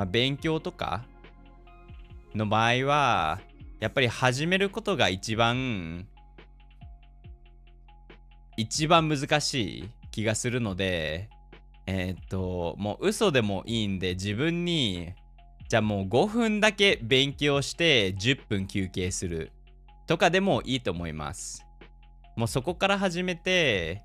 勉強とかの場合はやっぱり始めることが一番難しい気がするので、もう嘘でもいいんで自分にじゃあもう5分だけ勉強して10分休憩するとかでもいいと思います。もうそこから始めて、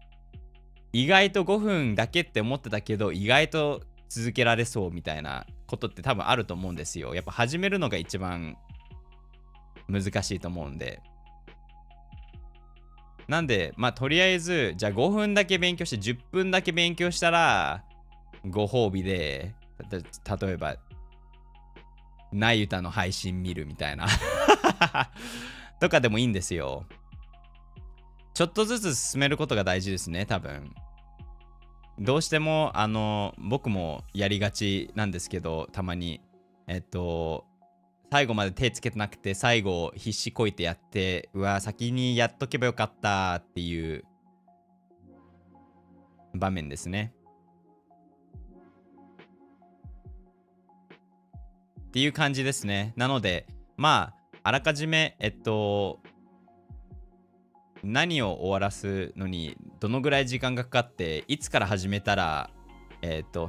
意外と5分だけって思ってたけど意外と続けられそうみたいなことって多分あると思うんですよ。やっぱ始めるのが一番難しいと思うんで。なんでとりあえずじゃあ5分だけ勉強して10分だけ勉強したらご褒美で例えばナユタの配信見るみたいなとかでもいいんですよ。ちょっとずつ進めることが大事ですね、多分。どうしても、僕もやりがちなんですけど、たまに。最後まで手つけてなくて、最後必死こいてやって、うわ、先にやっとけばよかったっていう場面ですね。っていう感じですね。なので、まあ、あらかじめ、何を終わらすのにどのぐらい時間がかかって、いつから始めたら、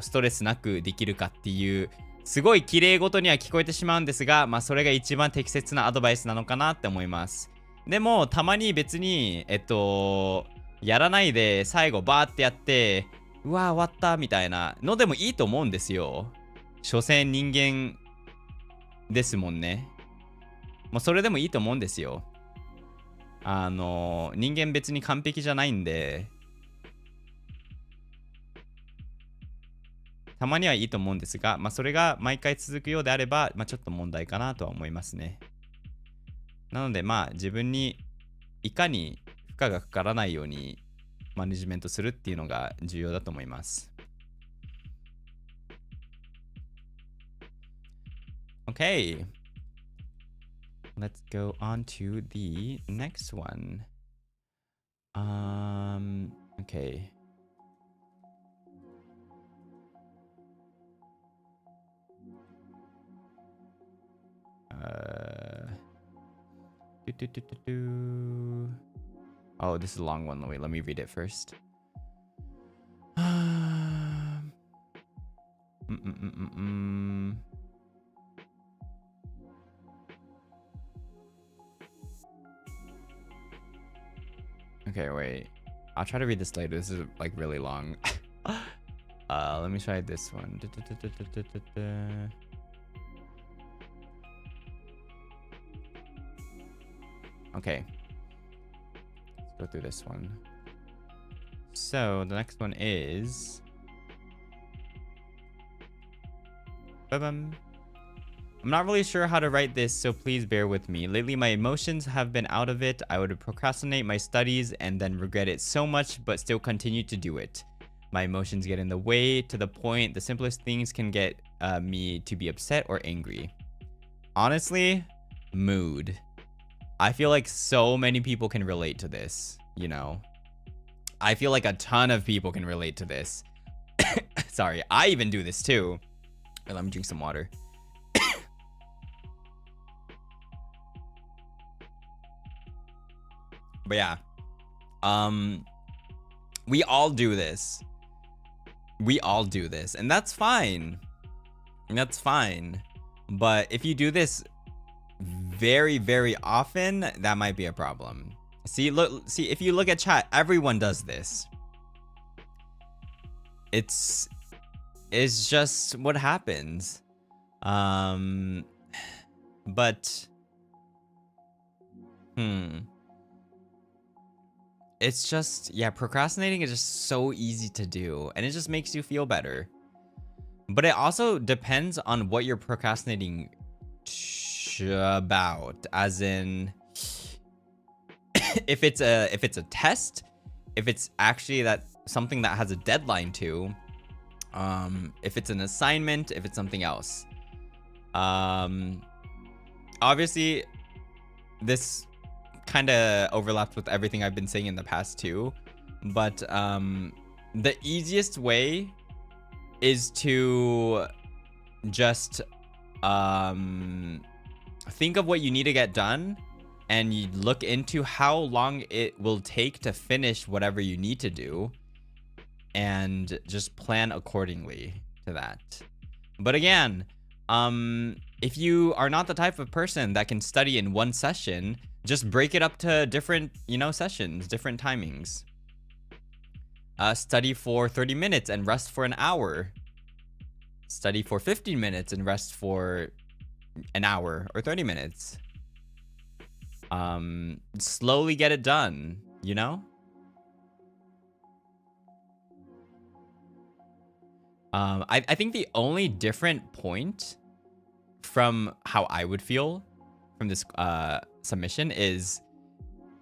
ストレスなくできるかっていう、すごい綺麗事には聞こえてしまうんですが、まあ、それが一番適切なアドバイスなのかなって思います。でも、たまに別に、やらないで最後バーってやって、うわー終わったみたいなのでもいいと思うんですよ。所詮人間ですもんね。もうそれでもいいと思うんですよ。人間別に完璧じゃないんで、たまにはいいと思うんですが、まあそれが毎回続くようであれば、まあちょっと問題かなとは思いますね。なのでまあ自分にいかに負荷がかからないようにマネジメントするっていうのが重要だと思います。Okay. Let's go on to the next one. Okay. Oh, this is a long one. Wait, let me read it first. Okay, wait. I'll try to read this later. This is like really long. Let me try this one. Okay. Let's go through this one. So the next one is... Ba-bum. I'm not really sure how to write this, so please bear with me. Lately, my emotions have been out of it. I would procrastinate my studies and then regret it so much, but still continue to do it. My emotions get in the way to the point the simplest things can get me to be upset or angry. Honestly, mood. I feel like so many people can relate to this, you know? I feel like a ton of people can relate to this. Sorry, I even do this too. Let me drink some water. But yeah, we all do this. We all do this, and that's fine. That's fine. But if you do this very, very often, that might be a problem. See, if you look at chat, everyone does this. It's just what happens. But it's just, yeah, procrastinating is just so easy to do, and it just makes you feel better. But it also depends on what you're procrastinating about, as in if it's a test, if it's actually something that has a deadline to, if it's an assignment, if it's something else. Obviously this kind of overlaps with everything I've been saying in the past too, but the easiest way is to just think of what you need to get done, and you look into how long it will take to finish whatever you need to do, and just plan accordingly to that. But again, if you are not the type of person that can study in one session, just break it up to different, sessions, different timings. Study for 30 minutes and rest for an hour. Study for 15 minutes and rest for an hour or 30 minutes. Slowly get it done, I think the only different point from how I would feel from this submission is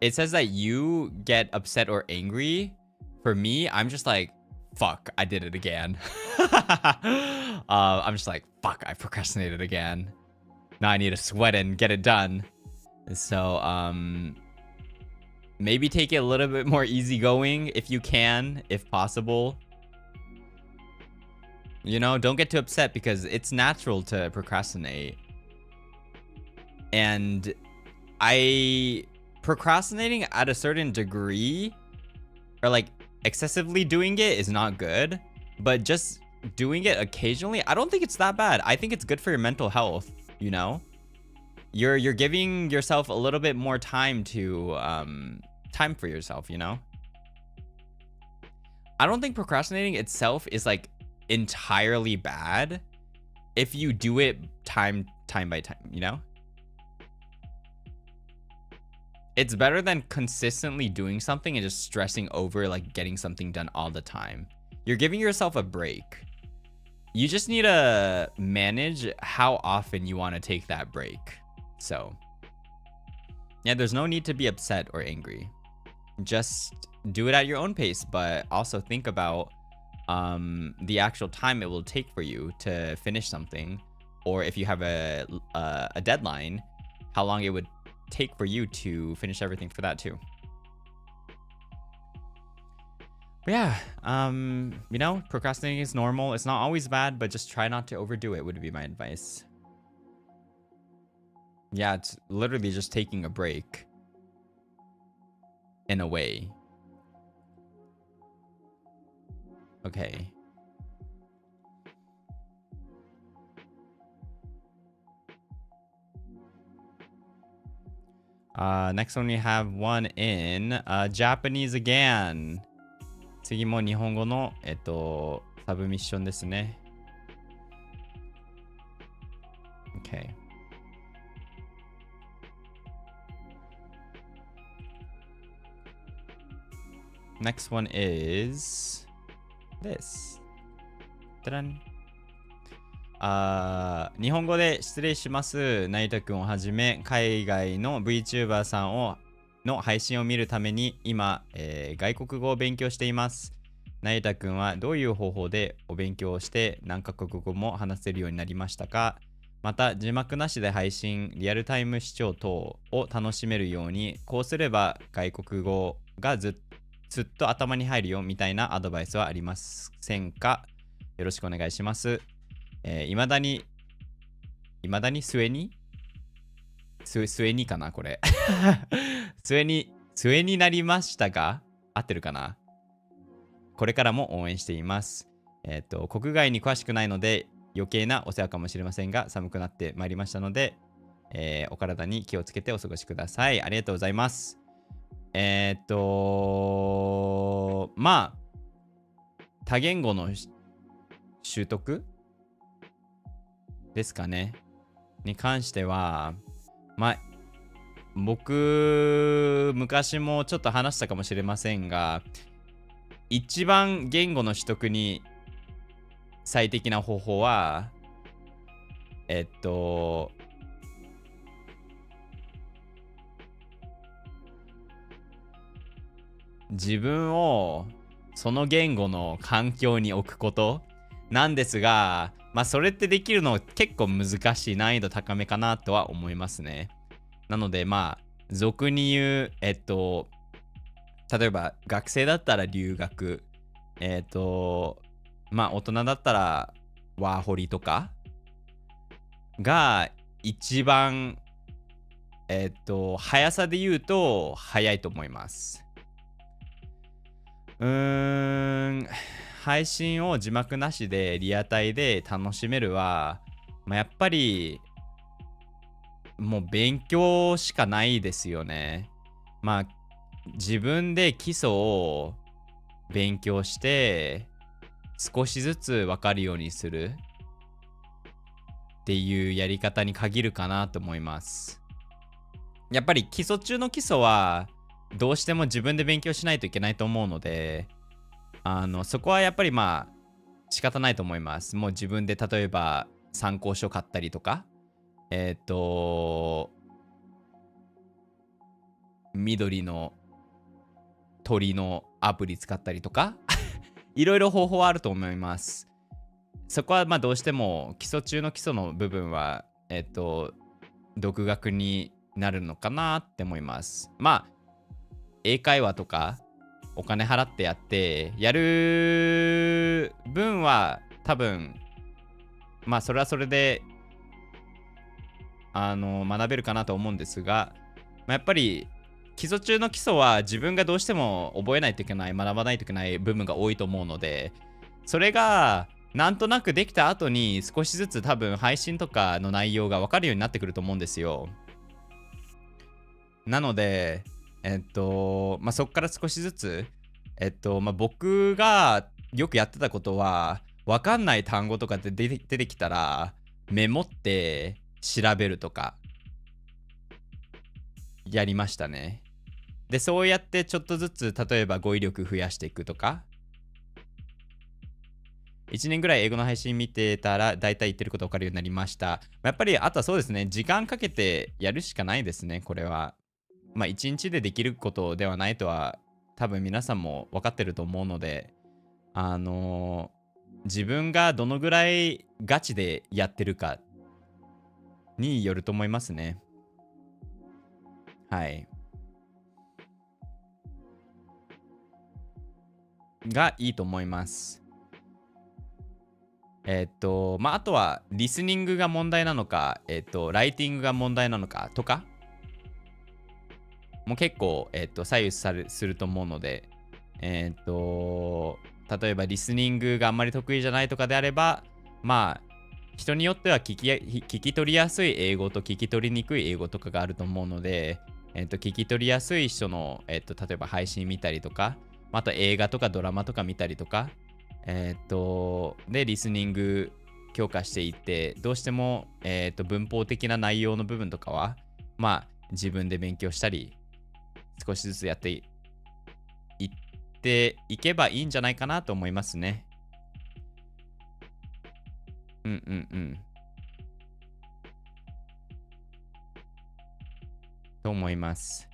it says that you get upset or angry. For me, I'm just like, fuck, I did it again. I'm just like, fuck, I procrastinated again. Now I need to sweat and get it done. So, maybe take it a little bit more easygoing if you can, if possible. You know, don't get too upset because it's natural to procrastinate. And procrastinating at a certain degree, or like excessively doing it, is not good. But just doing it occasionally, I don't think it's that bad. I think it's good for your mental health, you know? You're giving yourself a little bit more time to time for yourself, you know? I don't think procrastinating itself is like entirely bad if you do it time by time, you know? It's better than consistently doing something and just stressing over like getting something done all the time. You're giving yourself a break. You just need to manage how often you want to take that break. So, yeah, there's no need to be upset or angry. Just do it at your own pace, but also think about the actual time it will take for you to finish something, or if you have a deadline, how long it would take for you to finish everything for that too. But yeah, you know, procrastinating is normal. It's not always bad, but just try not to overdo it would be my advice. Yeah, it's literally just taking a break in a way. Okay. Next one we have one in Japanese again. 次も日本語のサブミッションですね。Okay. Next one is this. 日本語で失礼します。なゆたくんをはじめ海外の VTuber さんの配信を見るために今、外国語を勉強しています。なゆたくんはどういう方法でお勉強をして何カ国語も話せるようになりましたか？また字幕なしで配信、リアルタイム視聴等を楽しめるようにこうすれば外国語がずっと頭に入るよみたいなアドバイスはありませんか？よろしくお願いします。いまだに末にかなこれ末になりましたが合ってるかな？これからも応援しています。国外に詳しくないので余計なお世話かもしれませんが寒くなってまいりましたので、お体に気をつけてお過ごしください。ありがとうございます。まあ多言語の習得ですかねに関しては、まあ僕昔もちょっと話したかもしれませんが、一番言語の取得に最適な方法は自分をその言語の環境に置くことなんですが、まあそれってできるの結構難しい、難易度高めかなとは思いますね。なのでまあ俗に言う例えば学生だったら留学、まあ大人だったらワーホリとかが一番速さで言うと速いと思います。配信を字幕なしでリアタイで楽しめるは、まあ、やっぱりもう勉強しかないですよね。まあ自分で基礎を勉強して少しずつ分かるようにするっていうやり方に限るかなと思います。やっぱり基礎中の基礎はどうしても自分で勉強しないといけないと思うので、そこはやっぱりまあ仕方ないと思います。もう自分で例えば参考書買ったりとか、緑の鳥のアプリ使ったりとかいろいろ方法はあると思います。そこはまあどうしても基礎中の基礎の部分は独学になるのかなって思います。まあ英会話とかお金払ってやる分は多分まあそれはそれで学べるかなと思うんですが、まあ、やっぱり基礎中の基礎は自分がどうしても覚えないといけない、学ばないといけない部分が多いと思うので、それがなんとなくできた後に少しずつ多分配信とかの内容が分かるようになってくると思うんですよ。なのでまあ、そこから少しずつまあ、僕がよくやってたことは分かんない単語とかで出てきたらメモって調べるとかやりましたね。でそうやってちょっとずつ例えば語彙力増やしていくとか、1年ぐらい英語の配信見てたら大体言ってること分かるようになりました。やっぱりあとはそうですね、時間かけてやるしかないですね、これは。まあ1日でできることではないとは多分皆さんも分かってると思うので、自分がどのぐらいガチでやってるかによると思いますね。はい。がいいと思います。まあ、あとは、リスニングが問題なのか、ライティングが問題なのかとか、もう結構、左右すると思うので、例えばリスニングがあんまり得意じゃないとかであれば、まあ、人によっては聞き取りやすい英語と聞き取りにくい英語とかがあると思うので、聞き取りやすい人の、例えば配信見たりとか、あと映画とかドラマとか見たりとか、で、リスニング強化していって、どうしても、文法的な内容の部分とかは、まあ、自分で勉強したり、少しずつやっていっていけばいいんじゃないかなと思いますね。うんうんうん。と思います。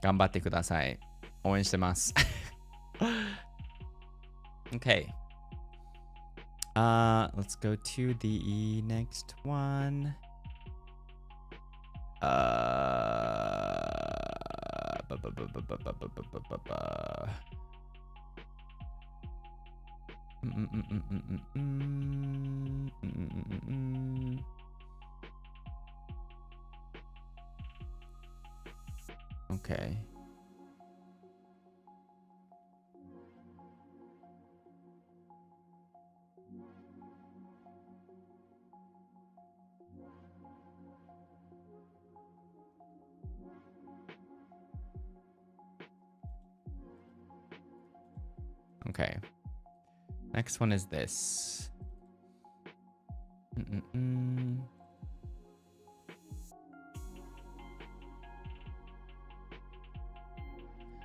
頑張ってください。応援してます。Okay. Let's go to the next one. Ba, ba, ba, ba, ba, ba, ba, ba, ba, ba. Okay. Okay. Next one is this.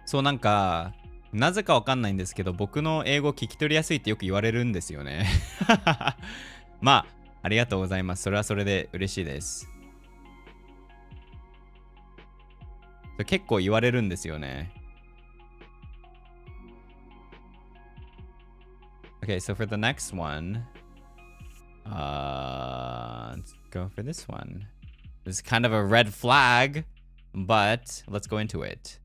そうなんかなぜかわかんないんですけど、僕の英語聞き取りやすいってよく言われるんですよね。まあ、ありがとうございます。それはそれで嬉しいです。結構言われるんですよね。Okay, so for the next one, let's go for this one. This is kind of a red flag, but let's go into it.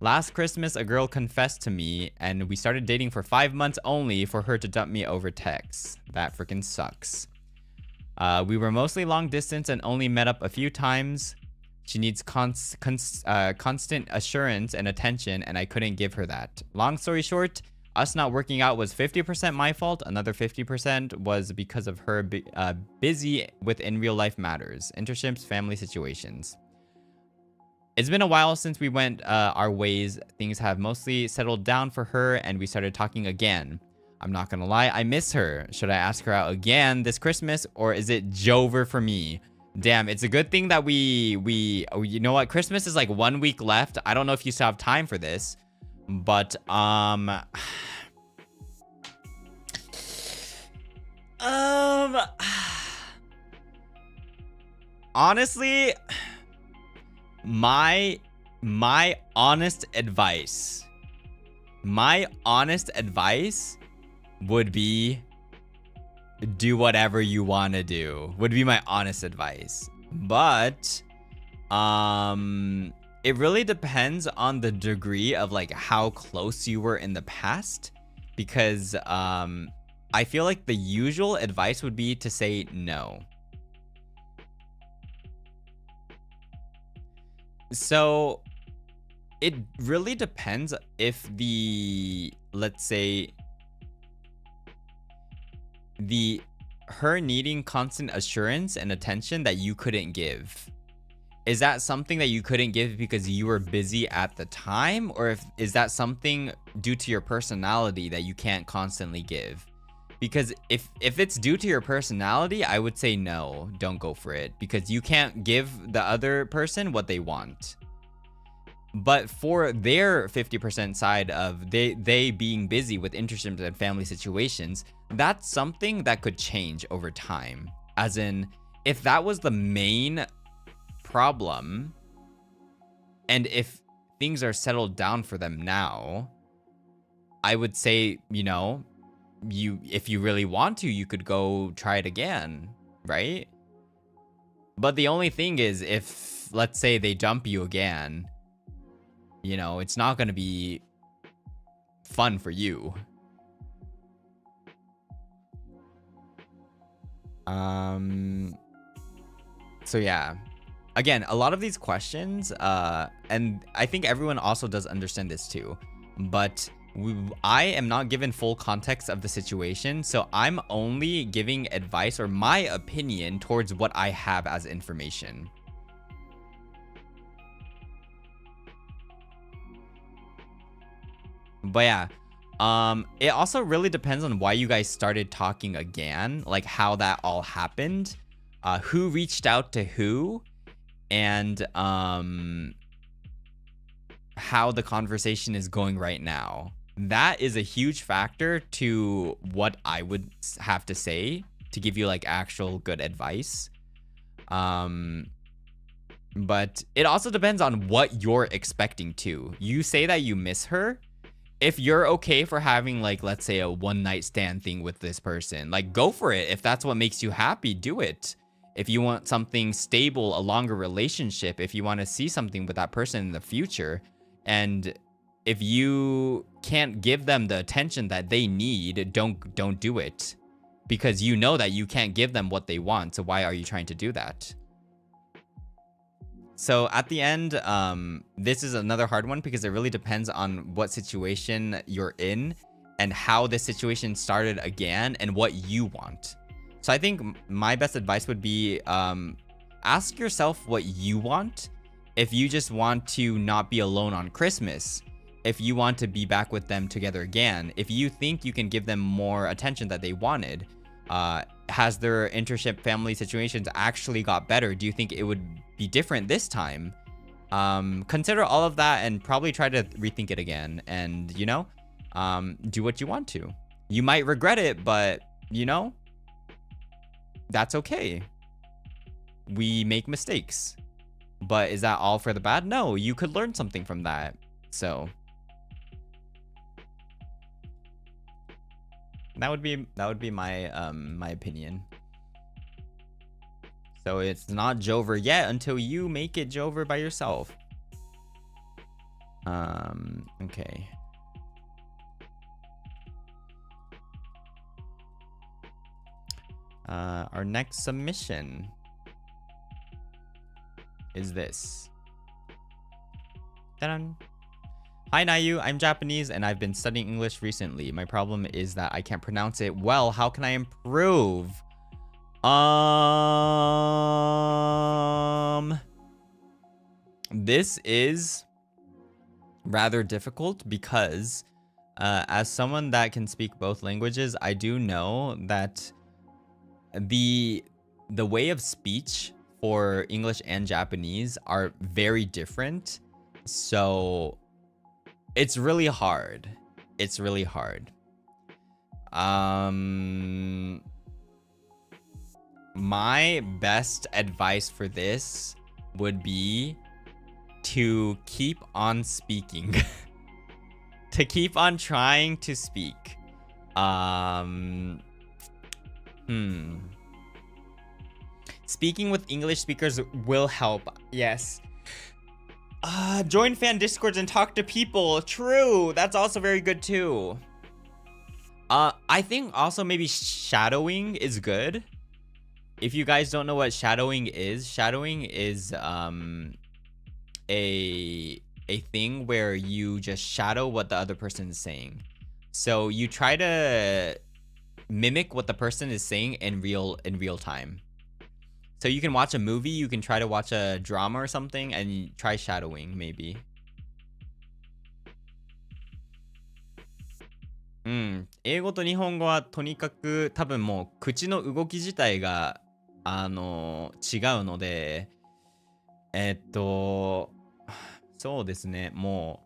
Last Christmas, a girl confessed to me, and we started dating for 5 months only for her to dump me over text. That freaking sucks. We were mostly long distance and only met up a few times. She needs constant assurance and attention, and I couldn't give her that. Long story short, us not working out was 50% my fault. Another 50% was because of her busy with in real life matters, internships, family situations. It's been a while since we went our ways. Things have mostly settled down for her, and we started talking again. I'm not gonna lie, I miss her. Should I ask her out again this Christmas, or is it Jover for me? Damn, it's a good thing that we you know what? Christmas is like 1 week left. I don't know if you still have time for this, but honestly, my honest advice would be do whatever you want to do, would be my honest advice. But it really depends on the degree of like how close you were in the past, because I feel like the usual advice would be to say no. So it really depends if let's say her needing constant assurance and attention that you couldn't give. Is that something that you couldn't give because you were busy at the time? Or is that something due to your personality that you can't constantly give? Because if it's due to your personality, I would say no, don't go for it, because you can't give the other person what they want. But for their 50% side of they being busy with internships and family situations, that's something that could change over time. As in, if that was the main problem, and if things are settled down for them now, I would say, you know, if you really want to, you could go try it again, right? But the only thing is, if let's say they dump you again, you know, it's not going to be fun for you. So yeah, again, a lot of these questions, and I think everyone also does understand this too, but I am not given full context of the situation, so I'm only giving advice or my opinion towards what I have as information. But yeah, it also really depends on why you guys started talking again, like how that all happened, who reached out to who, and how the conversation is going right now. That is a huge factor to what I would have to say to give you like actual good advice. But it also depends on what you're expecting too. You say that you miss her. If you're okay for having like, let's say a one night stand thing with this person, like go for it. If that's what makes you happy, do it. If you want something stable, a longer relationship, if you want to see something with that person in the future, and if you can't give them the attention that they need, don't do it, because you know that you can't give them what they want. So why are you trying to do that? So at the end, this is another hard one because it really depends on what situation you're in and how this situation started again and what you want. So I think my best advice would be ask yourself what you want. If you just want to not be alone on Christmas, if you want to be back with them together again, if you think you can give them more attention that they wanted, has their internship family situations actually got better? Do you think it would be different this time? Consider all of that and probably try to rethink it again, and you know, do what you want to. You might regret it, but you know, that's okay. We make mistakes, but is that all for the bad? No, you could learn something from that. So that would be my my opinion. So it's not Jover yet until you make it Jover by yourself. Okay. Our next submission is this. Ta-da! Hi Nayu, I'm Japanese and I've been studying English recently. My problem is that I can't pronounce it well. How can I improve? This is rather difficult because as someone that can speak both languages, I do know that the way of speech for English and Japanese are very different. So it's really hard. It's really hard. My my best advice for this would be to keep on speaking. To keep on trying to speak. Speaking with English speakers will help. Yes. Join fan discords and talk to people. True. That's also very good too. I think also maybe shadowing is good. If you guys don't know what shadowing is a thing where you just shadow what the other person is saying. So you try to mimic what the person is saying in real time. So you can watch a movie, you can try to watch a drama or something and try shadowing maybe. 英語と日本語はとにかく多分もう口の動き自体が違うので、そうですね、も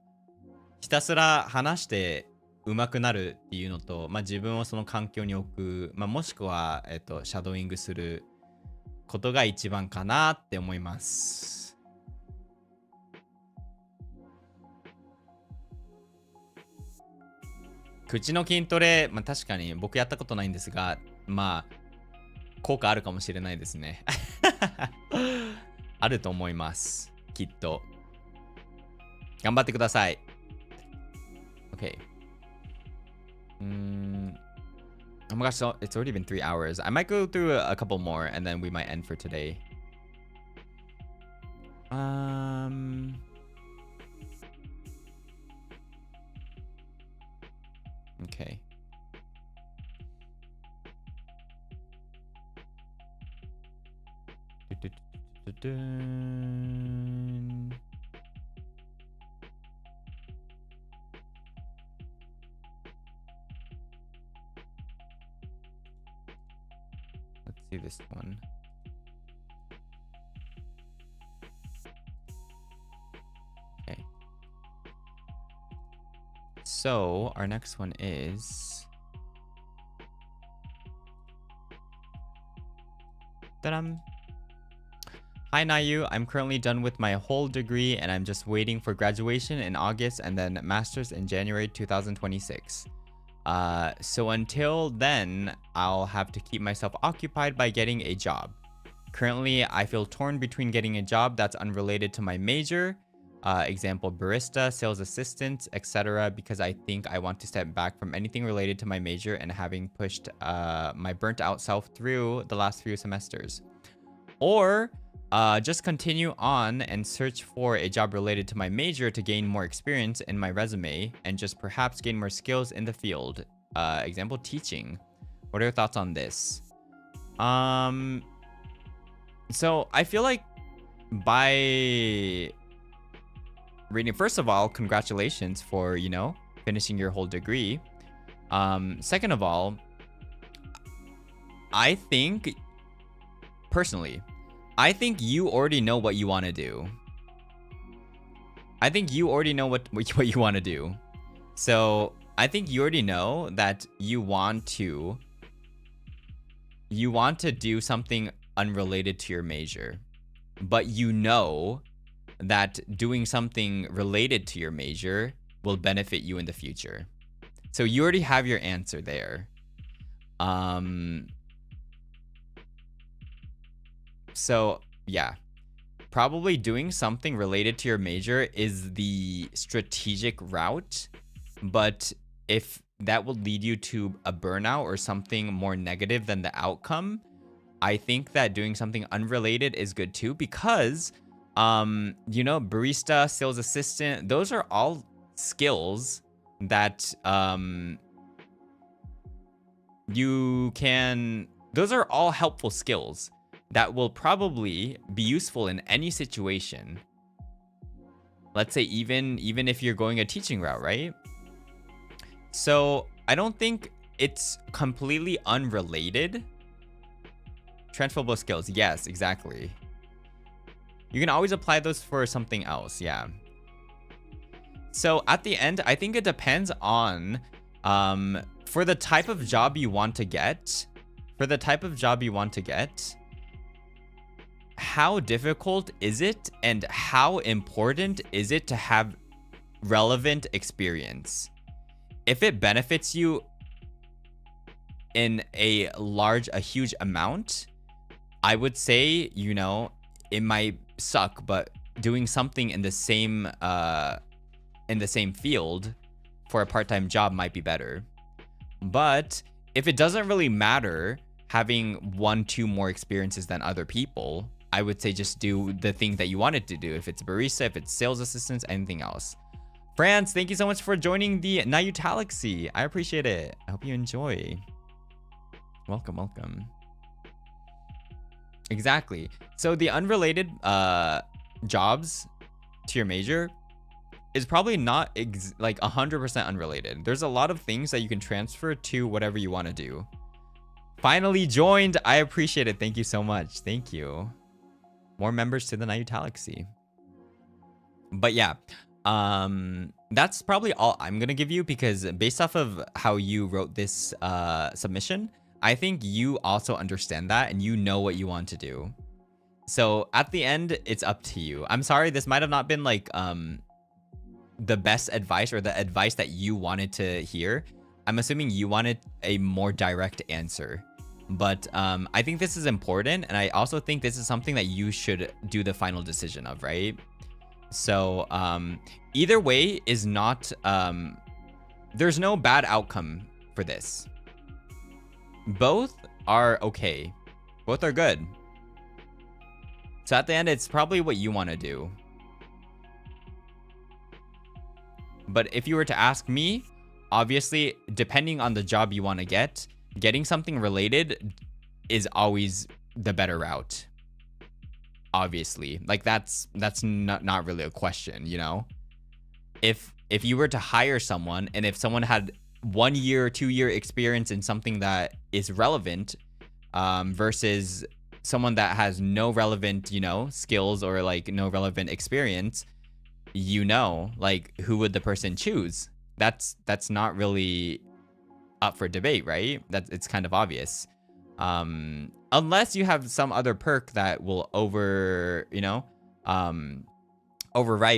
うひたすら話して上手くなるっていうのと、自分をその環境に置く、もしくはシャドーイングすることが一番かなって思います。口の筋トレ、確かに僕やったことないんですが、効果あるかもしれないですね。あると思います。きっと。頑張ってください。Okay. Oh my gosh, so it's already been 3 hours. I might go through a couple more and then we might end for today. Okay. Let's see this one. Okay. So our next one is ta-dam. Hi Nayu, I'm currently done with my whole degree and I'm just waiting for graduation in August and then master's in January 2026. So until then, I'll have to keep myself occupied by getting a job. Currently, I feel torn between getting a job that's unrelated to my major, example barista, sales assistant, etc., because I think I want to step back from anything related to my major and having pushed my burnt out self through the last few semesters. Or just continue on and search for a job related to my major to gain more experience in my resume and just perhaps gain more skills in the field. Example, teaching. What are your thoughts on this? So I feel like by reading, first of all, congratulations for, finishing your whole degree. Second of all, I think, personally, I think you already know what you want to do. I think you already know what you want to do. So I think you already know that you want to do something unrelated to your major, but you know that doing something related to your major will benefit you in the future. So you already have your answer there. So yeah, probably doing something related to your major is the strategic route, but if that will lead you to a burnout or something more negative than the outcome, I think that doing something unrelated is good too, because barista, sales assistant, those are all skills that those are all helpful skills that will probably be useful in any situation. Let's say even if you're going a teaching route, right? So I don't think it's completely unrelated. Transferable skills, yes, exactly. You can always apply those for something else, yeah. So at the end, I think it depends on for the type of job you want to get, how difficult is it and how important is it to have relevant experience? If it benefits you in a huge amount, I would say, you know, it might suck, but doing something in the same field for a part-time job might be better. But if it doesn't really matter having 1-2 more experiences than other people, I would say just do the thing that you wanted to do. If it's barista, if it's sales assistants, anything else. France, thank you so much for joining the Nayuta. I appreciate it. I hope you enjoy. Welcome, welcome. Exactly. So the unrelated jobs to your major is probably not like 100% unrelated. There's a lot of things that you can transfer to whatever you want to do. Finally joined. I appreciate it. Thank you so much. Thank you. More members to the Nayuta. But yeah, that's probably all I'm gonna give you, because based off of how you wrote this submission, I think you also understand that and you know what you want to do. So at the end, it's up to you. I'm sorry, this might have not been like the best advice or the advice that you wanted to hear. I'm assuming you wanted a more direct answer. But I think this is important, and I also think this is something that you should do the final decision of, right? So either way is not, there's no bad outcome for this. Both are okay. Both are good. So at the end, it's probably what you want to do. But if you were to ask me, obviously, depending on the job you want to get, getting something related is always the better route. Obviously, like that's not really a question, you know. If you were to hire someone, and if someone had 1 year, 2 year experience in something that is relevant, versus someone that has no relevant, you know, skills or like no relevant experience, you know, like who would the person choose? That's not really up for debate, right? It's kind of obvious. Unless you have some other perk that will overwrite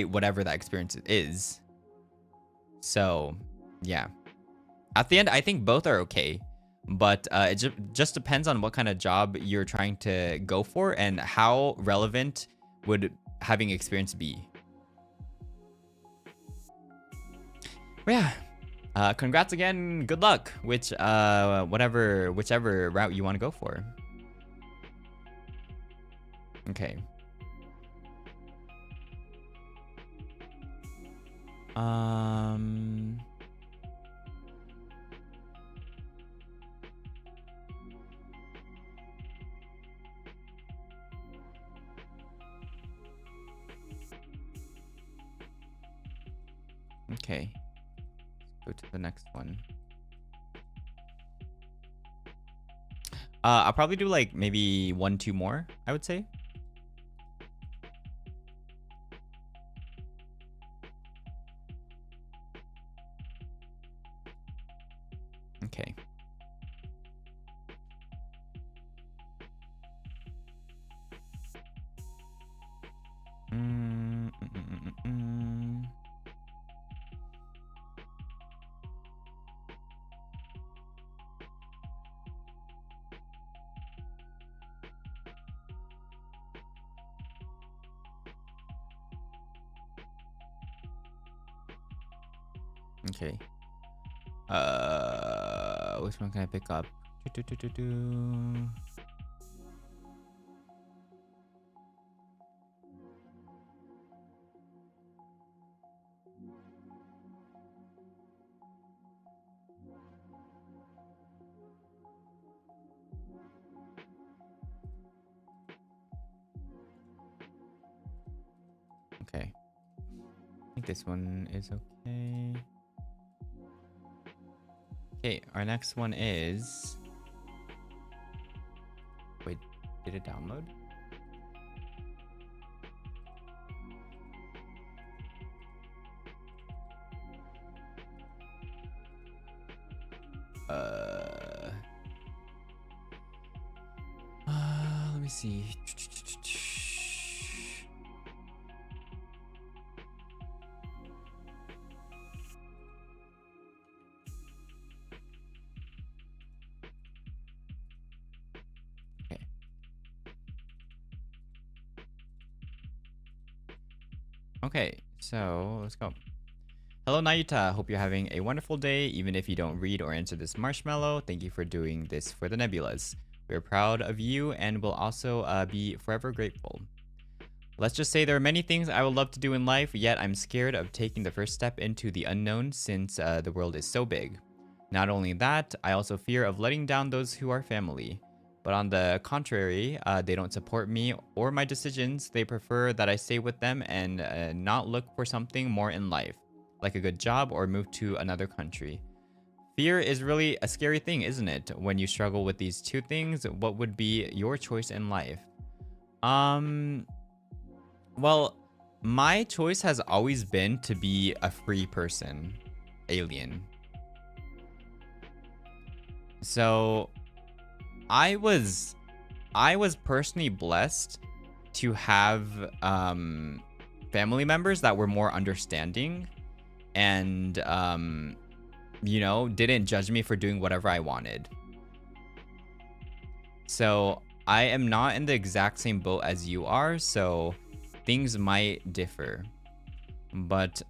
whatever that experience is. So yeah, at the end, I think both are okay, but it just depends on what kind of job you're trying to go for and how relevant would having experience be. But yeah, congrats again. Good luck, whichever route you want to go for. Okay. Okay. Go to the next one. I'll probably do like maybe 1-2 more, I would say. Okay. Okay. Which one can I pick up? Okay. I think this one is okay. Okay, our next one is... Wait, did it download? Let me see. Okay, so let's go. Hello, Nayuta. Hope you're having a wonderful day. Even if you don't read or answer this marshmallow, thank you for doing this for the Nebulas. We're proud of you and will also be forever grateful. Let's just say there are many things I would love to do in life, yet I'm scared of taking the first step into the unknown since the world is so big. Not only that, I also fear of letting down those who are family. But on the contrary, they don't support me or my decisions. They prefer that I stay with them and not look for something more in life, like a good job or move to another country. Fear is really a scary thing, isn't it? When you struggle with these two things, what would be your choice in life? Well, my choice has always been to be a free person, alien. So I was personally blessed to have family members that were more understanding and you know, didn't judge me for doing whatever I wanted. So I am not in the exact same boat as you are, so things might differ. But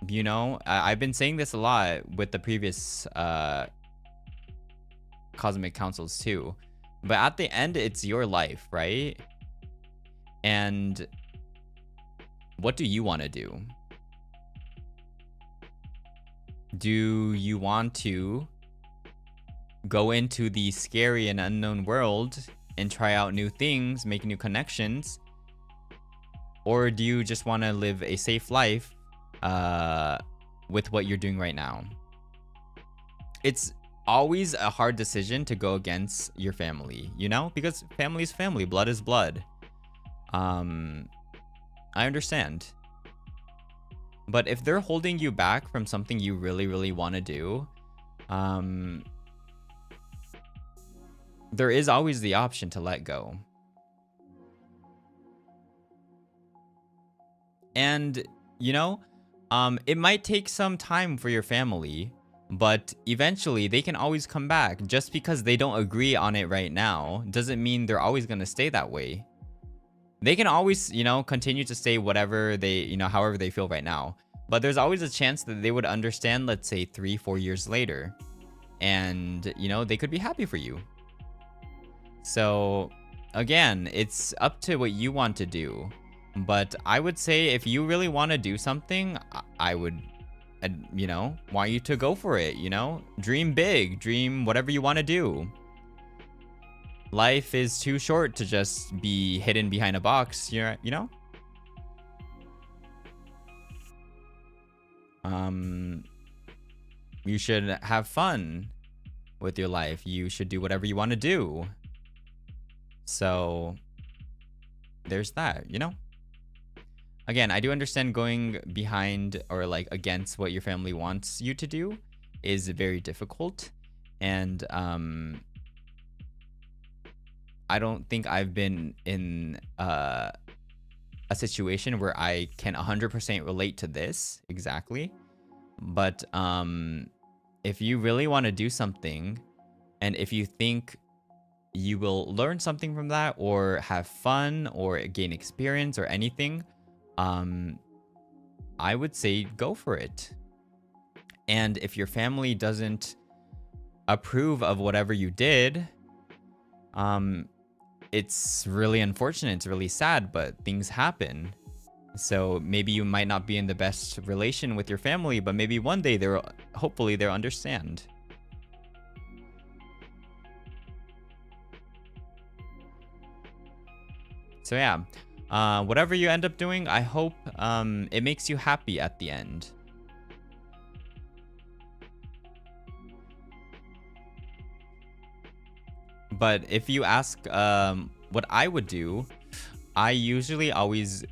you know, I've been saying this a lot with the previous cosmic councils too, but at the end it's your life, right? And what do you want to do? Do you want to go into the scary and unknown world and try out new things, make new connections? Or do you just want to live a safe life with what you're doing right now? It's always a hard decision to go against your family, you know? Because family is family, blood is blood. I understand. But if they're holding you back from something you really, really want to do, there is always the option to let go. And, you know, it might take some time for your family, but eventually they can always come back. Just because they don't agree on it right now doesn't mean they're always going to stay that way. They can always, you know, continue to stay whatever they, you know, however they feel right now. But there's always a chance that they would understand, let's say 3-4 years later. And, you know, they could be happy for you. So, again, it's up to what you want to do. But I would say if you really want to do something, I would, you know, want you to go for it, you know? Dream big, dream whatever you want to do. Life is too short to just be hidden behind a box, you know? You should have fun with your life. You should do whatever you want to do. So there's that, you know? Again, I do understand going behind or like against what your family wants you to do is very difficult. And I don't think I've been in a situation where I can 100% relate to this exactly. But if you really want to do something, and if you think you will learn something from that or have fun or gain experience or anything, I would say go for it. And if your family doesn't approve of whatever you did, it's really unfortunate. It's really sad, but things happen. So maybe you might not be in the best relation with your family, but maybe one day hopefully they'll understand. So yeah, whatever you end up doing, I hope it makes you happy at the end. But if you ask what I would do, I usually always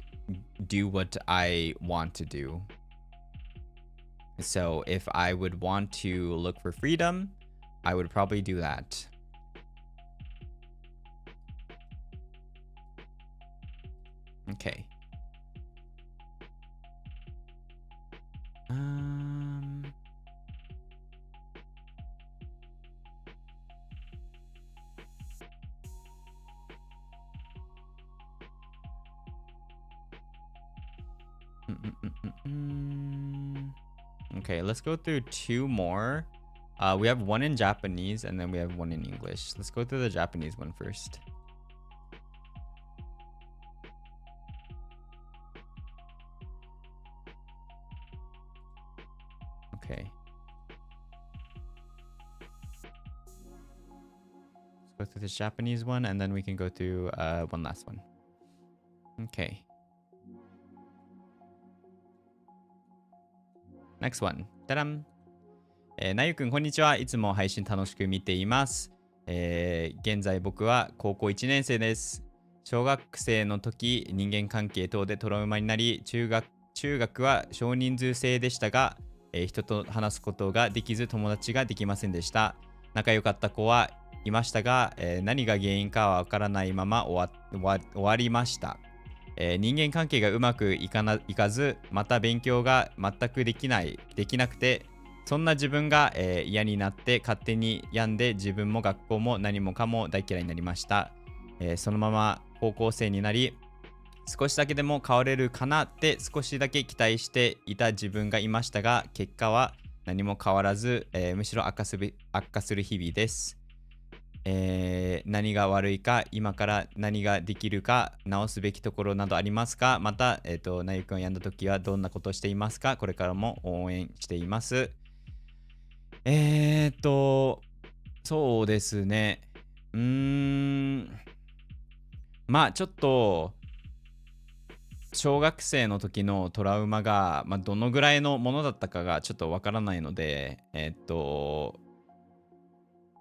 do what I want to do. So if I would want to look for freedom, I would probably do that. Okay. Okay, let's go through two more. We have one in Japanese and then we have one in English. Let's go through the Japanese one first. Okay. Let's go through this Japanese one and then we can go through one last one. Okay. Next one. たらん。なゆくん、こんにちは。いつも配信楽しく見ています。現在僕は高校1年生です。小学生の時、人間関係等でトラウマになり、中学は少人数制でしたが、人と話すことができず友達ができませんでした。仲良かった子はいましたが、何が原因かはわからないまま終わりました。人間関係がうまくいかず、また勉強が全くできなくて、そんな自分が、嫌になって勝手に病んで自分も学校も何もかも大嫌いになりました。そのまま高校生になり、少しだけでも変われるかなって少しだけ期待していた自分がいましたが、結果は何も変わらず、むしろ悪化する日々です。何が悪いか、今から何ができるか、直すべきところなどありますか？また、なゆくんが病んだ時はどんなことをしていますか？これからも応援しています。そうですね。まあちょっと、小学生の時のトラウマが、どのぐらいのものだったかがちょっとわからないので、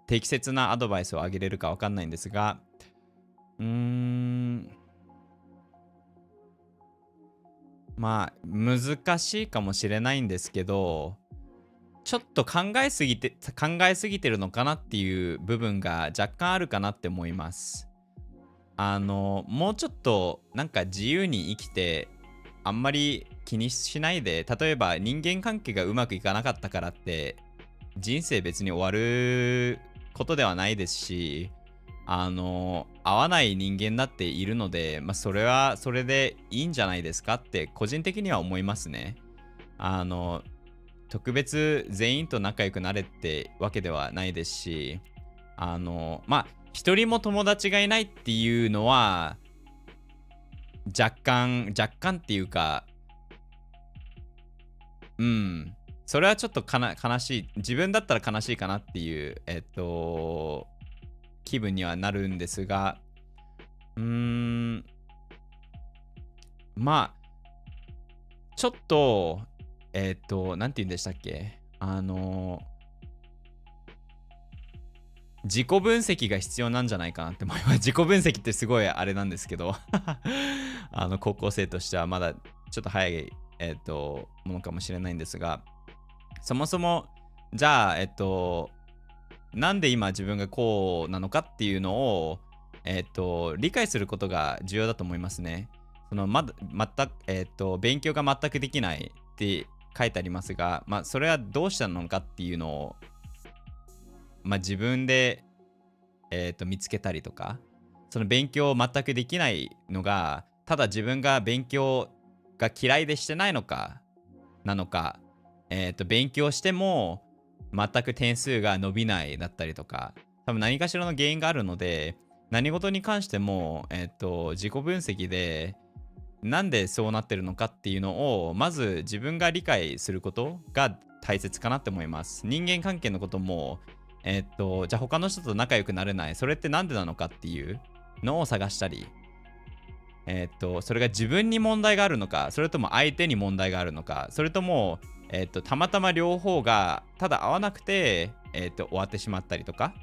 適切なアドバイスをあげれるかわかんないんですが、まあ難しいかもしれないんですけど、ちょっと考えすぎてるのかなっていう部分が若干あるかなって思います。もうちょっとなんか自由に生きて、あんまり気にしないで、例えば人間関係がうまくいかなかったからって人生別に終わることではないですし、合わない人間だっているので、それはそれでいいんじゃないですかって個人的には思いますね。特別全員と仲良くなれってわけではないですし、一人も友達がいないっていうのは若干っていうか、それはちょっと悲しい、自分だったら悲しいかなっていう気分にはなるんですが、ちょっとなんて言うんでしたっけ、自己分析が必要なんじゃないかなって思います。自己分析ってすごいあれなんですけど高校生としてはまだちょっと早いものかもしれないんですが、そもそもじゃあなんで今自分がこうなのかっていうのを理解することが重要だと思いますね。勉強が全くできないって書いてありますが、それはどうしたのかっていうのを、自分で、見つけたりとか、その勉強を全くできないのが、ただ自分が勉強が嫌いでしてないのか、勉強しても全く点数が伸びないだったりとか、多分何かしらの原因があるので、何事に関しても、自己分析で、なんでそうなってるのかっていうのをまず自分が理解することが大切かなって思います。人間関係のこともじゃあ他の人と仲良くなれない、それってなんでなのかっていうのを探したり、それが自分に問題があるのか、それとも相手に問題があるのか、それともたまたま両方がただ合わなくて終わってしまったりとか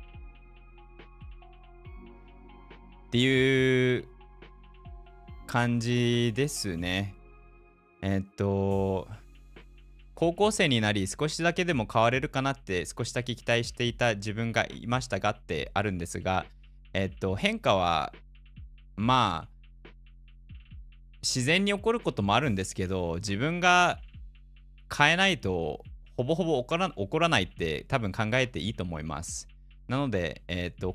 っていう感じですね。高校生になり少しだけでも変われるかなって少しだけ期待していた自分がいましたがってあるんですが、変化は自然に起こることもあるんですけど、自分が変えないとほぼほぼ起こらないって多分考えていいと思います。なので、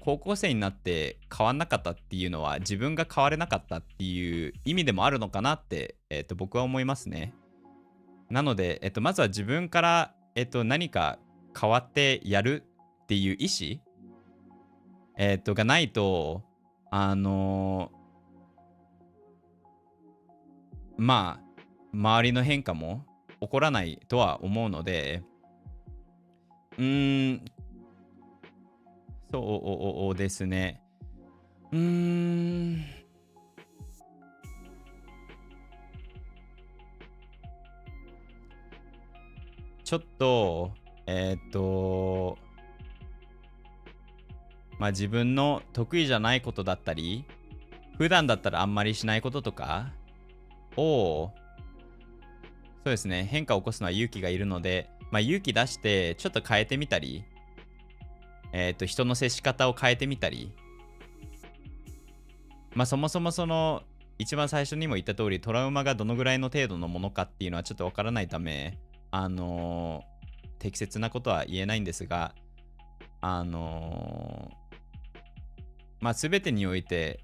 高校生になって変わんなかったっていうのは自分が変われなかったっていう意味でもあるのかなって、僕は思いますね。なので、まずは自分から、何か変わってやるっていう意思、がないと、まあ、周りの変化も起こらないとは思うので、うーん、そうですね。うーん、ちょっと、まあ自分の得意じゃないことだったり、普段だったらあんまりしないこととかを、そうですね、変化を起こすのは勇気がいるので、まあ勇気出してちょっと変えてみたり、人の接し方を変えてみたり、まあそもそもその、一番最初にも言った通り、トラウマがどのぐらいの程度のものかっていうのはちょっとわからないため、適切なことは言えないんですが、まあ全てにおいて、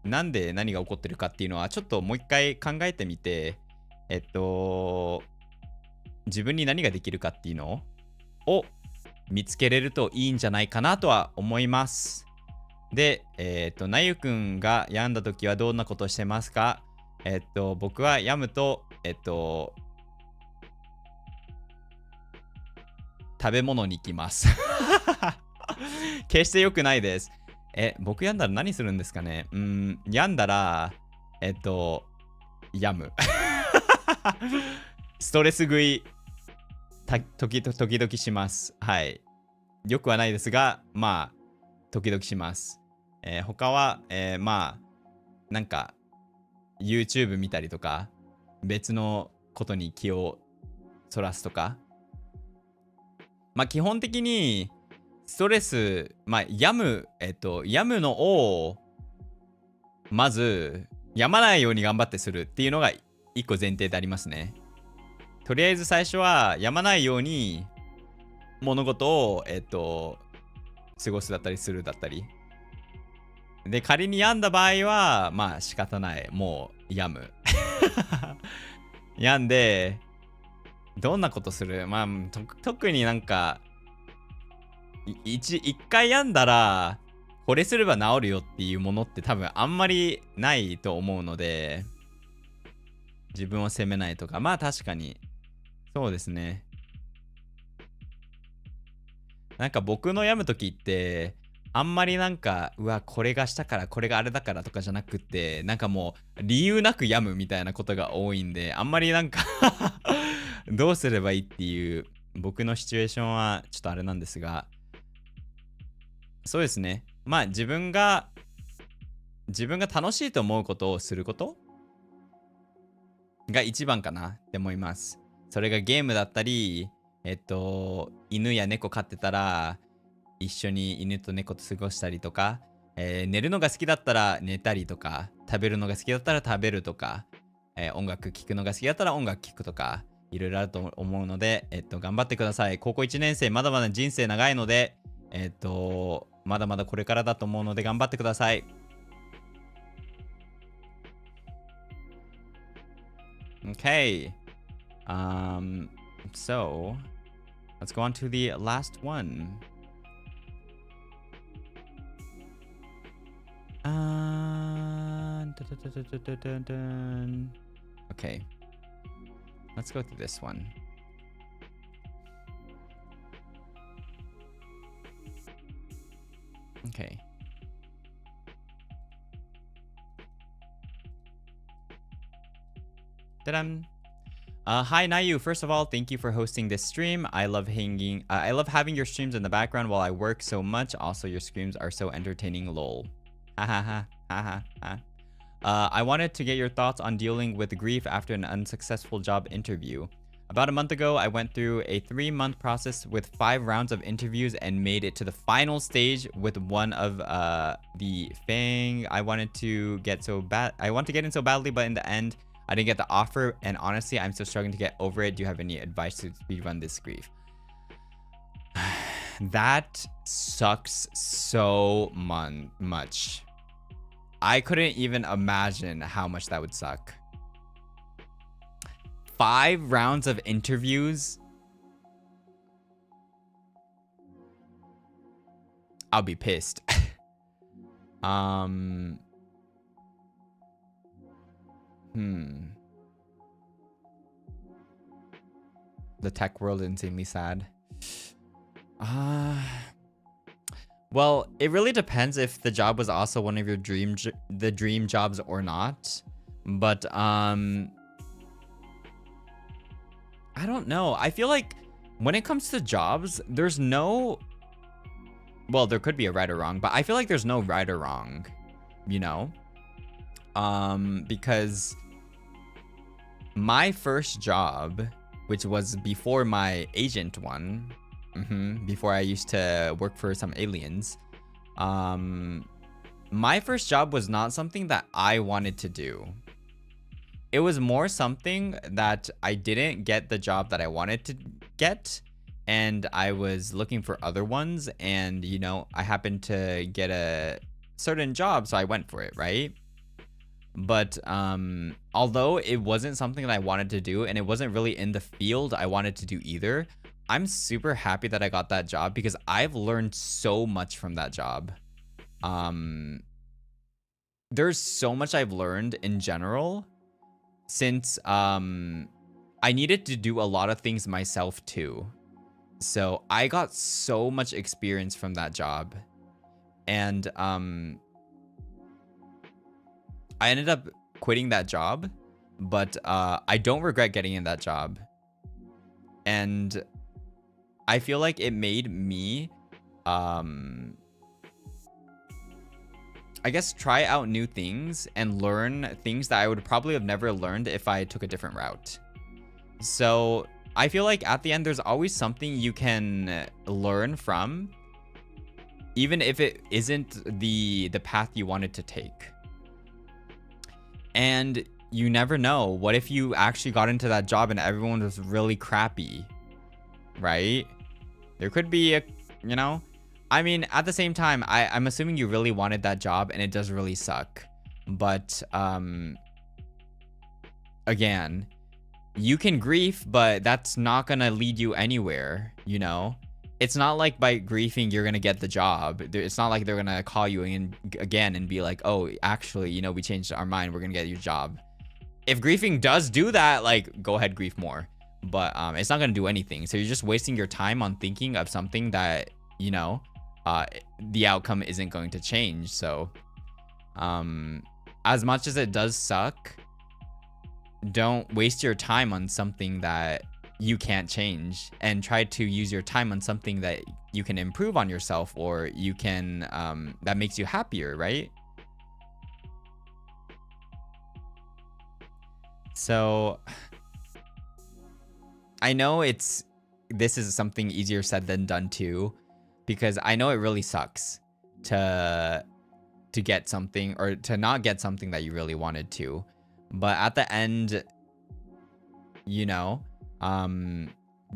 なんで何が起こってるかっていうのはちょっともう一回考えてみて、自分に何ができるかっていうのを見つけれるといいんじゃないかなとは思います。で、なゆくんが病んだ時はどんなことしてますか？僕は病むと、食べ物に行きます。決して良くないです。僕病んだら何するんですかね？病んだら、病む。ストレス食い、時々します。はい。よくはないですが、まあ、時々します。他は、まあ、なんか、YouTube 見たりとか、別のことに気をそらすとか。まあ、基本的に、ストレス、まあ、病むのを、まず、病まないように頑張ってするっていうのが一個前提でありますね。とりあえず最初は病まないように物事を、過ごすだったりするだったり。で、仮に病んだ場合は、まあ仕方ない。もう病む。病んで、どんなことする？まあ、特になんか、一回病んだら、これすれば治るよっていうものって多分あんまりないと思うので、自分を責めないとか、まあ確かに、そうですね。なんか僕の病む時って、あんまりなんか、うわ、これがしたから、これがあれだからとかじゃなくって、なんかもう、理由なく病むみたいなことが多いんで、あんまりなんかどうすればいいっていう、僕のシチュエーションはちょっとあれなんですが、そうですね。まあ自分が楽しいと思うことをすることが一番かなって思います。それがゲームだったり、犬や猫飼ってたら、一緒に犬と猫と過ごしたりとか、寝るのが好きだったら寝たりとか、食べるのが好きだったら食べるとか、音楽聴くのが好きだったら音楽聴くとか、いろいろあると思うので、頑張ってください。高校1年生、まだまだ人生長いので、まだまだこれからだと思うので頑張ってください。Okay. So, let's go on to the last one. Okay. Let's go to this one. Okay. Ta-dam. Hi Nayu. First of all, thank you for hosting this stream. I love having your streams in the background while I work so much. Also, your streams are so entertaining. Lol. Ha ha ha ha ha. I wanted to get your thoughts on dealing with grief after an unsuccessful job interview. About a month ago, I went through a 3-month process with 5 rounds of interviews and made it to the final stage with one of the thing I wanted to get in so badly, but in the end, I didn't get the offer, and honestly, I'm still struggling to get over it. Do you have any advice to speedrun this grief? That sucks so much. I couldn't even imagine how much that would suck. 5 rounds of interviews. I'll be pissed. The tech world is insanely sad. Well, it really depends if the job was also one of your dream jobs or not. But I don't know. I feel like when it comes to jobs, there's no, well, there could be a right or wrong, but I feel like there's no right or wrong, you know? Because my first job, which was before my agent one, before I used to work for some aliens, my first job was not something that I wanted to do. It was more something that I didn't get the job that I wanted to get, and I was looking for other ones, and you know, I happened to get a certain job, so I went for it, right? But although it wasn't something that I wanted to do, and it wasn't really in the field I wanted to do either, I'm super happy that I got that job because I've learned so much from that job. There's so much I've learned in general since I needed to do a lot of things myself too. So I got so much experience from that job. And I ended up quitting that job, but I don't regret getting in that job. And I feel like it made me, I guess, try out new things and learn things that I would probably have never learned if I took a different route. So I feel like at the end, there's always something you can learn from, even if it isn't the path you wanted to take. And you never know. What if you actually got into that job and everyone was really crappy, right? There could be a, you know, I mean, at the same time, I'm assuming you really wanted that job and it does really suck. But again, you can grief, but that's not gonna lead you anywhere, you know? It's not like by griefing you're gonna get the job. It's not like they're gonna call you in again and be like, oh, actually, you know, we changed our mind, we're gonna get your job. If griefing does do that, like, go ahead, grief more. But it's not gonna do anything. So you're just wasting your time on thinking of something that, you know, the outcome isn't going to change. So as much as it does suck, don't waste your time on something that you can't change, and try to use your time on something that you can improve on yourself, or you can that makes you happier, right? So I know this is something easier said than done too, because I know it really sucks to get something or to not get something that you really wanted to. But at the end, you know,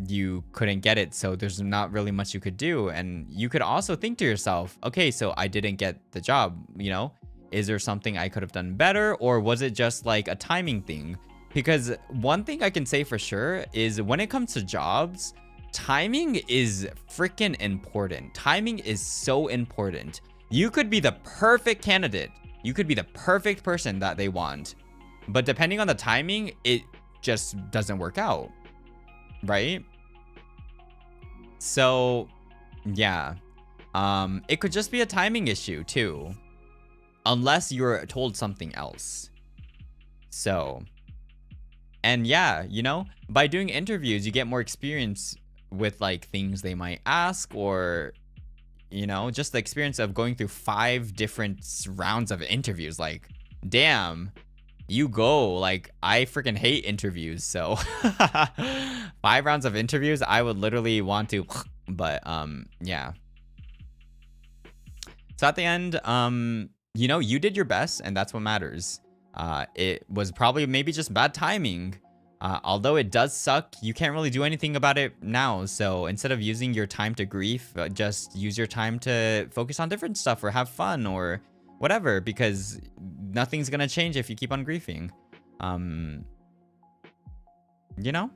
you couldn't get it, so there's not really much you could do. And you could also think to yourself, okay, so I didn't get the job, you know, is there something I could have done better, or was it just like a timing thing? Because one thing I can say for sure is when it comes to jobs, timing is freaking important. Timing is so important. You could be the perfect candidate, you could be the perfect person that they want, but depending on the timing, it just doesn't work out, right? So yeah, it could just be a timing issue too, unless you're told something else. So, and yeah, you know, by doing interviews, you get more experience with like things they might ask, or, you know, just the experience of going through 5 different rounds of interviews. Like, damn, you go. Like, I freaking hate interviews, so 5 rounds of interviews, I would literally want to, but yeah. So at the end, you know, you did your best, and that's what matters. It was probably maybe just bad timing, Although it does suck, you can't really do anything about it now. So instead of using your time to grief, just use your time to focus on different stuff or have fun or whatever, because nothing's gonna change if you keep on grieving. You know?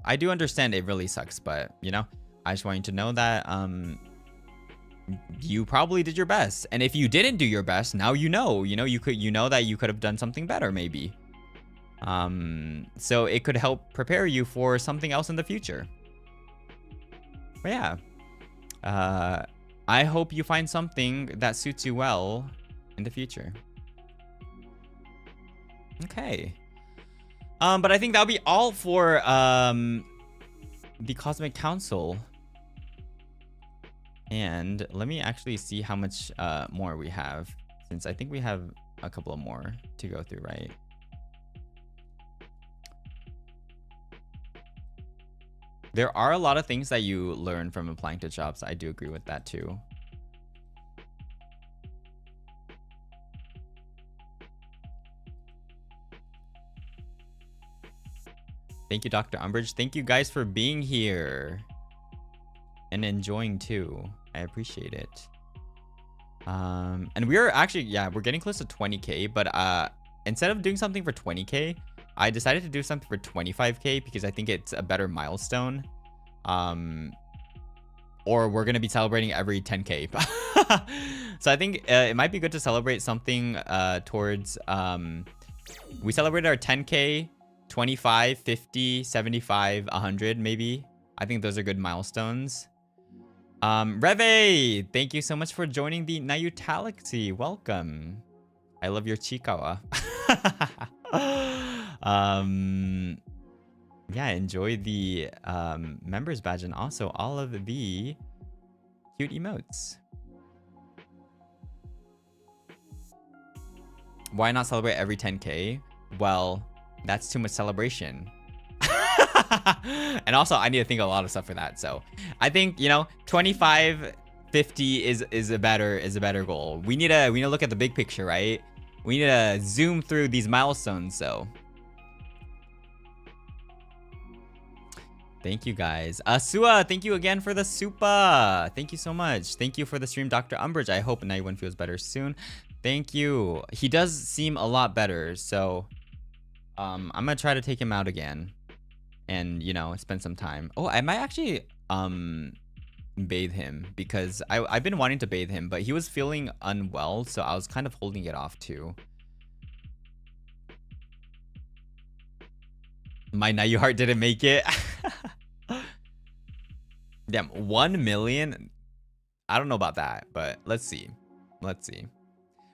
I do understand it really sucks, but you know, I just want you to know that you probably did your best. And if you didn't do your best, now you know that you could have done something better maybe. So it could help prepare you for something else in the future. But yeah, I hope you find something that suits you well in the future. Okay. But I think that'll be all for the Cosmic Council. And let me actually see how much more we have, since I think we have a couple of more to go through, right? There are a lot of things that you learn from applying to jobs. I do agree with that too. Thank you, Dr. Umbrage. Thank you guys for being here and enjoying too. I appreciate it. And we're actually, yeah, we're getting close to 20K, but instead of doing something for 20K, I decided to do something for 25K because I think it's a better milestone. Or we're going to be celebrating every 10K. So I think it might be good to celebrate something towards, we celebrated our 10K, 25, 50, 75, 100 maybe. I think those are good milestones. Reve, thank you so much for joining the Nayuta. Welcome. I love your chikawa. Yeah, enjoy the members badge and also all of the cute emotes. Why not celebrate every 10K? Well, that's too much celebration. And also I need to think of a lot of stuff for that. So I think, you know, 25, 50 is a better goal. We need to look at the big picture, right? We need to zoom through these milestones. So thank you guys. Sua, thank you again for the super. Thank you so much. Thank you for the stream, Dr. Umbrage. I hope everyone feels better soon. Thank you. He does seem a lot better. So I'm gonna try to take him out again and, you know, spend some time. Oh, I might actually bathe him because I've been wanting to bathe him, but he was feeling unwell, so I was kind of holding it off too. My Nayu heart didn't make it. Damn, 1 million. I don't know about that, but let's see. Let's see.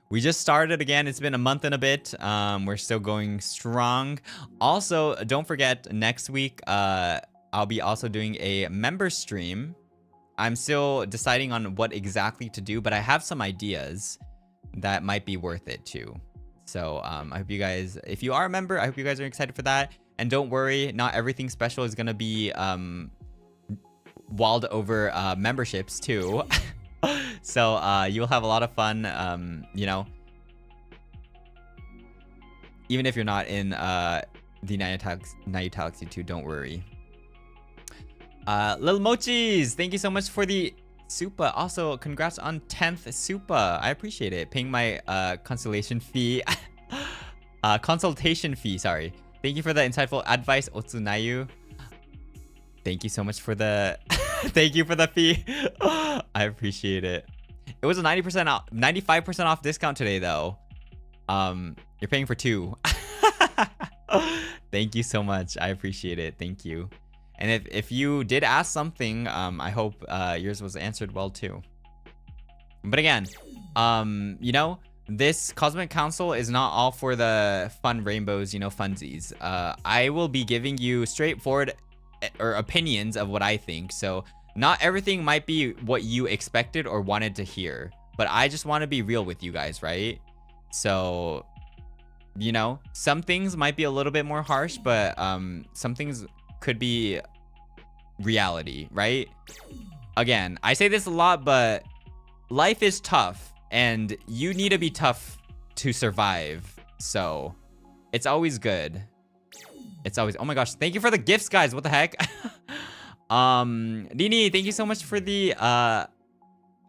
We just started again. It's been a month and a bit. We're still going strong. Also, don't forget, next week, I'll be also doing a member stream. I'm still deciding on what exactly to do, but I have some ideas that might be worth it too. So I hope you guys, if you are a member, I hope you guys are excited for that. And don't worry, not everything special is going to be walled over memberships too. So you'll have a lot of fun, you know, even if you're not in the Nayuta 2, don't worry. Lil Mochis, thank you so much for the super. Also, congrats on 10th super. I appreciate it. Paying my consultation fee. Consultation fee, sorry. Thank you for the insightful advice, Otsunayu. Thank you so much for the thank you for the fee. I appreciate it. It was a 90% off, 95% off discount today though. You're paying for 2. Thank you so much. I appreciate it. Thank you. And if you did ask something, I hope yours was answered well too. But again, you know, this Cosmic Council is not all for the fun rainbows, you know, funsies. I will be giving you straightforward or opinions of what I think. So not everything might be what you expected or wanted to hear, but I just want to be real with you guys, right? So, you know, some things might be a little bit more harsh, but some things could be reality, right? Again, I say this a lot, but life is tough and you need to be tough to survive. So It's always good. It's always, oh my gosh, thank you for the gifts, guys. What the heck? Nini, thank you so much for the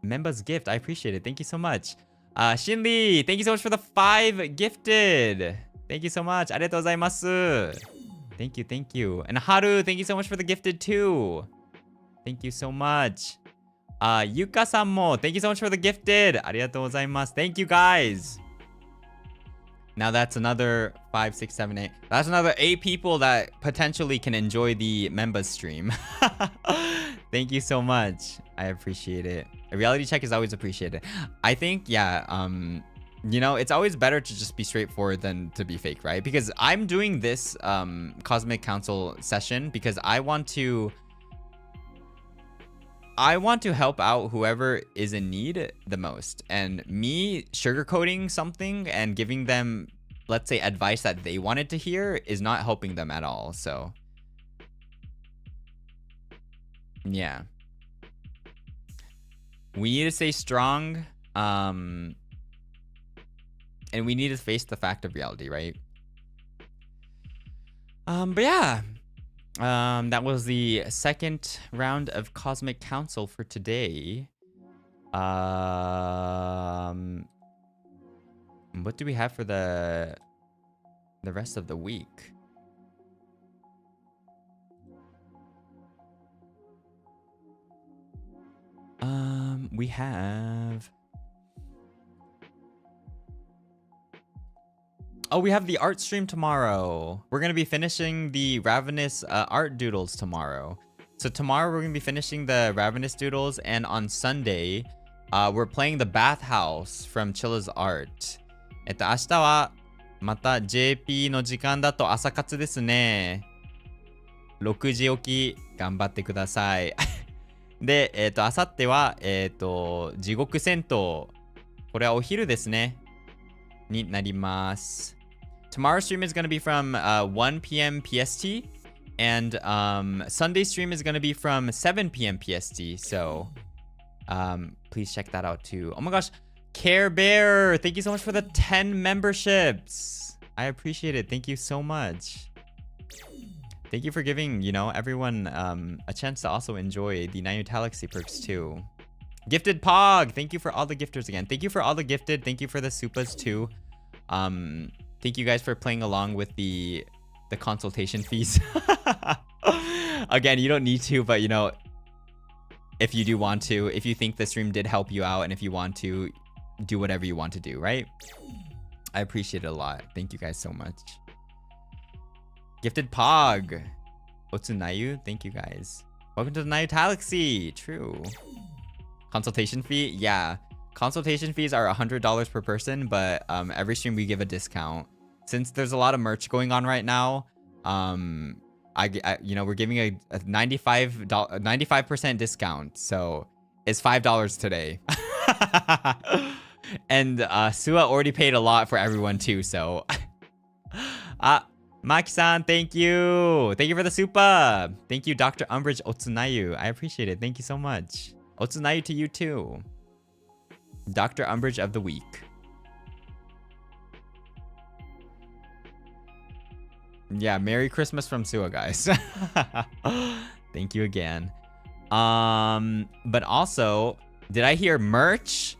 members gift. I appreciate it. Thank you so much. Shinli, thank you so much for the 5 gifted. Thank you so much. Arigatou gozaimasu. Thank you, thank you. And Haru, thank you so much for the gifted too. Thank you so much. Yuka-san mo, thank you so much for the gifted. Arigatou gozaimasu. Thank you, guys. Now that's another 5, 6, 7, 8. That's another 8 people that potentially can enjoy the members stream. Thank you so much. I appreciate it. A reality check is always appreciated. I think, yeah, you know, it's always better to just be straightforward than to be fake, right? Because I'm doing this Cosmic Counsel session because I want to help out whoever is in need the most. And me sugarcoating something and giving them, let's say, advice that they wanted to hear is not helping them at all. So, yeah. We need to stay strong. And we need to face the fact of reality, right? But yeah. That was the second round of Cosmic Counsel for today. What do we have for the rest of the week? We have... Oh, we have the art stream tomorrow. We're going to be finishing the Ravanis art doodles tomorrow. So tomorrow we're going to be finishing the Ravanis doodles. And on Sunday, we're playing the bathhouse from Chilla's art. 明日はまた JP の時間だと朝活ですね。6時起き頑張ってください。で、明後日は、地獄戦闘。これはお昼ですね。になります。Tomorrow's stream is going to be from 1 p.m. PST. And Sunday's stream is going to be from 7 p.m. PST. So please check that out too. Oh my gosh. Care Bear. Thank you so much for the 10 memberships. I appreciate it. Thank you so much. Thank you for giving, you know, everyone a chance to also enjoy the Nayuta Galaxy perks too. Gifted Pog. Thank you for all the gifters again. Thank you for all the gifted. Thank you for the supas too. Thank you guys for playing along with the consultation fees. Again, you don't need to, but you know, if you do want to, if you think the stream did help you out, and if you want to, do whatever you want to do, right? I appreciate it a lot. Thank you guys so much. Gifted Pog. Otsunayu, thank you guys. Welcome to the Nayuta Galaxy. True. Consultation fee? Yeah. Consultation fees are $100 per person, but every stream we give a discount. Since there's a lot of merch going on right now, you know, we're giving a 95% discount. So it's $5 today. And Sua already paid a lot for everyone too, so Maki-san, thank you. Thank you for the supa. Thank you, Dr. Umbrage Otsunayu. I appreciate it. Thank you so much. Otsunayu to you too. Dr. Umbrage of the week. Yeah, Merry Christmas from Sua, guys. Thank you again. But also, did I hear merch?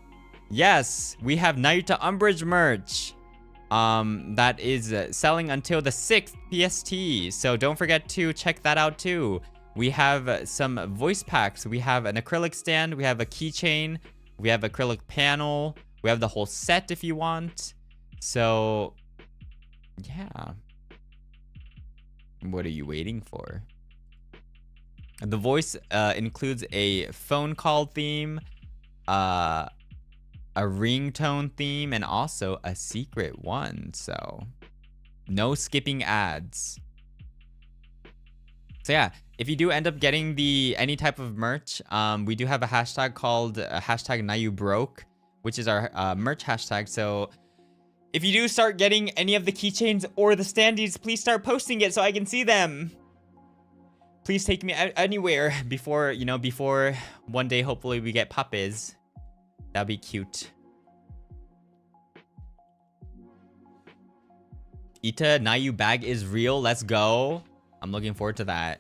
Yes, we have Nayuta Umbrage merch. That is selling until the 6th PST. So don't forget to check that out too. We have some voice packs. We have an acrylic stand. We have a keychain. We have acrylic panel. We have the whole set if you want. So, yeah. What are you waiting for? The voice includes a phone call theme, a ringtone theme, and also a secret one. So, no skipping ads. So yeah, if you do end up getting any type of merch, we do have a hashtag called hashtag #NayuBroke, which is our merch hashtag. So if you do start getting any of the keychains or the standees, please start posting it so I can see them. Please take me anywhere before, you know, before one day hopefully we get puppies. That'd be cute. Ita Nayu bag is real. Let's go. I'm looking forward to that.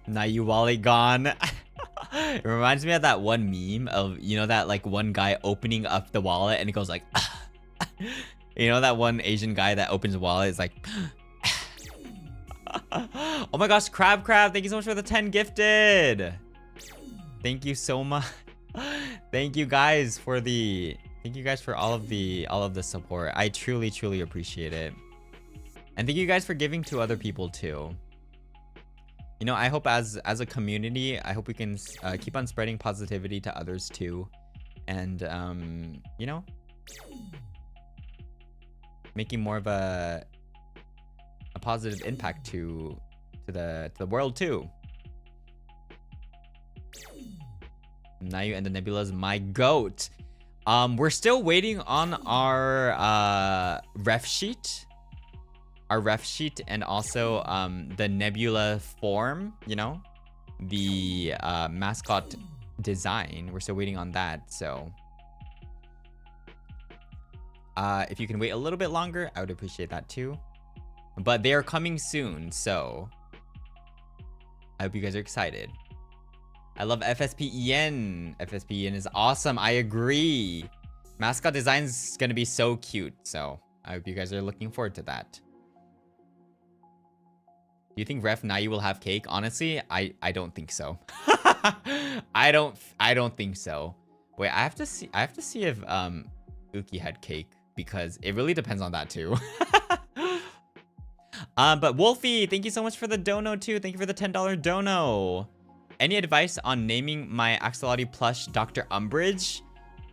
Nayu wallet gone. It reminds me of that one meme of, you know, that like one guy opening up the wallet and it goes like, you know, that one Asian guy that opens the wallet is like, oh my gosh, Crab, thank you so much for the 10 gifted. Thank you so much. Thank you guys for all of the support. I truly appreciate it. And thank you guys for giving to other people too. You know, I hope as a community, I hope we can keep on spreading positivity to others too. And you know, making more of a positive impact to the world too. Nayu and the Nebula's my goat. We're still waiting on our ref sheet. And also the Nebula form, you know, the mascot design. We're still waiting on that. So if you can wait a little bit longer, I would appreciate that too. But they are coming soon, so I hope you guys are excited. I love FSPEN. FSPEN is awesome. I agree. Mascot design's gonna be so cute. So I hope you guys are looking forward to that. Do you think Ref Nayu will have cake? Honestly, I don't think so. I don't think so. Wait, I have to see if Uki had cake because it really depends on that too. But Wolfie, thank you so much for the dono too. Thank you for the $10 dono. Any advice on naming my Axolotl plush Dr. Umbrage?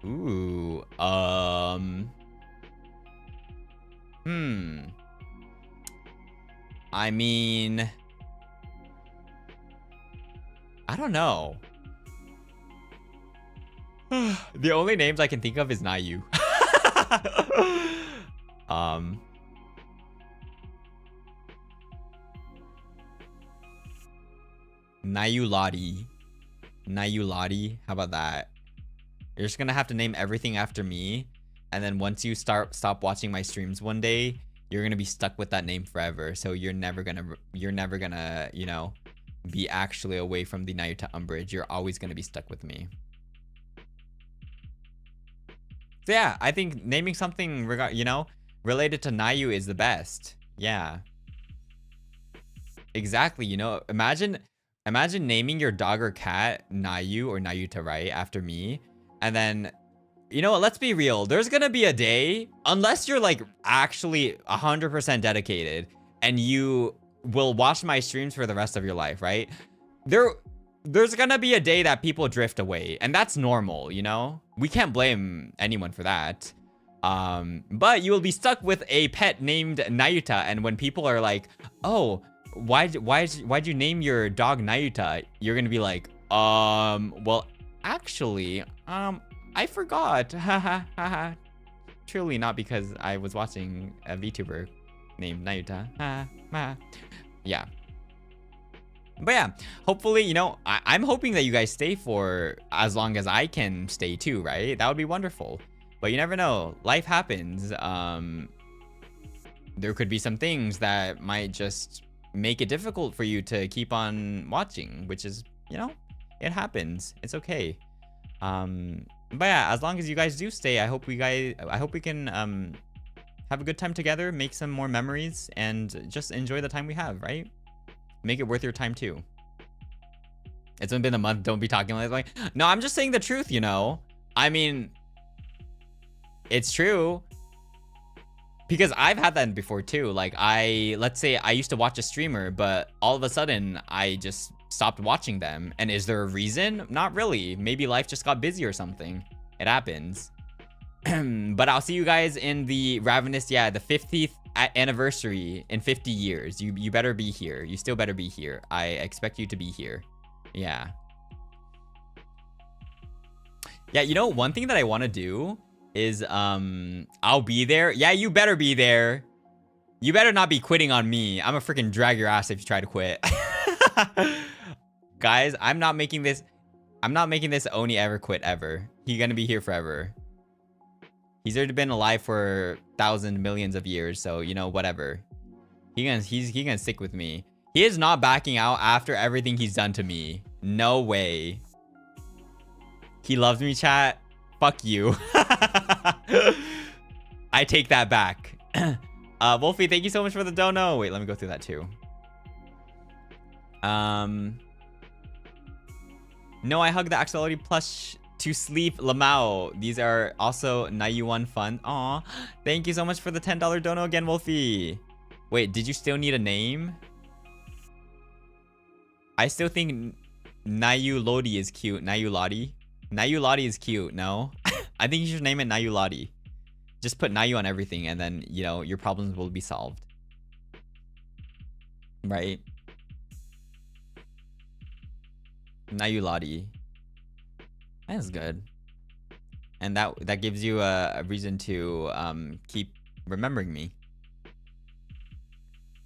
Ooh, I mean, I don't know. The only names I can think of is Nayu. Nayulati. How about that? You're just gonna have to name everything after me, and then once you stop watching my streams one day, you're gonna be stuck with that name forever. So you're never gonna, you know, be actually away from the Nayuta Umbrage. You're always gonna be stuck with me. So yeah, I think naming something you know, related to Nayu is the best. Yeah. Exactly, you know, imagine naming your dog or cat Nayu or Nayuta, right, after me. And then, you know what, let's be real. There's gonna be a day, unless you're like actually 100% dedicated and you will watch my streams for the rest of your life, right? There's gonna be a day that people drift away, and that's normal, you know? We can't blame anyone for that. But you will be stuck with a pet named Nayuta, and when people are like, oh, why'd you name your dog Nayuta? You're gonna be like, well, actually, I forgot. Haha. Truly not because I was watching a VTuber named Nayuta. Yeah. But yeah, hopefully, you know, I'm hoping that you guys stay for as long as I can stay too, right? That would be wonderful. But you never know. Life happens. There could be some things that might just make it difficult for you to keep on watching, which is, you know, it happens. It's okay. But yeah, as long as you guys do stay, I hope we can have a good time together, make some more memories, and just enjoy the time we have, right? Make it worth your time too. It's only been a month. Don't be talking like, no, I'm just saying the truth, you know? I mean, it's true. Because I've had that before too. Like let's say I used to watch a streamer, but all of a sudden I just stopped watching them. And is there a reason? Not really. Maybe life just got busy or something. It happens. But I'll see you guys in the Ravanis, yeah, the 50th anniversary in 50 years. You better be here. You still better be here. I expect you to be here. Yeah. Yeah, you know, one thing that I want to do is I'll be there. Yeah, you better be there. You better not be quitting on me. I'm gonna freaking drag your ass if you try to quit. Guys, I'm not making this Oni ever quit ever. He's gonna be here forever. He's already been alive for thousands, millions of years, so you know, whatever. He's gonna stick with me. He is not backing out after everything he's done to me. No way. He loves me, chat. Fuck you. I take that back. Wolfie, thank you so much for the dono. Wait, let me go through that too. No, I hug the Axolotl plush to sleep. Lamau. These are also Nayuan fun. Aw. Thank you so much for the $10 dono again, Wolfie. Wait, did you still need a name? I still think Nayu Lodi is cute. Nayu Lodi? Nayu Lodi is cute, no? I think you should name it Nayu Lodi. Just put Nayu on everything and then, you know, your problems will be solved. Right? Nayu Lodi. That's good. And that gives you a reason to keep remembering me.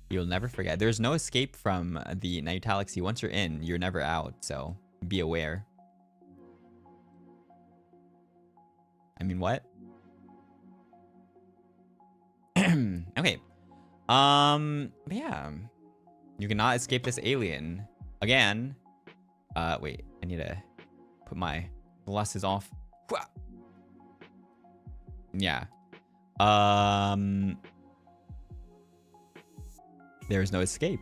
You'll never forget. There's no escape from the Nayuta Galaxy. Once you're in, you're never out. So be aware. I mean, what? Okay. Yeah. You cannot escape this alien. Again. Wait. I need to put my glasses off. Yeah. There's no escape.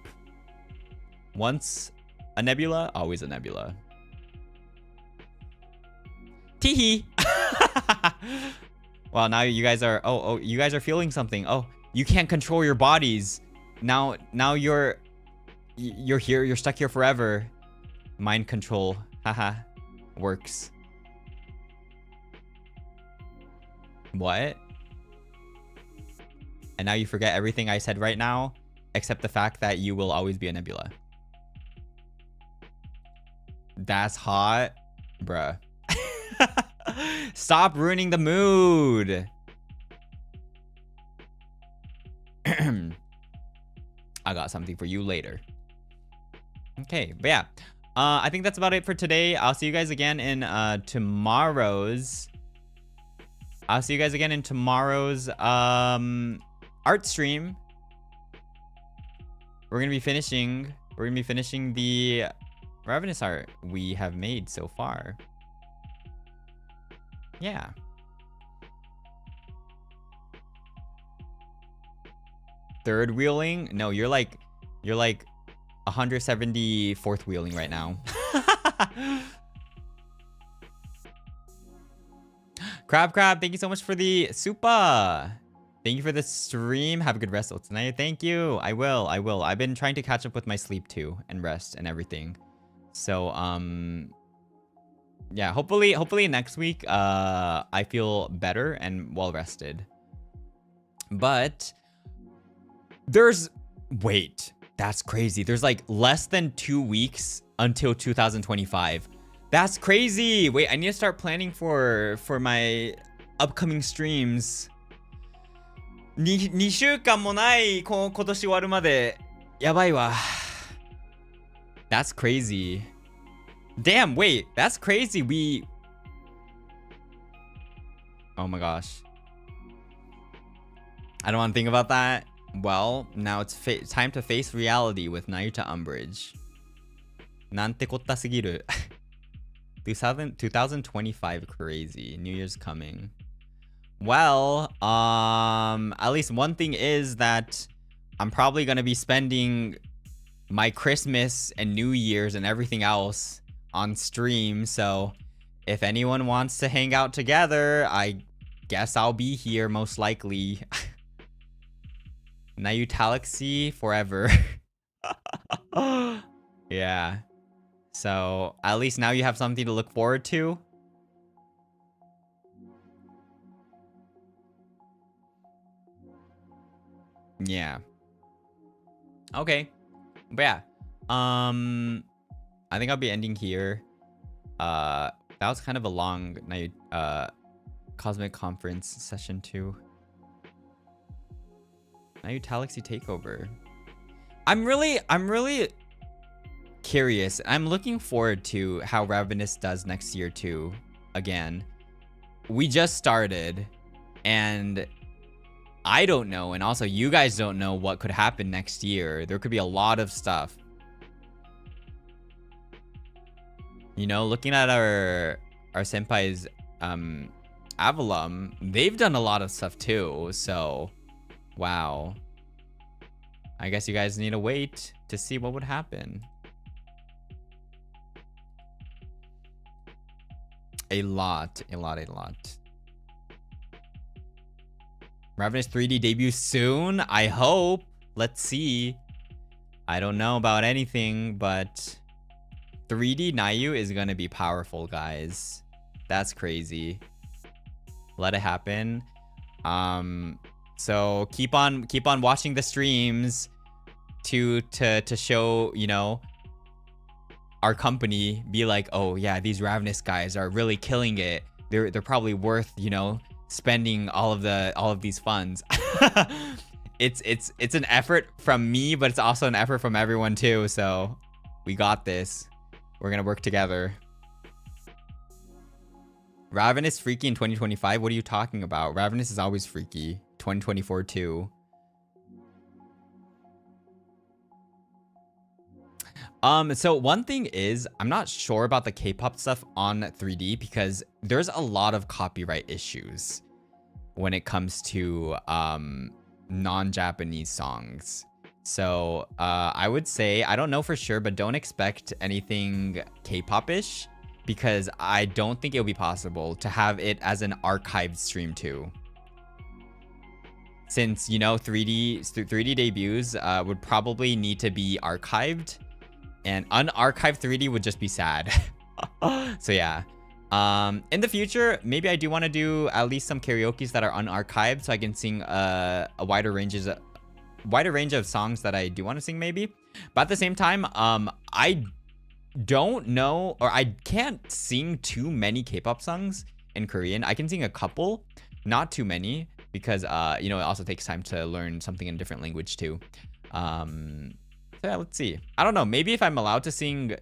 Once a nebula, always a nebula. Teehee. Well, now you guys are you guys are feeling something. Oh, you can't control your bodies. Now you're here, you're stuck here forever. Mind control. Haha. Works. What? And now you forget everything I said right now, except the fact that you will always be a nebula. That's hot, bruh. Stop ruining the mood. I got something for you later. Okay, but yeah. I think that's about it for today. I'll see you guys again in tomorrow's art stream. We're gonna be finishing the Ravanis art we have made so far. Yeah. Third wheeling? No, you're like 174th wheeling right now. Crab, thank you so much for the super. Thank you for the stream. Have a good rest tonight. Thank you. I will. I've been trying to catch up with my sleep too and rest and everything. So yeah, hopefully next week I feel better and well rested. But wait, that's crazy. There's like less than 2 weeks until 2025. That's crazy. Wait, I need to start planning for my upcoming streams. 2週間もない今年終わるまでやばいわ。That's crazy. Damn, wait, that's crazy. Oh my gosh. I don't want to think about that. Well, now it's time to face reality with Nayuta Umbrage. なんてこったすぎる。2025 crazy. New Year's coming. Well, at least one thing is that I'm probably gonna be spending my Christmas and New Year's and everything else on stream. So if anyone wants to hang out together, I guess I'll be here most likely. Nayuta Galaxy forever. Yeah. So at least now you have something to look forward to. Yeah. Okay. But yeah. I think I'll be ending here. That was kind of a long night Cosmic Conference session too. Nayuta Galaxy takeover. I'm really curious. I'm looking forward to how Ravanis does next year too. Again, we just started. And I don't know, and also you guys don't know what could happen next year. There could be a lot of stuff. You know, looking at our senpai's Avalum, they've done a lot of stuff too. So, wow. I guess you guys need to wait to see what would happen. A lot. Ravanis 3D debut soon? I hope. Let's see. I don't know about anything, but 3D Nayu is gonna be powerful, guys. That's crazy. Let it happen. So keep on watching the streams to show, you know, our company, be like, oh yeah, these Ravanis guys are really killing it. They're probably worth, you know, spending all of these funds. It's an effort from me, but it's also an effort from everyone too. So we got this. We're gonna work together. Ravanis freaky in 2025? What are you talking about? Ravanis is always freaky. 2024 too. So one thing is, I'm not sure about the K-pop stuff on 3D because there's a lot of copyright issues when it comes to non-Japanese songs. So I would say, I don't know for sure, but don't expect anything K-pop-ish because I don't think it'll be possible to have it as an archived stream too. Since, you know, 3D debuts would probably need to be archived, and unarchived 3D would just be sad. So yeah. In the future, maybe I do want to do at least some karaoke's that are unarchived so I can sing a wider range of songs that I do want to sing maybe. But at the same time, I don't know, or I can't sing too many K-pop songs in Korean. I can sing a couple, not too many, because you know, it also takes time to learn something in a different language too. So yeah, let's see. I don't know, maybe if I'm allowed to sing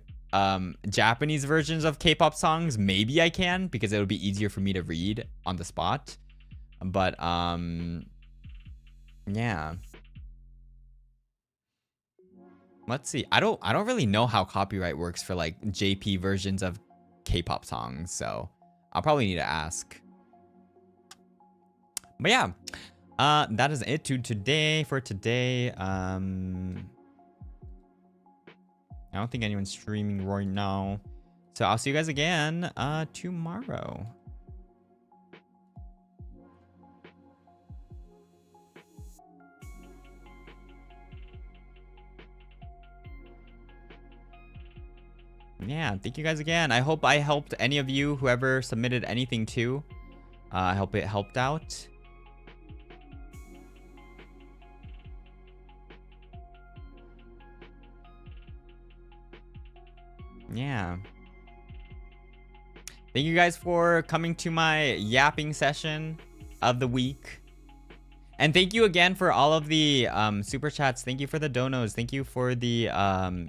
Japanese versions of K-pop songs, maybe I can, because it would be easier for me to read on the spot. But yeah. Let's see. I don't really know how copyright works for like JP versions of K-pop songs, so I'll probably need to ask. But yeah, that is it for today. I don't think anyone's streaming right now, so I'll see you guys again tomorrow. Yeah, thank you guys again. I hope I helped any of you, whoever submitted anything too. I hope it helped out. Yeah. Thank you guys for coming to my yapping session of the week. And thank you again for all of the super chats. Thank you for the donos. Thank you for the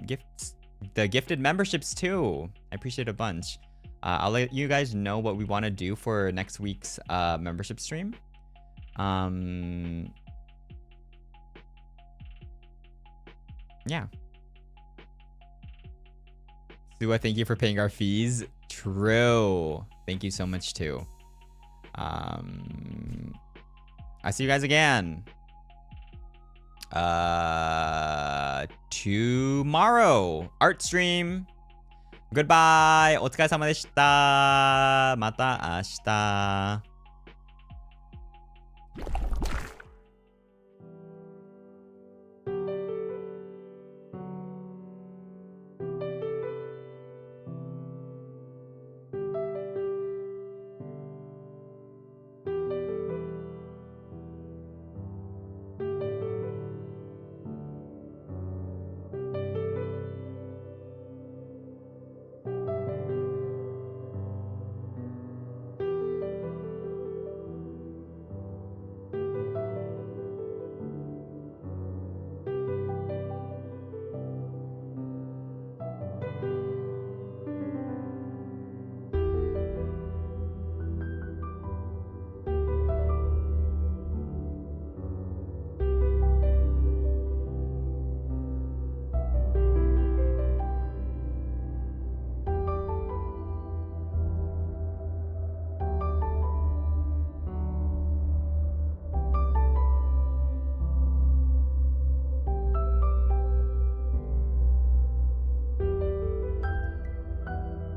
gifts. The gifted memberships too. I appreciate it a bunch. I'll let you guys know what we want to do for next week's membership stream. Yeah. Sua, thank you for paying our fees. True. Thank you so much too. I see you guys again. Tomorrow. Art stream. Goodbye. お疲れ様でした。また明日。